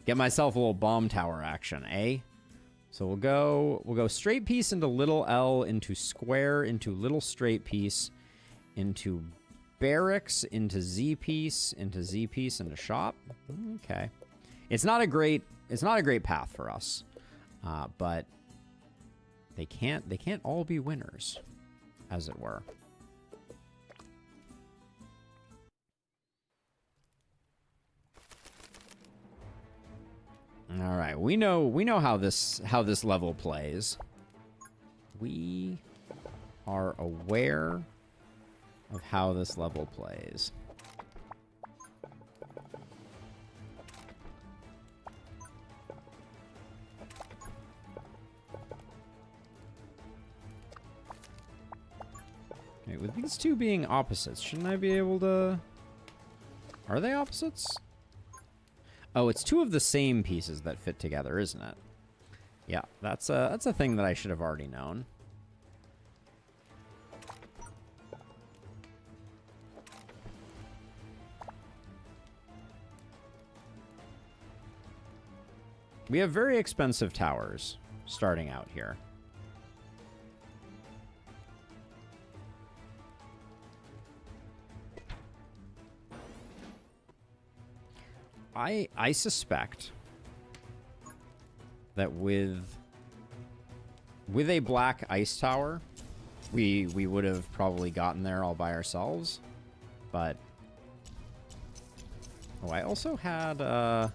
little bomb tower action, eh? So we'll go straight piece into little L, into square, into little straight piece, into barracks, into Z piece, into shop. Okay. It's not a great path for us. But they can't all be winners, as it were. All right, we know how this level plays. We are aware of how this level plays. Okay, with these two being opposites, shouldn't I be able to... Are they opposites? Oh, it's two of the same pieces that fit together, isn't it? Yeah, that's a thing that I should have already known. We have very expensive towers starting out here. I suspect that with a black ice tower, we would have probably gotten there all by ourselves. But oh, I also had a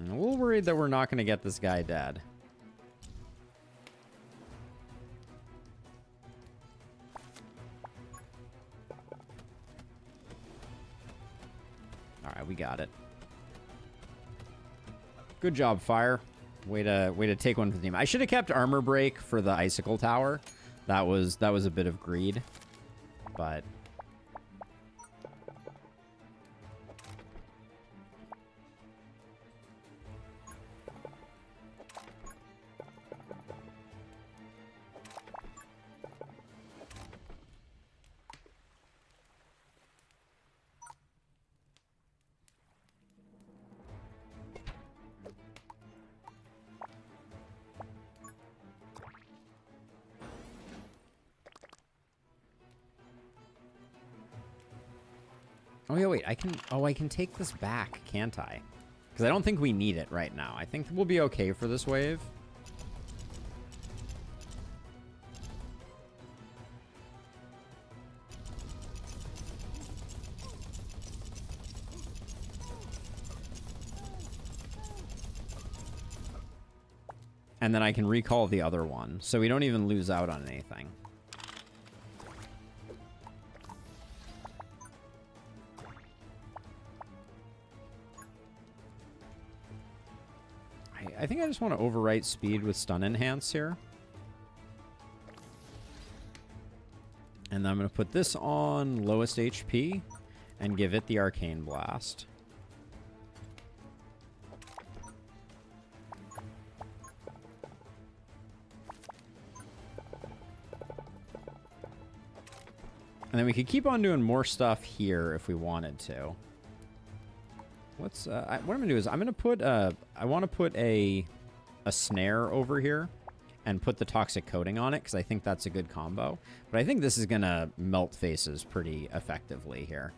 little worried that we're not going to get this guy dead. All right, we got it. Good job, Fire. Way to take one for the team. I should have kept armor break for the icicle tower. That was a bit of greed, but Oh, yeah, wait. I can take this back, can't I? Because I don't think we need it right now. I think we'll be okay for this wave. And then I can recall the other one, so we don't even lose out on anything. I think I just want to overwrite speed with stun enhance here. And then I'm going to put this on lowest HP and give it the arcane blast. And then we could keep on doing more stuff here if we wanted to. What I'm gonna do is I'm gonna put I want to put a snare over here and put the toxic coating on it because I think that's a good combo. But I think this is gonna melt faces pretty effectively here.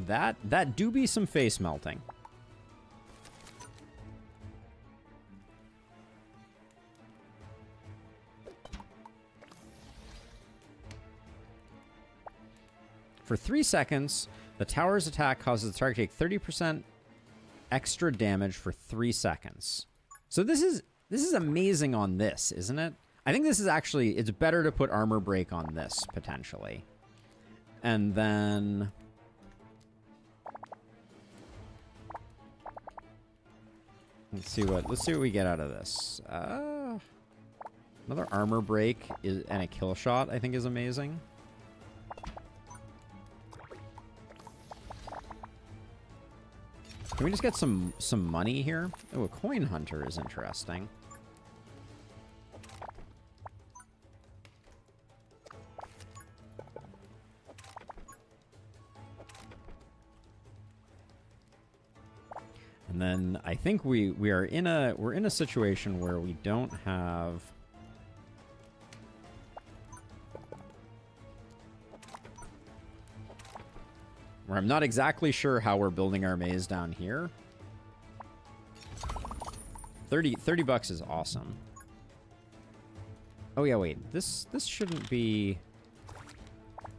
That do be some face melting. For 3 seconds, the tower's attack causes the target to take 30% extra damage for 3 seconds. So this is amazing on this, isn't it? I think this is actually, it's better to put armor break on this potentially. And then let's see what we get out of this. Another armor break and a kill shot I think is amazing. Can we just get some money here? Oh, a coin hunter is interesting. And then I think we're in a situation where we don't have where I'm not exactly sure how we're building our maze down here. 30 bucks is awesome. Oh yeah, wait. This shouldn't be.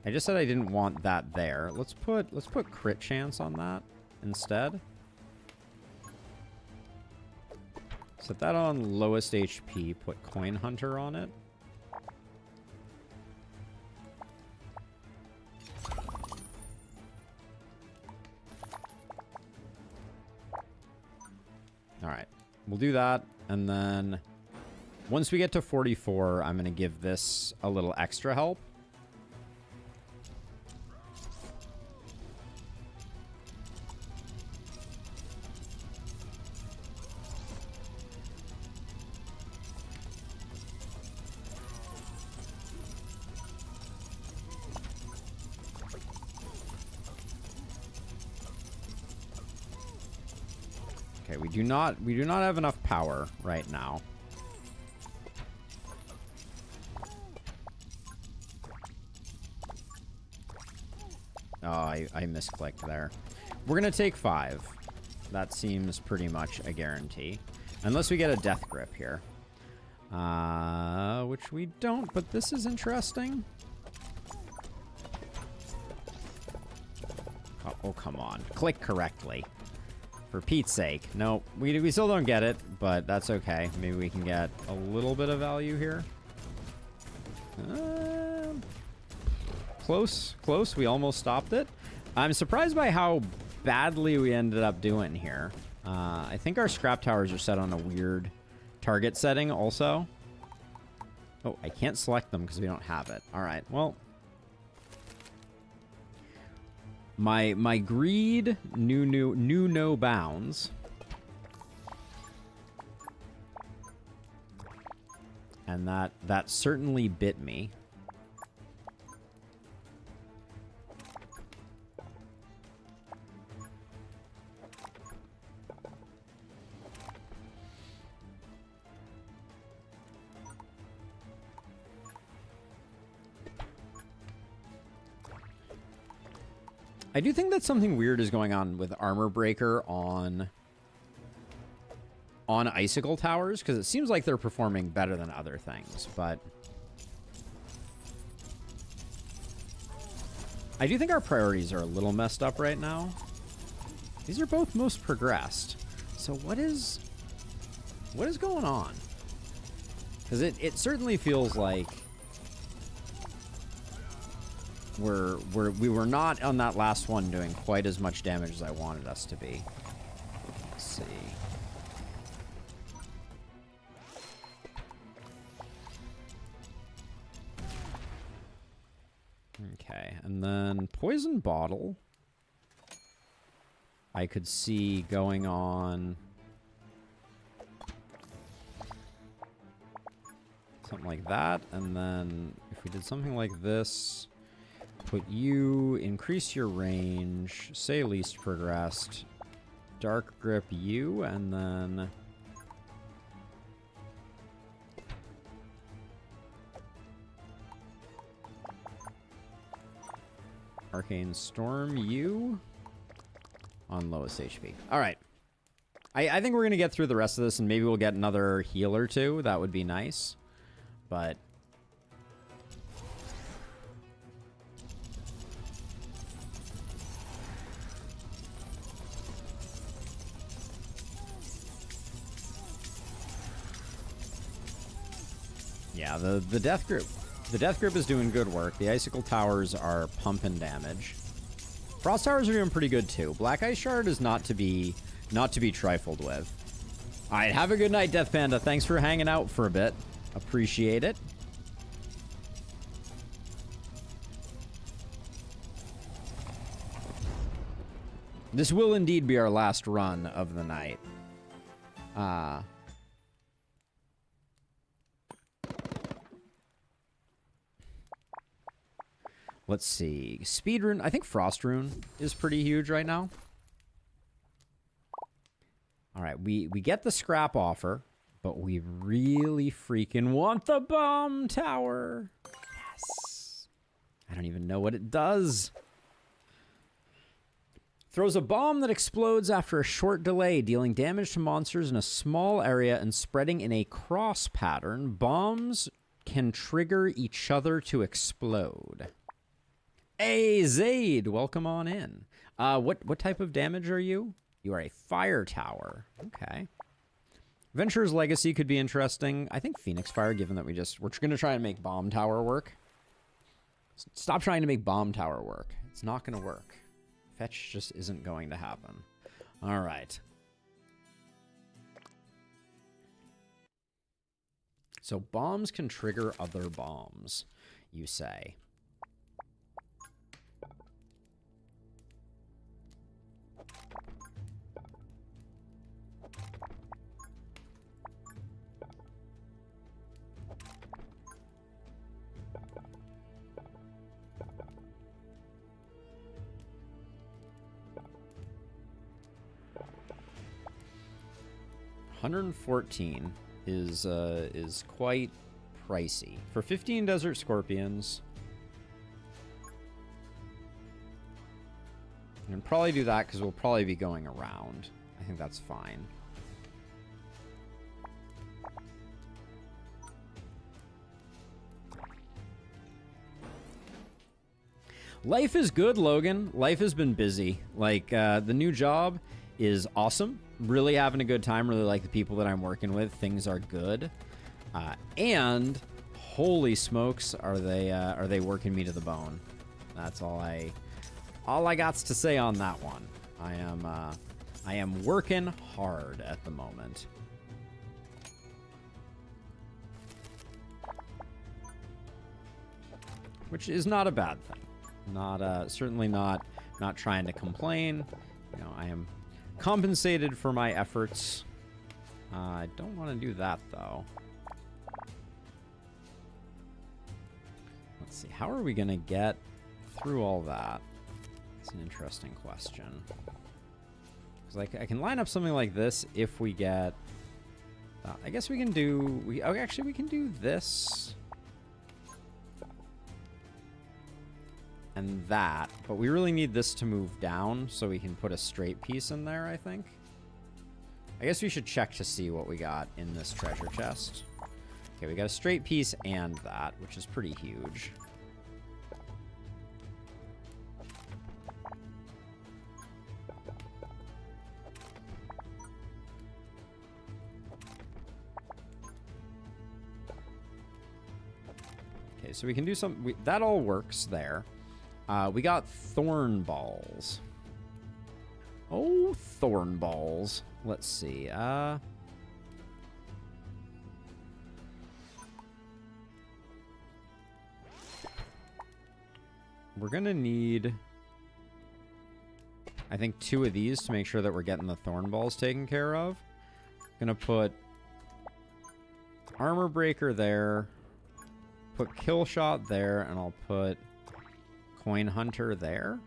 I just said I didn't want that there. Let's put crit chance on that instead. Set that on lowest HP, put coin hunter on it. Alright, we'll do that, and then once we get to 44, I'm going to give this a little extra help. Okay, we do not have enough power right now. Oh, I misclicked there. We're gonna take 5. That seems pretty much a guarantee. Unless we get a death grip here. Which we don't, but this is interesting. Oh, come on. Click correctly. For Pete's sake. Nope. We still don't get it, but that's okay. Maybe we can get a little bit of value here. Close. We almost stopped it. I'm surprised by how badly we ended up doing here. I think our scrap towers are set on a weird target setting also. Oh, I can't select them because we don't have it. All right, well. My greed knew no bounds. And that certainly bit me. I do think that something weird is going on with Armor Breaker on Icicle Towers, because it seems like they're performing better than other things, but I do think our priorities are a little messed up right now. These are both most progressed. So what is going on? Because it certainly feels like we were not on that last one doing quite as much damage as I wanted us to be. Let's see. Okay, and then Poison Bottle I could see going on something like that, and then if we did something like this, put you, increase your range, say least progressed, Dark Grip you, and then Arcane Storm you on lowest HP. All right. I think we're going to get through the rest of this, and maybe we'll get another heal or two. That would be nice. But yeah, the Death Grip. The Death Grip is doing good work. The Icicle Towers are pumping damage. Frost Towers are doing pretty good too. Black Ice Shard is not to be trifled with. All right, have a good night, Death Panda. Thanks for hanging out for a bit. Appreciate it. This will indeed be our last run of the night. Let's see. Speedrune. I think Frost Rune is pretty huge right now. All right, we get the scrap offer, but we really freaking want the bomb tower. Yes. I don't even know what it does. Throws a bomb that explodes after a short delay, dealing damage to monsters in a small area and spreading in a cross pattern. Bombs can trigger each other to explode. Hey, Zaid, welcome on in. What type of damage are you? You are a fire tower. Okay. Venturer's Legacy could be interesting. I think Phoenix Fire, given that we're going to try and make Bomb Tower work. Stop trying to make Bomb Tower work. It's not going to work. Fetch just isn't going to happen. All right. So bombs can trigger other bombs, you say. $114 is quite pricey for 15 Desert Scorpions. And probably do that because we'll probably be going around. I think that's fine. Life is good, Logan. Life has been busy. Like, the new job is awesome. Really having a good time. Really like the people that I'm working with. Things are good. And holy smokes, are they working me to the bone. That's all I got to say on that one. I am working hard at the moment. Which is not a bad thing. Not certainly not trying to complain. You know, I am compensated for my efforts. I don't want to do that though. Let's see. How are we going to get through all that? It's an interesting question. Because I can line up something like this if we get. I guess we can do. Actually, we can do this. and that. But we really need this to move down so we can put a straight piece in there, I think. I guess we should check to see what we got in this treasure chest. Okay, we got a straight piece and that, which is pretty huge. Okay, so we can do some... that all works there. We got thorn balls. Oh, thorn balls. Let's see. We're going to need, I think, 2 of these to make sure that we're getting the thorn balls taken care of. Going to put armor breaker there. Put kill shot there, and I'll put coin hunter there.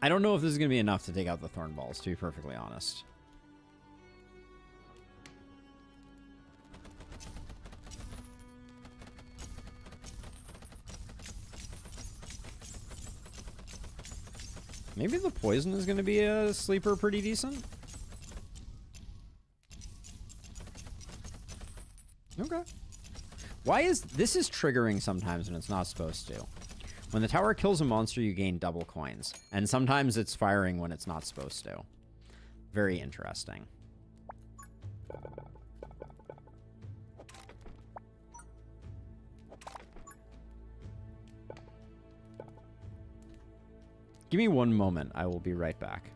I don't know if this is going to be enough to take out the thorn balls, to be perfectly honest. Maybe the poison is going to be a sleeper pretty decent. Okay. Why is... this is triggering sometimes when it's not supposed to. When the tower kills a monster, you gain double coins. And sometimes it's firing when it's not supposed to. Very interesting. Give me one moment. I will be right back.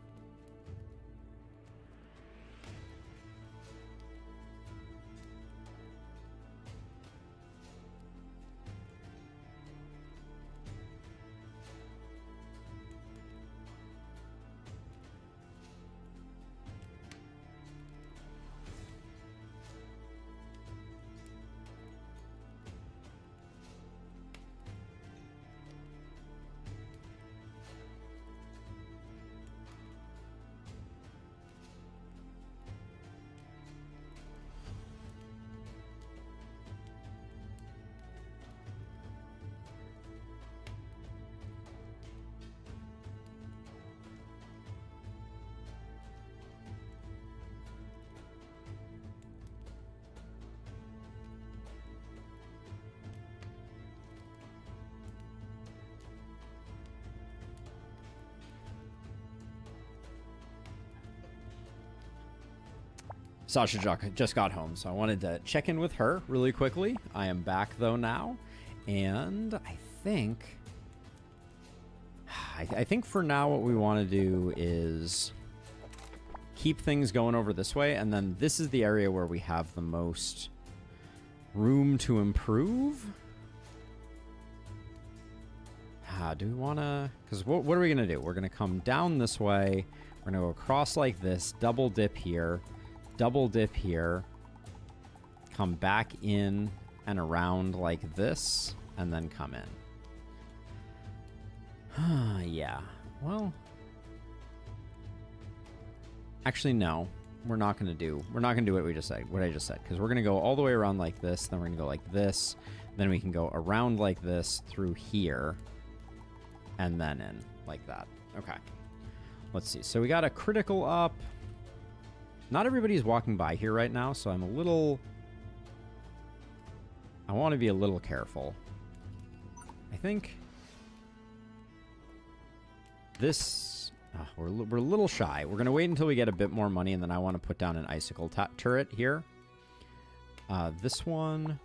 Sasha just got home, so I wanted to check in with her really quickly. I am back, though, now. And I think for now what we want to do is keep things going over this way, and then this is the area where we have the most room to improve. Do we want to... because what are we going to do? We're going to come down this way. We're going to go across like this, double dip here. Double dip here, come back in and around like this, and then come in. Yeah, well, actually, no, we're not going to do what I just said, because we're going to go all the way around like this, then we're going to go like this, then we can go around like this through here, and then in like that. Okay, let's see. So we got a critical up. Not everybody's walking by here right now, so I want to be a little careful. I think this... we're a little shy. We're going to wait until we get a bit more money, and then I want to put down an icicle turret here. This one...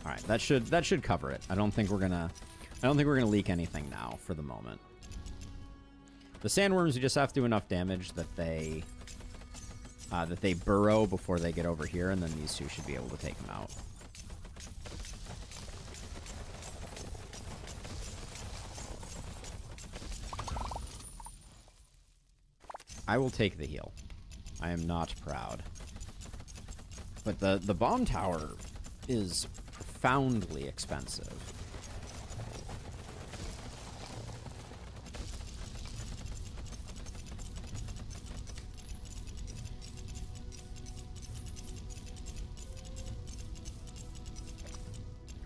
All right, that should cover it. I don't think we're gonna leak anything now for the moment. The sandworms, you just have to do enough damage that they burrow before they get over here, and then these two should be able to take them out. I will take the heal. I am not proud. But the bomb tower is profoundly expensive.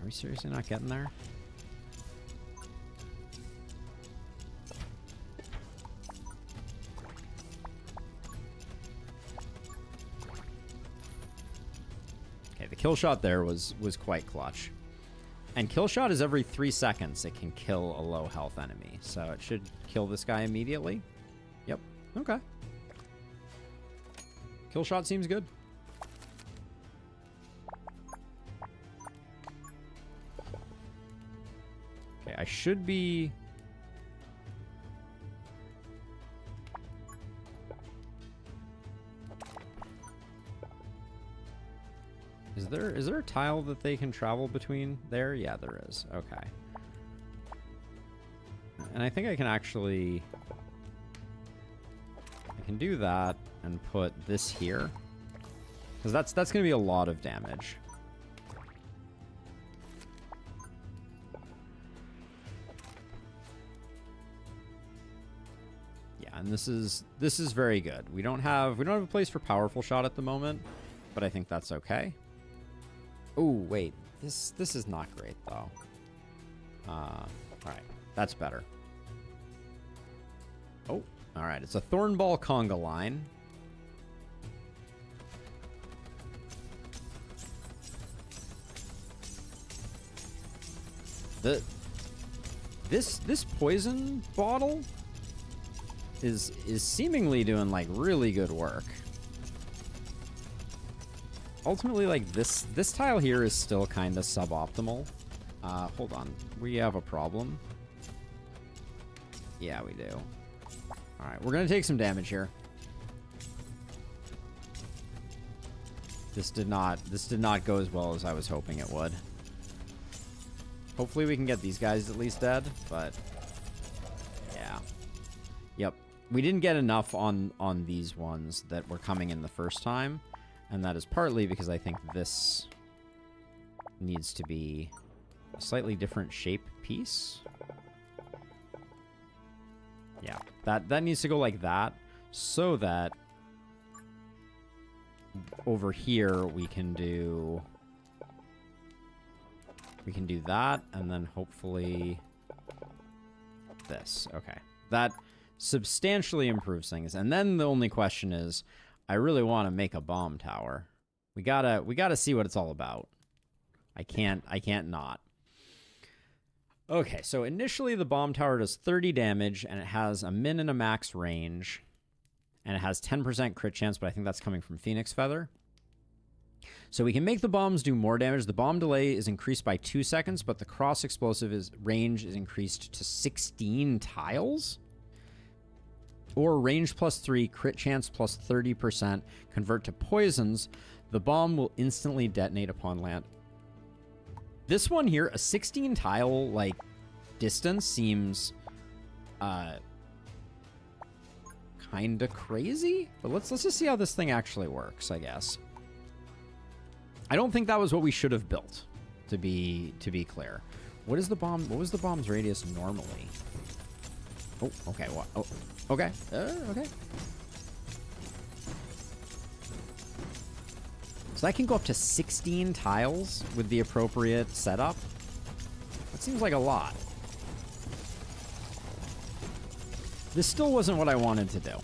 Are we seriously not getting there? Okay, the kill shot there was quite clutch. And kill shot is every 3 seconds it can kill a low health enemy. So it should kill this guy immediately. Yep. Okay. Kill shot seems good. Okay, I should be... Is there a tile that they can travel between there? Yeah, there is. Okay. And I think I can actually... I can do that and put this here. Because that's going to be a lot of damage. Yeah, and this is very good. We don't have a place for powerful shot at the moment, but I think that's okay. Oh, wait. This is not great, though. Alright. That's better. Oh, alright. It's a Thornball conga line. This poison bottle is seemingly doing, like, really good work. Ultimately, like, this tile here is still kind of suboptimal. Hold on. We have a problem. Yeah, we do. Alright, we're gonna take some damage here. This did not go as well as I was hoping it would. Hopefully we can get these guys at least dead, but... yeah. Yep. We didn't get enough on these ones that were coming in the first time. And that is partly because I think this needs to be a slightly different shape piece. Yeah, that needs to go like that, so that over here we can do that, and then hopefully this. Okay, that substantially improves things. And then the only question is, I really want to make a bomb tower. We gotta see what it's all about. I can't not. Okay, so initially the bomb tower does 30 damage, and it has a min and a max range, and it has 10% crit chance, but I think that's coming from Phoenix Feather. So we can make the bombs do more damage. The bomb delay is increased by 2 seconds, but the cross explosive range is increased to 16 tiles. Or range +3, crit chance +30%, convert to poisons. The bomb will instantly detonate upon land. This one here, a 16 tile like distance seems kind of crazy, but let's just see how this thing actually works, I guess. I don't think that was what we should have built, to be clear. What is the bomb? What was the bomb's radius normally? Oh, okay. What? Oh, okay. Okay. So that can go up to 16 tiles with the appropriate setup. That seems like a lot. This still wasn't what I wanted to do.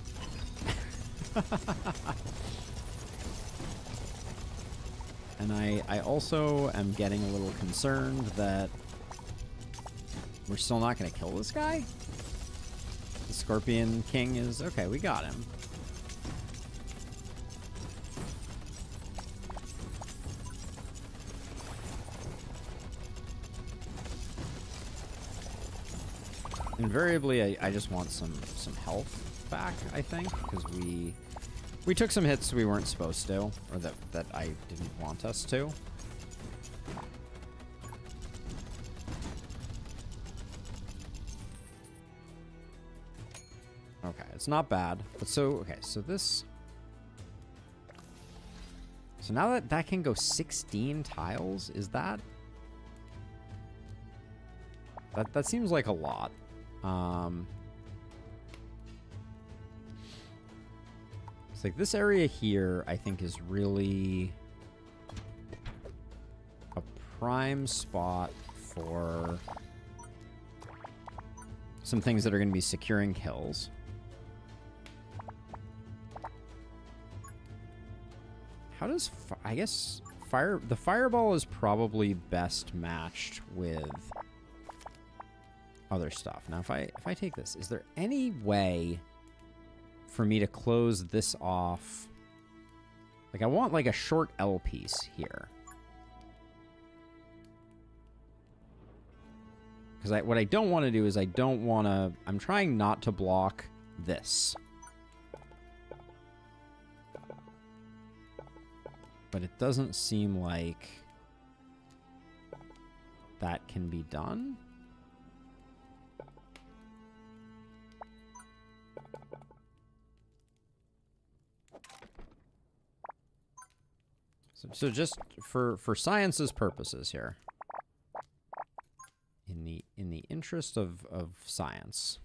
And I also am getting a little concerned that we're still not going to kill this guy. The Scorpion King is... okay, we got him. Invariably, I just want some health back, I think, because we took some hits we weren't supposed to, or that I didn't want us to. Okay, it's not bad. But so this... so now that can go 16 tiles, is that... That seems like a lot. It's like this area here, I think, is really a prime spot for some things that are going to be securing kills. How does... I guess the fireball is probably best matched with other stuff. Now, if I take this, is there any way for me to close this off? Like, I want, like, a short L piece here. Because what I don't want to do is I don't want to... I'm trying not to block this. But it doesn't seem like that can be done. So just for science's purposes here, in the interest of science,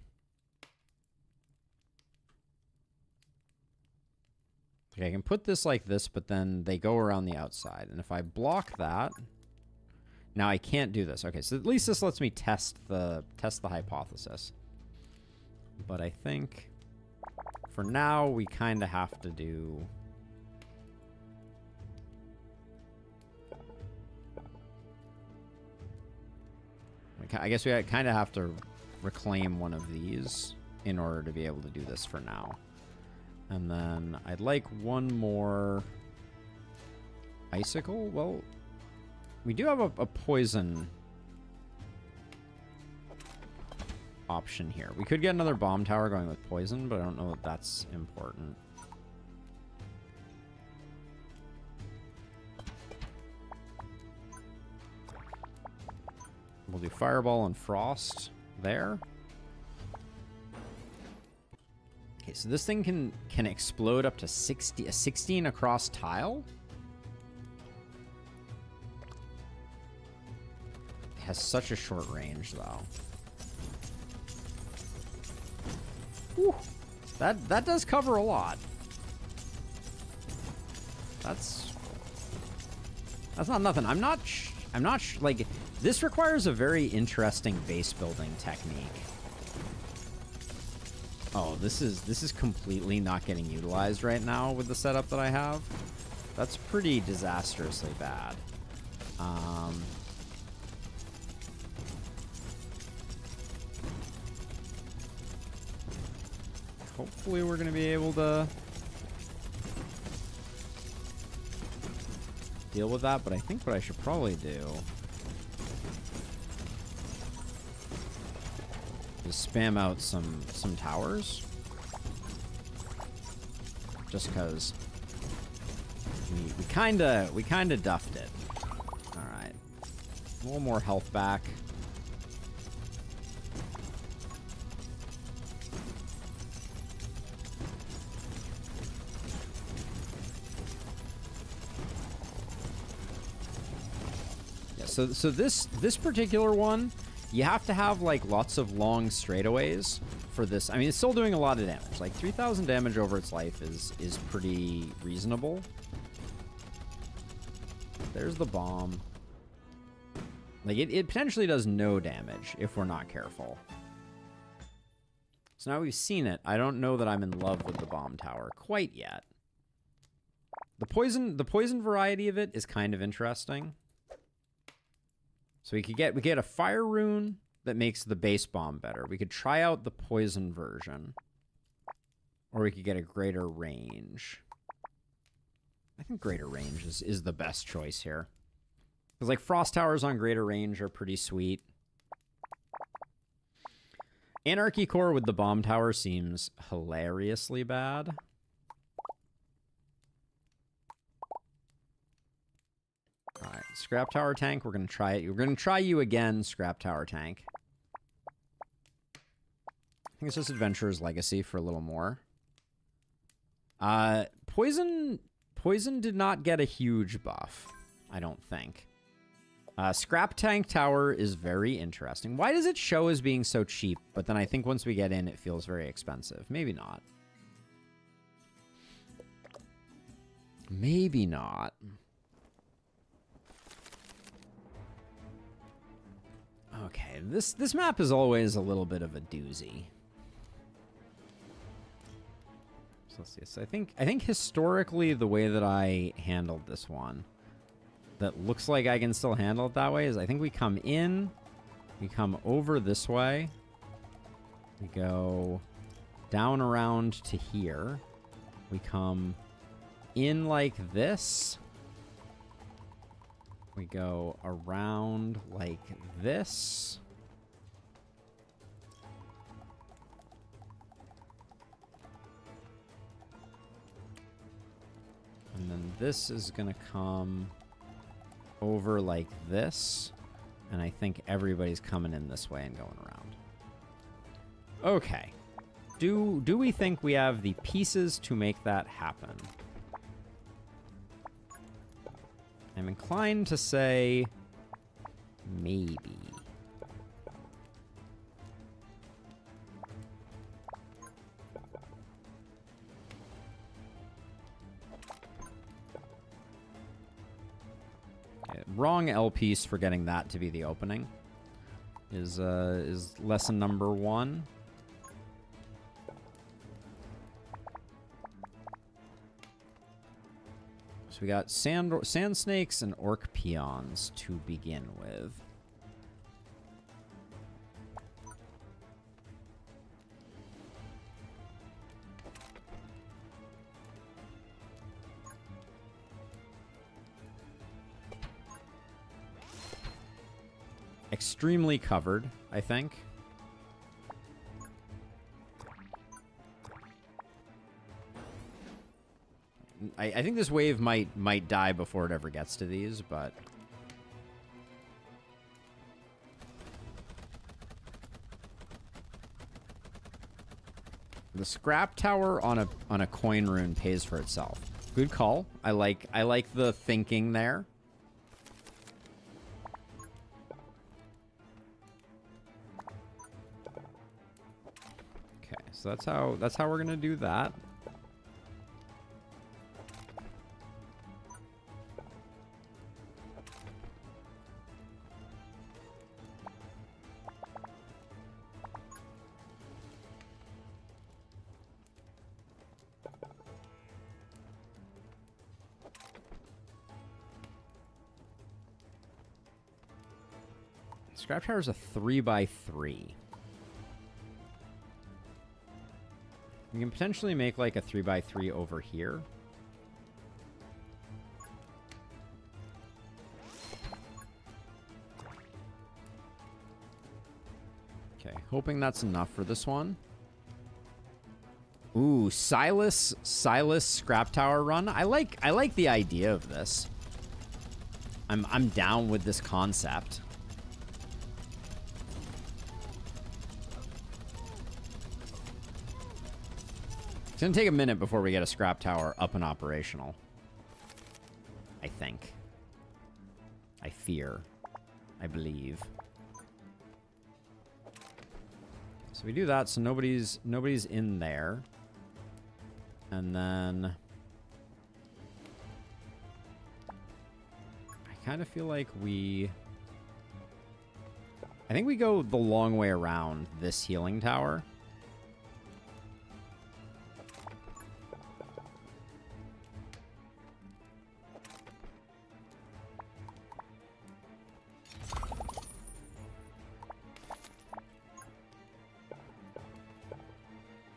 okay, I can put this like this, but then they go around the outside, and if I block that, now I can't do this. Okay, so at least this lets me test the hypothesis. But I think for now we kind of have to do... I guess we kind of have to reclaim one of these in order to be able to do this for now. And then I'd like one more icicle. Well, we do have a poison option here. We could get another bomb tower going with poison, but I don't know if that's important. We'll do fireball and frost there. Okay, so this thing can explode up to 16 across tile. It has such a short range, though. Whew. That does cover a lot. That's not nothing. I'm not like, this requires a very interesting base building technique. Oh, this is completely not getting utilized right now with the setup that I have. That's pretty disastrously bad. Hopefully we're going to be able to deal with that, but I think what I should probably do is spam out some towers, just because we kind of duffed it. All right, a little more health back. Yeah, so this particular one, you have to have, like, lots of long straightaways for this. I mean, it's still doing a lot of damage. Like, 3,000 damage over its life is pretty reasonable. There's the bomb. Like, it potentially does no damage if we're not careful. So now we've seen it. I don't know that I'm in love with the bomb tower quite yet. The poison variety of it is kind of interesting. So we get a fire rune that makes the base bomb better. We could try out the poison version. Or we could get a greater range. I think greater range is the best choice here. Because, like, frost towers on greater range are pretty sweet. Anarchy core with the bomb tower seems hilariously bad. All right, scrap tower tank. We're gonna try it. We're gonna try you again, scrap tower tank. I think it's just Adventurer's Legacy for a little more. Poison did not get a huge buff, I don't think. Scrap tank tower is very interesting. Why does it show as being so cheap, but then I think once we get in, it feels very expensive? Maybe not. Maybe not. Okay, this map is always a little bit of a doozy. So let's see. So I think historically the way that I handled this one, that looks like I can still handle it that way, is I think we come in, we come over this way, we go down around to here, we come in like this, we go around like this. And then this is going to come over like this. And I think everybody's coming in this way and going around. Okay. Do we think we have the pieces to make that happen? I'm inclined to say maybe. Okay, wrong L piece for getting that to be the opening is lesson number 1. So we got sand snakes and orc peons to begin with. Extremely covered, I think. I think this wave might die before it ever gets to these, but the scrap tower on a coin rune pays for itself. Good call. I like the thinking there. Okay, so that's how we're gonna do that. Scrap tower is a 3x3. We can potentially make like a 3x3 over here. Okay, hoping that's enough for this one. Ooh, Silas scrap tower run. I like the idea of this. I'm down with this concept. It's gonna take a minute before we get a scrap tower up and operational. I think. I fear. I believe. So we do that, so nobody's in there. And then I kind of feel like I think we go the long way around this healing tower.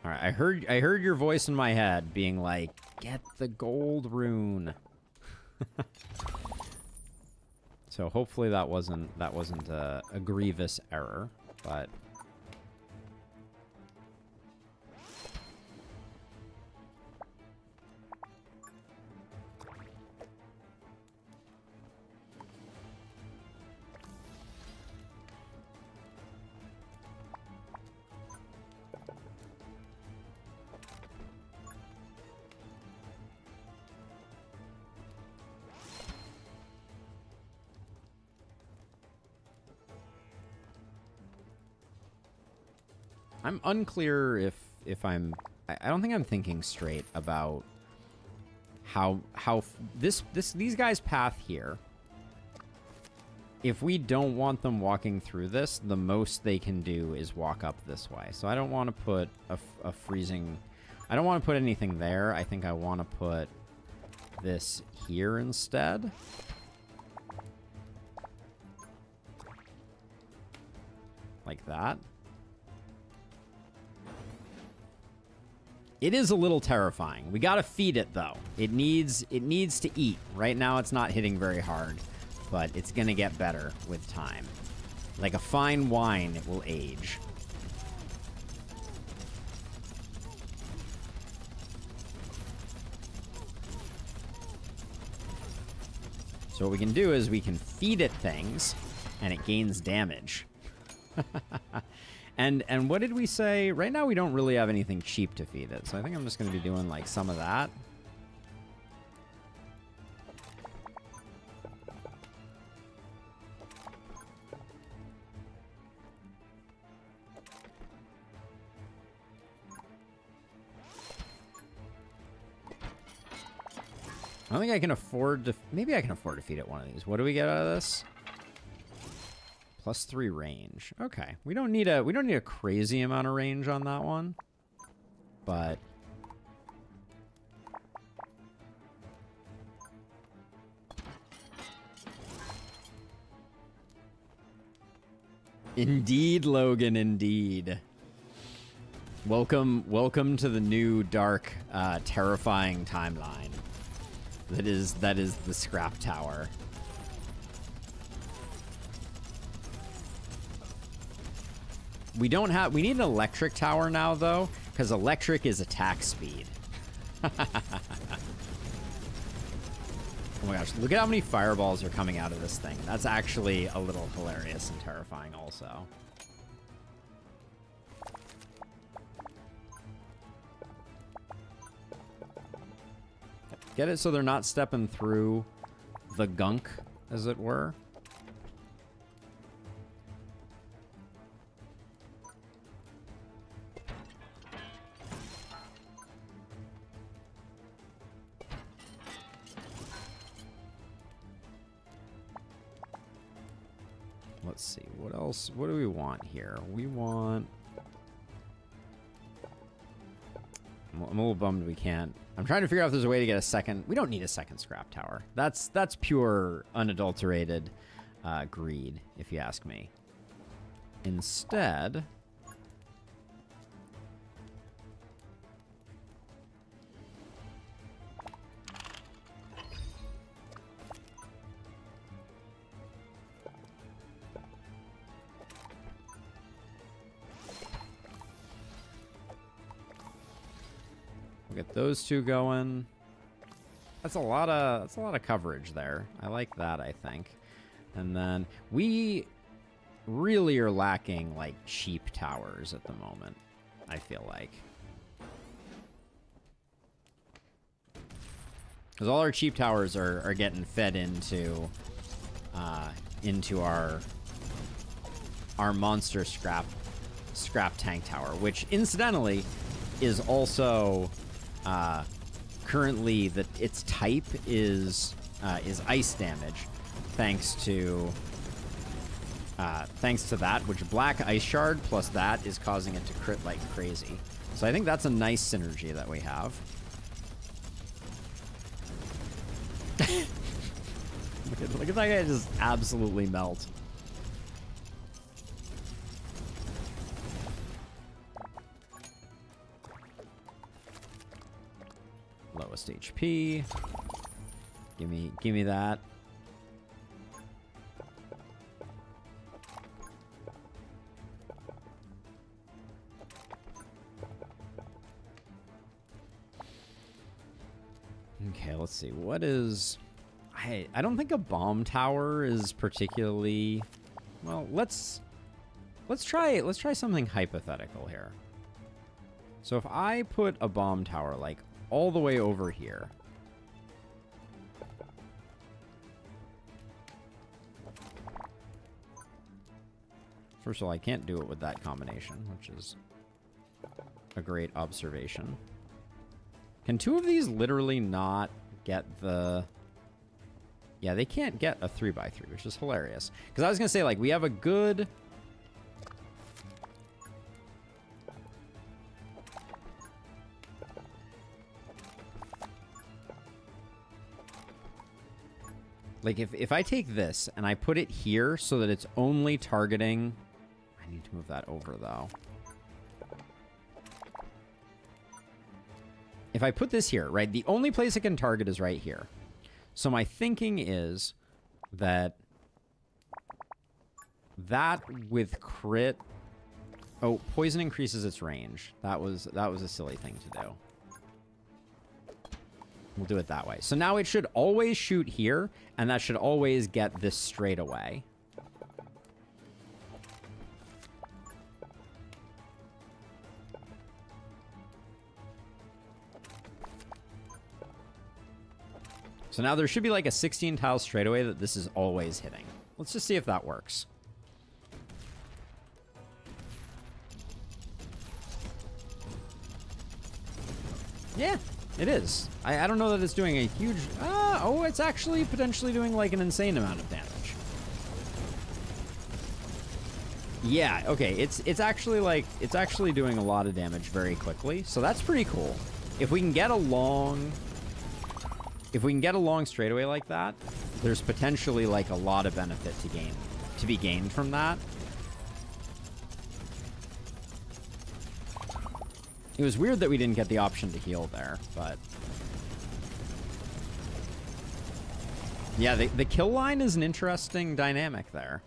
All right, I heard your voice in my head being like, "Get the gold rune." So hopefully that wasn't a grievous error, but I'm unclear if I don't think I'm thinking straight about how these guys' path here if we don't want them walking through this, the most they can do is walk up this way. So I don't want to put a freezing... I don't want to put anything there. I think I want to put this here instead. Like that. It is a little terrifying. We gotta feed it though. It needs to eat. Right now it's not hitting very hard, but it's gonna get better with time. Like a fine wine, it will age. So what we can do is we can feed it things, and it gains damage. And what did we say? Right now we don't really have anything cheap to feed it, so I think I'm just going to be doing like some of that. I don't think I can afford to... Maybe I can afford to feed it one of these. What do we get out of this? +3 range. Okay. We don't need a crazy amount of range on that one. But... Indeed, Logan, indeed. Welcome to the new dark, terrifying timeline. That is the scrap tower. We need an electric tower now though, because electric is attack speed. Oh my gosh, look at how many fireballs are coming out of this thing. That's actually a little hilarious and terrifying also. Get it so they're not stepping through the gunk, as it were. Let's see, what else? What do we want here? We want... I'm a little bummed we can't. I'm trying to figure out if there's a way to get a second... We don't need a second scrap tower. That's pure, unadulterated greed, if you ask me. Instead... Get those two going. That's a lot of coverage there. I like that, I think. And then we really are lacking like cheap towers at the moment, I feel like. Because all our cheap towers are getting fed into our monster scrap tank tower, which incidentally is also currently its type is ice damage, thanks to that, which black ice shard plus that is causing it to crit like crazy. So I think that's a nice synergy that we have. Look at that guy just absolutely melt. Lowest HP. Give me that. Okay, let's see. What is... I don't think a bomb tower is particularly... Well, let's try something hypothetical here. So if I put a bomb tower like all the way over here. First of all, I can't do it with that combination, which is a great observation. Can two of these literally not get the... Yeah, they can't get a 3x3, which is hilarious. Because I was going to say, like, we have a good... Like, if I take this and I put it here so that it's only targeting... I need to move that over, though. If I put this here, right, the only place it can target is right here. So my thinking is that with crit... Oh, poison increases its range. That was a silly thing to do. We'll do it that way. So now it should always shoot here, and that should always get this straight away. So now there should be like a 16 tile straightaway that this is always hitting. Let's just see if that works. Yeah, it is. I don't know that it's doing a huge... oh, it's actually potentially doing like an insane amount of damage. Yeah, okay, it's actually like... It's actually doing a lot of damage very quickly. So that's pretty cool. If we can get a long... If we can get a long straightaway like that, there's potentially like a lot of benefit to be gained from that. It was weird that we didn't get the option to heal there, but... Yeah, the kill line is an interesting dynamic there.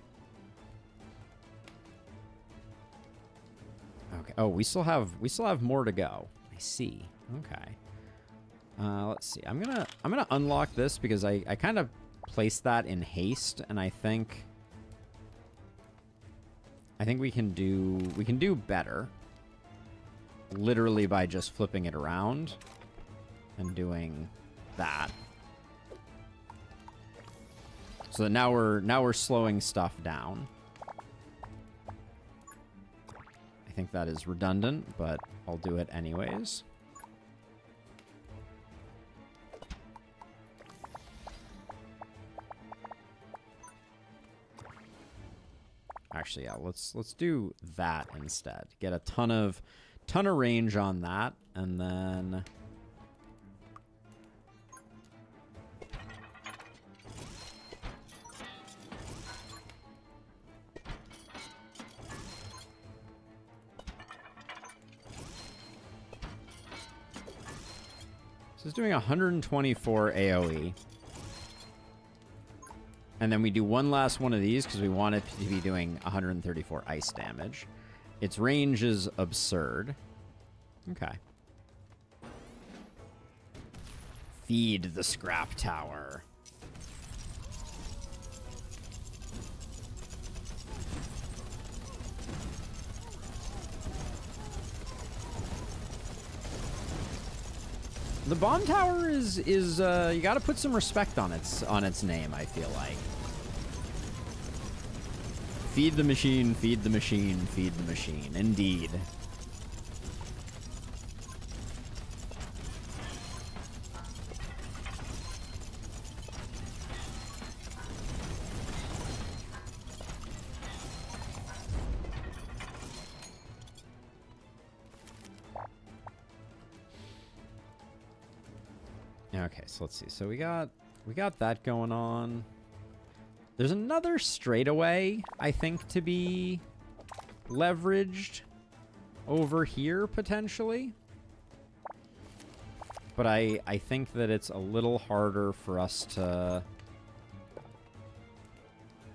Okay. Oh, we still have more to go. I see. Okay. Let's see. I'm gonna unlock this because I kind of placed that in haste, and I think we can do better. Literally by just flipping it around and doing that. So that now we're slowing stuff down. I think that is redundant, but I'll do it anyways. Actually, yeah, let's do that instead. Get a ton of range on that, and then so it's doing 124 AoE. And then we do one last one of these because we want it to be doing 134 ice damage. Its range is absurd. Okay. Feed the scrap tower. The bomb tower is you got to put some respect on its name, I feel like. Feed the machine, feed the machine, feed the machine. Indeed. Okay, so let's see. So we got that going on. There's another straightaway, I think, to be leveraged over here, potentially. But I think that it's a little harder for us to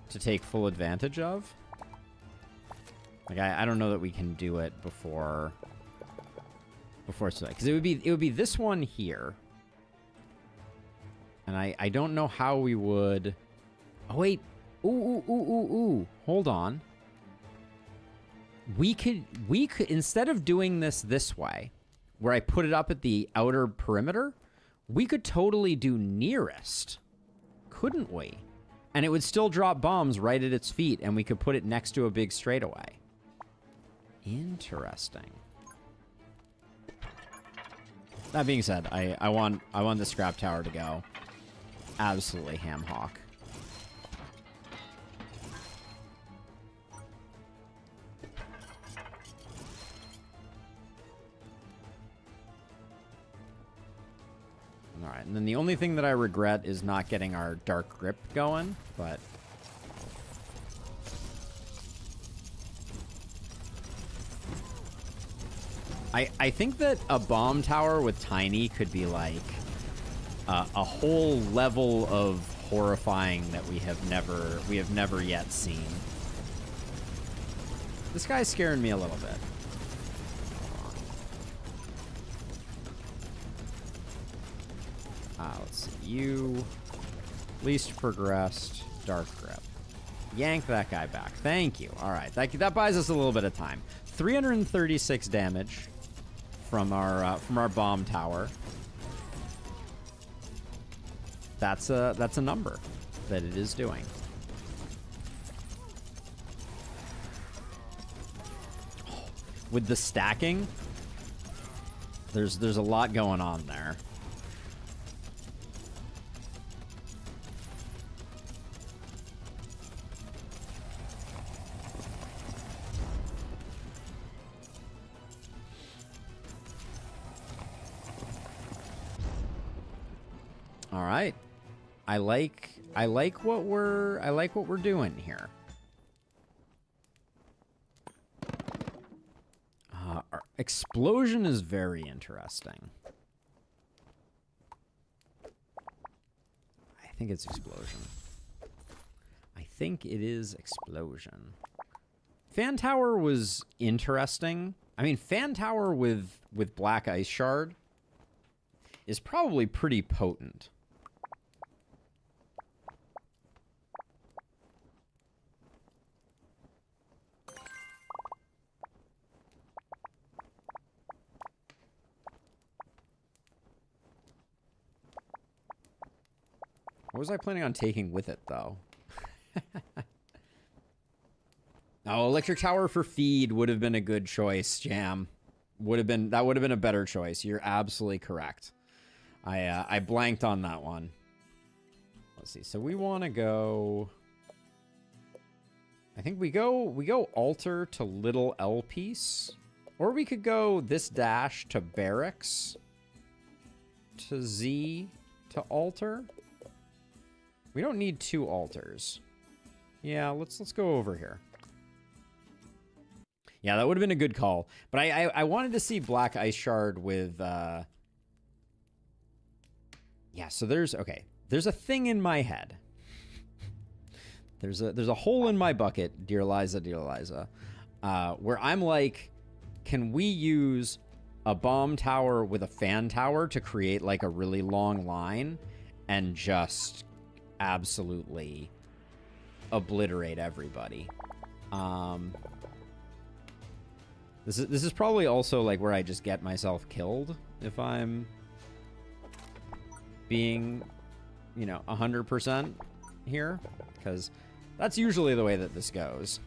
take full advantage of. Like, I don't know that we can do it before it's too late. Because it would be this one here. And I don't know how we would... Oh, wait. Ooh. Hold on. We could, instead of doing this way, where I put it up at the outer perimeter, we could totally do nearest. Couldn't we? And it would still drop bombs right at its feet, and we could put it next to a big straightaway. Interesting. That being said, I want the scrap tower to go. absolutely ham hock. All right, and then the only thing that I regret is not getting our dark grip going, but I think that a bomb tower with Tiny could be like a whole level of horrifying that we have never yet seen. This guy's scaring me a little bit. Let's see. You least progressed, dark grip. Yank that guy back. Thank you. All right, that buys us a little bit of time. 336 damage from our bomb tower. That's a number that it is doing. With the stacking, there's a lot going on there. All right. I like what we're doing here. Our explosion is very interesting. I think it's explosion. I think it is explosion. Fan Tower was interesting. I mean, Fan Tower with Black Ice Shard is probably pretty potent. What was I planning on taking with it, though? Oh, Electric Tower for feed would have been a good choice, Jam. That would have been a better choice. You're absolutely correct. I blanked on that one. Let's see. So we want to go. I think we go altar to little L piece, or we could go this dash to barracks to Z to altar. We don't need two altars. Yeah, let's go over here. Yeah, that would have been a good call. But I wanted to see Black Ice Shard with yeah, so there's a thing in my head. There's a hole in my bucket, dear Liza, where I'm like, can we use a bomb tower with a fan tower to create like a really long line and just absolutely obliterate everybody? This is probably also like where I just get myself killed if I'm being, 100% here, because that's usually the way that this goes.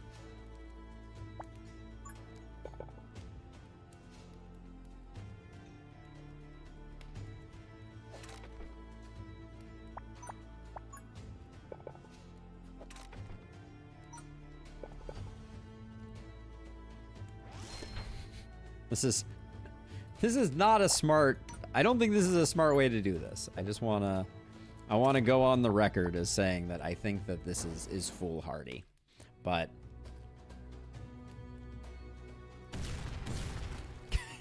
This is not a smart. I don't think this is a smart way to do this. I just wanna go on the record as saying that I think that this is foolhardy, but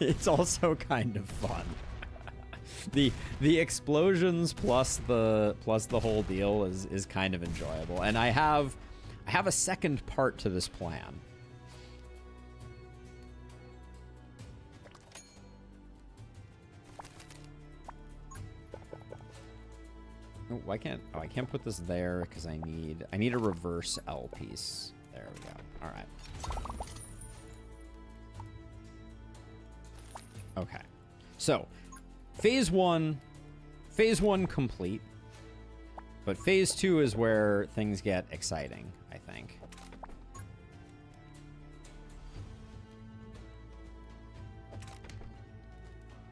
it's also kind of fun. the explosions plus the whole deal is kind of enjoyable, and I have a second part to this plan. Oh, I can't put this there because I need a reverse L piece. There we go. All right. Okay. So, phase one complete. But phase 2 is where things get exciting, I think.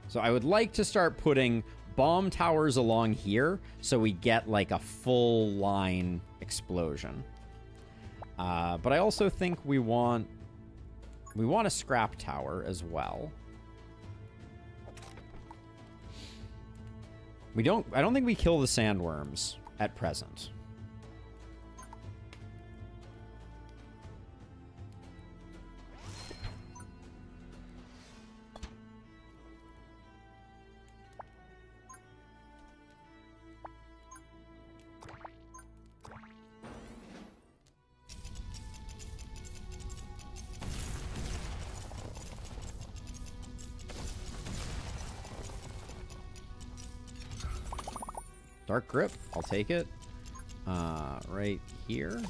So I would like to start putting bomb towers along here so we get like a full line explosion. But I also think we want a scrap tower as well. I don't think we kill the sandworms at present. Dark Grip, I'll take it. Right here.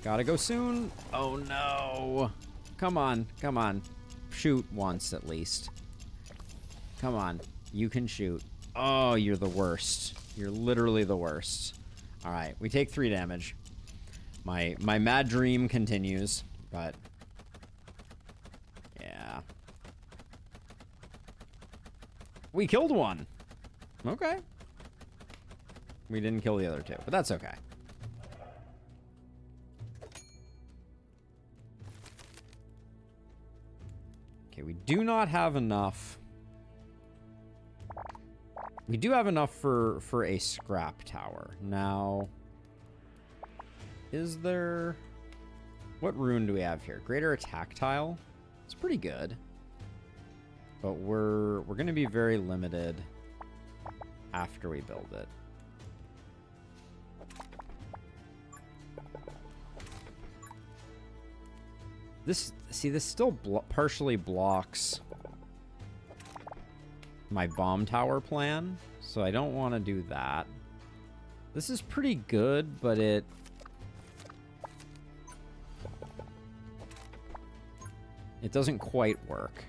Gotta go soon. Oh no. Come on, come on. Shoot once at least. Come on, you can shoot. Oh, you're the worst. You're literally the worst. All right, we take 3 damage. My mad dream continues, but yeah. We killed one. Okay. We didn't kill the other 2, but that's okay. Okay, we do not have enough. We do have enough for a scrap tower. Now, is there... What rune do we have here? Greater attack tile? It's pretty good. But we're going to be very limited after we build it. This still partially blocks my bomb tower plan, so I don't want to do that. This is pretty good, but it doesn't quite work.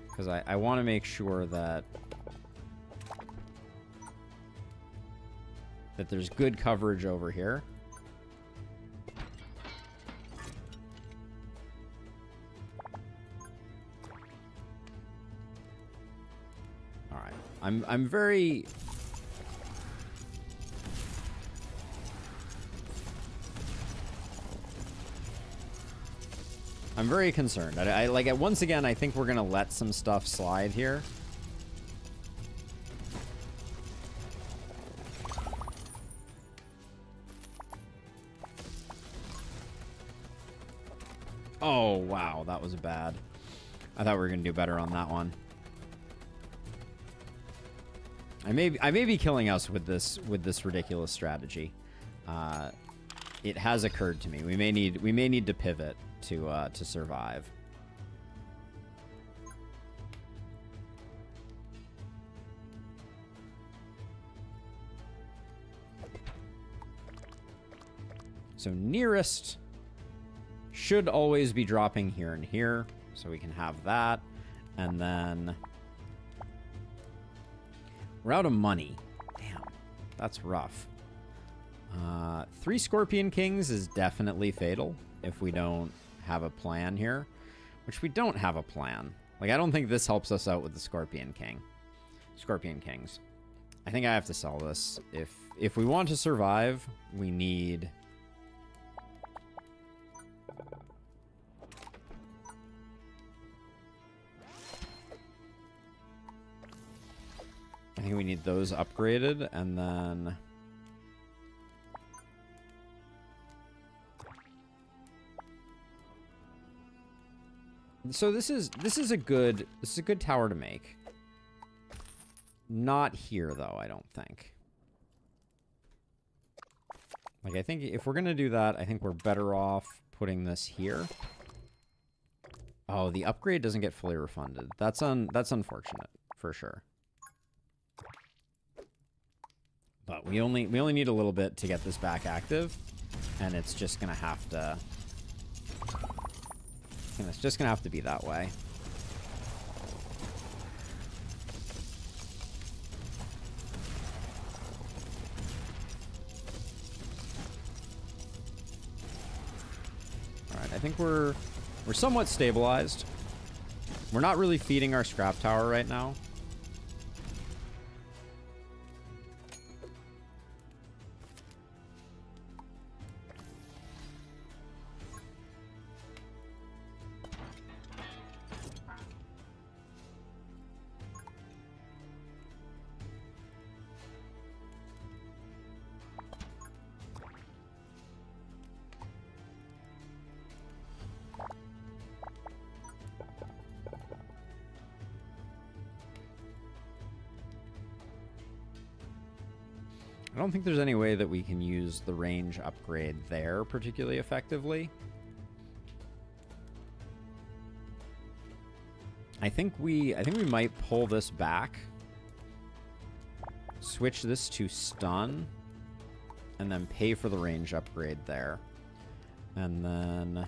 Because I want to make sure that there's good coverage over here. All right. I'm very concerned. I like it. Once again, I think we're gonna let some stuff slide here. Oh, wow, that was bad. I thought we were going to do better on that one. I may be killing us with this ridiculous strategy. It has occurred to me. We may need to pivot to survive. So nearest should always be dropping here and here, so we can have that. And then we're out of money. Damn, that's rough. 3 Scorpion Kings is definitely fatal if we don't have a plan here, which we don't have a plan. Like, I don't think this helps us out with the Scorpion Kings. I think I have to sell this. If we want to survive, we need... I think we need those upgraded, and then... So this is a good tower to make. Not here though, I don't think. Like, I think if we're gonna do that, I think we're better off putting this here. Oh, the upgrade doesn't get fully refunded. That's unfortunate for sure. But we only need a little bit to get this back active, and it's just gonna have to. And it's just gonna have to be that way. All right, I think we're somewhat stabilized. We're not really feeding our scrap tower right now. I don't think there's any way that we can use the range upgrade there particularly effectively. I think we might pull this back, switch this to stun, and then pay for the range upgrade there. And then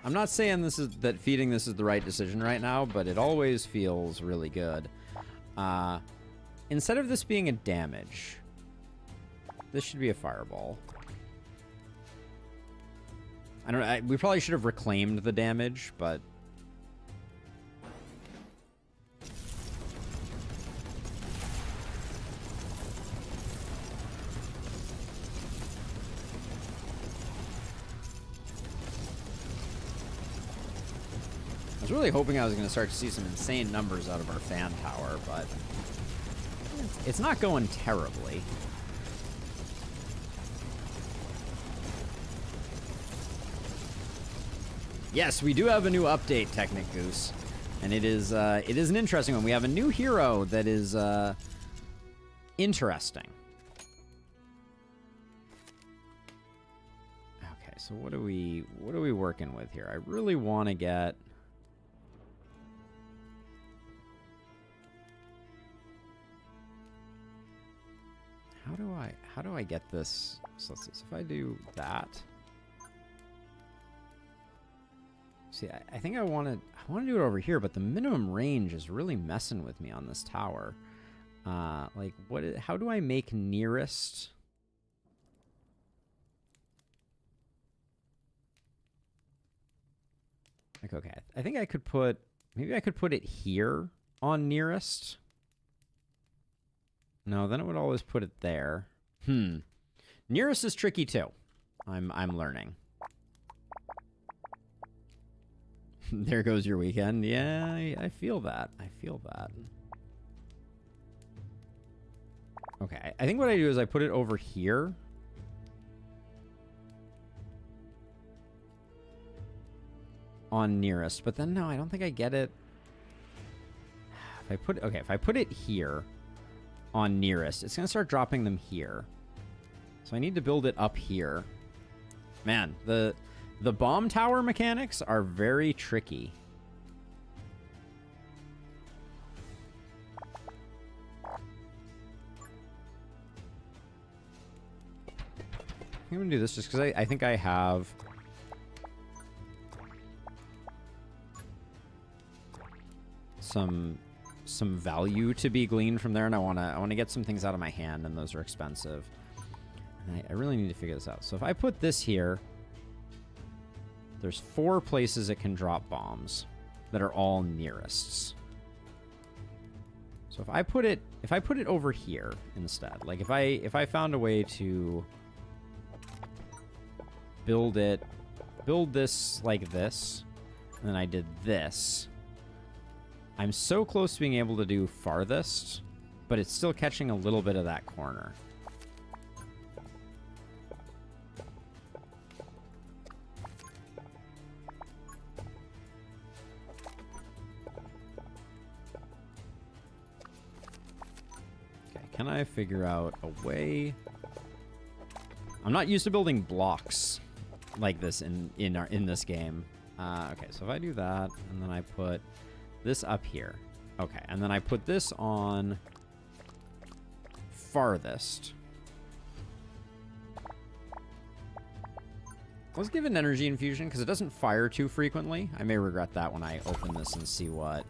I'm not saying that feeding this is the right decision right now, but it always feels really good. Instead of this being a damage, this should be a fireball. I don't know. We probably should have reclaimed the damage, but I was really hoping I was going to start to see some insane numbers out of our fan tower, but it's not going terribly. Yes, we do have a new update, Technic Goose, and it is an interesting one. We have a new hero that is interesting. Okay, so what are we working with here? I really want to get. How do I get this? So let's see. So if I do that. See, I think I want to do it over here, but the minimum range is really messing with me on this tower. Like how do I make nearest? Like, okay, I think I could maybe I could put it here on nearest. No, then it would always put it there. Nearest is tricky too. I'm learning. There goes your weekend. Yeah, I feel that. I feel that. Okay, I think what I do is I put it over here. On nearest, but then no, I don't think I get it. If I put it here on nearest, it's gonna start dropping them here. So I need to build it up here. Man, the bomb tower mechanics are very tricky. I'm gonna do this just because I think I have some value to be gleaned from there, and I wanna get some things out of my hand, and those are expensive. And I really need to figure this out. So if I put this here, there's 4 places it can drop bombs that are all nearests. So if I put it over here instead, like if I found a way to build this like this, and then I did this, I'm so close to being able to do farthest, but it's still catching a little bit of that corner. Okay, can I figure out a way? I'm not used to building blocks like this in this game. Okay, so if I do that, and then I put this up here. Okay, and then I put this on farthest. Let's give it an energy infusion because it doesn't fire too frequently. I may regret that when I open this and see what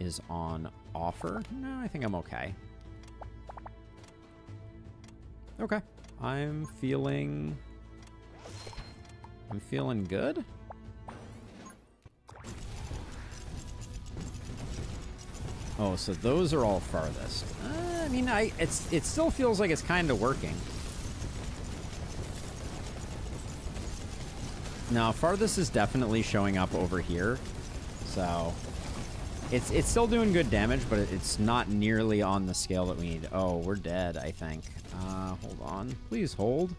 is on offer. No, I think I'm okay. Okay. I'm feeling good. Oh, so those are all farthest. I mean, it still feels like it's kind of working. No, farthest is definitely showing up over here. So it's still doing good damage, but it's not nearly on the scale that we need. Oh, we're dead, I think. Hold on. Please hold.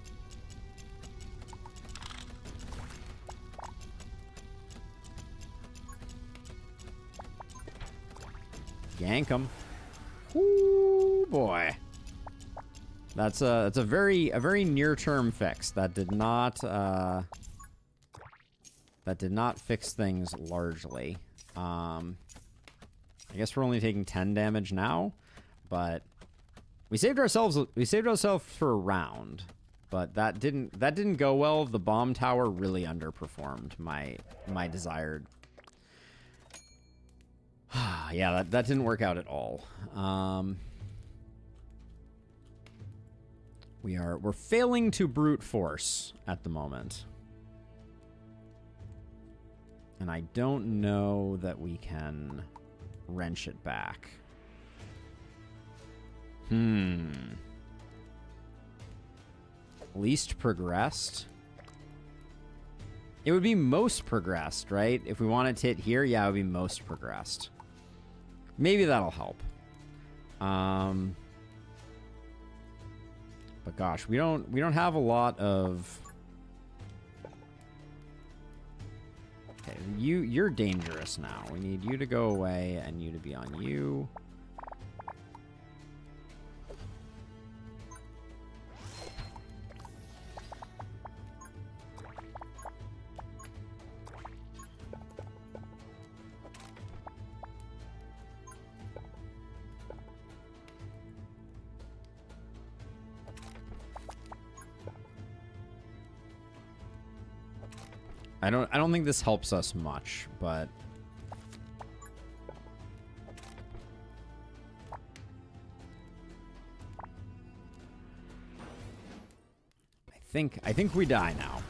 Yank him. Ooh, boy. That's a very near-term fix. That did not fix things largely. I guess we're only taking 10 damage now, but we saved ourselves for a round, but that didn't go well. The bomb tower really underperformed my desired. Yeah, that didn't work out at all. We're failing to brute force at the moment. And I don't know that we can wrench it back. Least progressed? It would be most progressed, right? If we wanted to hit here, yeah, it would be most progressed. Maybe that'll help. But gosh, we don't have a lot of. Okay, you're dangerous now. We need you to go away and you to be on you. I don't think this helps us much, but I think we die now.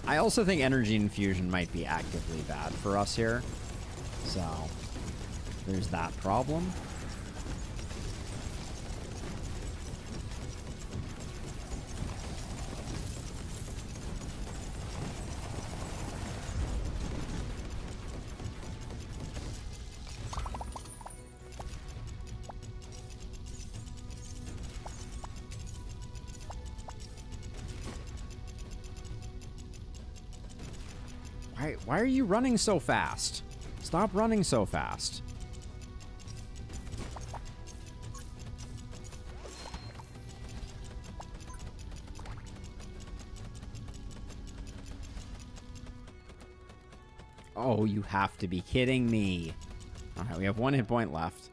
I also think energy infusion might be actively bad for us here. So there's that problem. Why are you running so fast? Stop running so fast. Oh, you have to be kidding me. All right, we have 1 hit point left.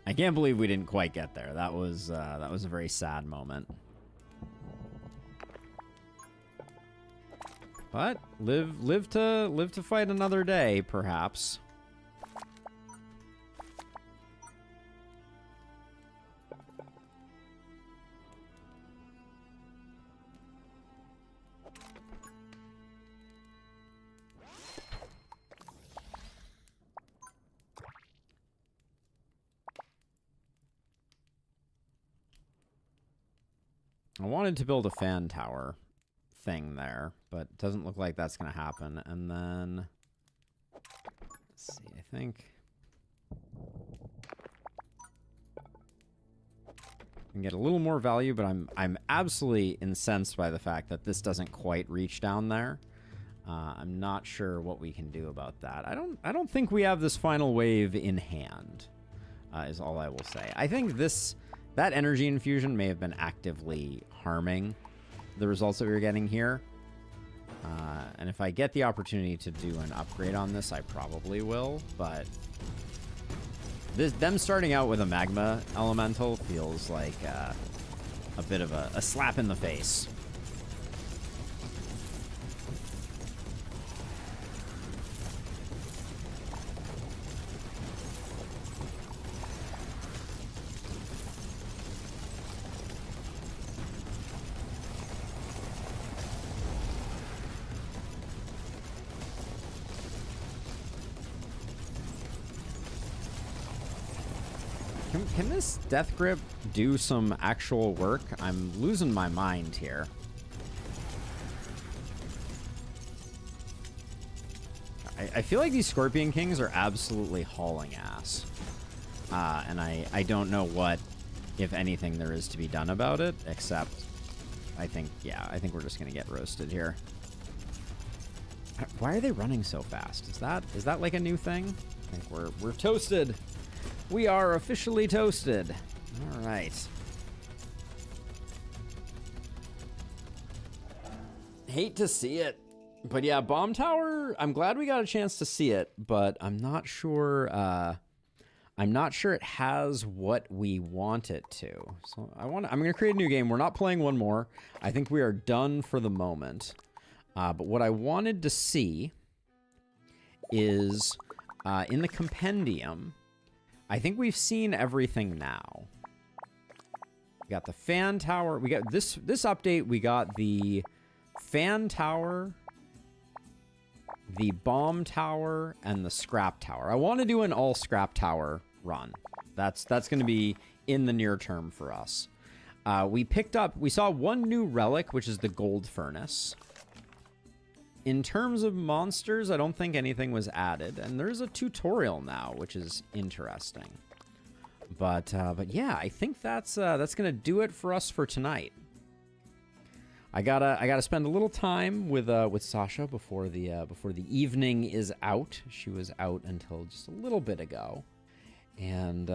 I can't believe we didn't quite get there. That was a very sad moment. But live to fight another day, perhaps. I wanted to build a fan tower thing there, but it doesn't look like that's going to happen. And then, let's see, I think I can get a little more value, but I'm absolutely incensed by the fact that this doesn't quite reach down there. I'm not sure what we can do about that. I don't think we have this final wave in hand, is all I will say. I think that energy infusion may have been actively harming the results that we were getting here. And if I get the opportunity to do an upgrade on this, I probably will, but Them starting out with a magma elemental feels like a bit of a slap in the face. Can this death grip do some actual work? I'm losing my mind here. I feel like these Scorpion Kings are absolutely hauling ass. And I don't know what, if anything, there is to be done about it, except I think we're just going to get roasted here. Why are they running so fast? Is that like a new thing? I think we're toasted. We are officially toasted. All right. Hate to see it. But yeah, Bomb Tower, I'm glad we got a chance to see it, but I'm not sure it has what we want it to. So I'm going to create a new game. We're not playing one more. I think we are done for the moment. But what I wanted to see is in the compendium, I think we've seen everything now. We got the fan tower. We got this update. We got the fan tower, the bomb tower, and the scrap tower. I want to do an all scrap tower run. That's going to be in the near term for us. We saw one new relic, which is the gold furnace. In terms of monsters, I don't think anything was added, and there's a tutorial now, which is interesting. But yeah, I think that's gonna do it for us for tonight. I gotta spend a little time with Sasha before the evening is out. She was out until just a little bit ago, and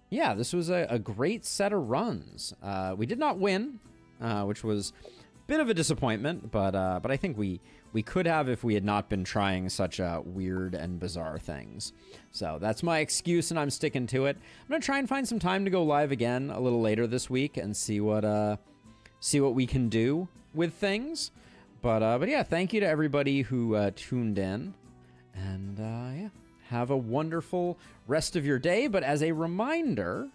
yeah, this was a great set of runs. We did not win, which was a bit of a disappointment, but I think we could have if we had not been trying such weird and bizarre things. So that's my excuse, and I'm sticking to it. I'm gonna try and find some time to go live again a little later this week and see what we can do with things. But yeah, thank you to everybody who tuned in, and yeah, have a wonderful rest of your day. But as a reminder,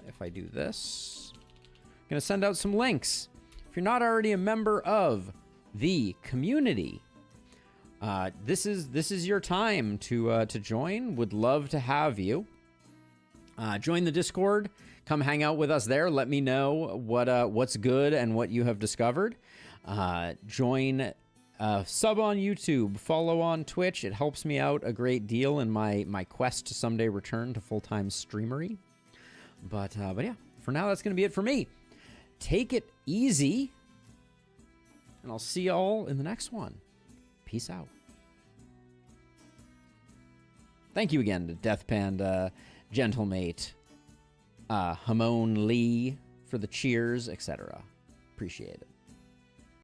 if I do this, I'm gonna send out some links. If you're not already a member of the community, this is your time to join. Would love to have you join the Discord. Come hang out with us there. Let me know what's good and what you have discovered. Join, sub on YouTube, follow on Twitch. It helps me out a great deal in my quest to someday return to full-time streamery. But yeah, for now that's gonna be it for me. Take it easy, and I'll see y'all in the next one. Peace out. Thank you again to Death Panda, Gentlemate, Hamon Lee for the cheers, etc. Appreciate it.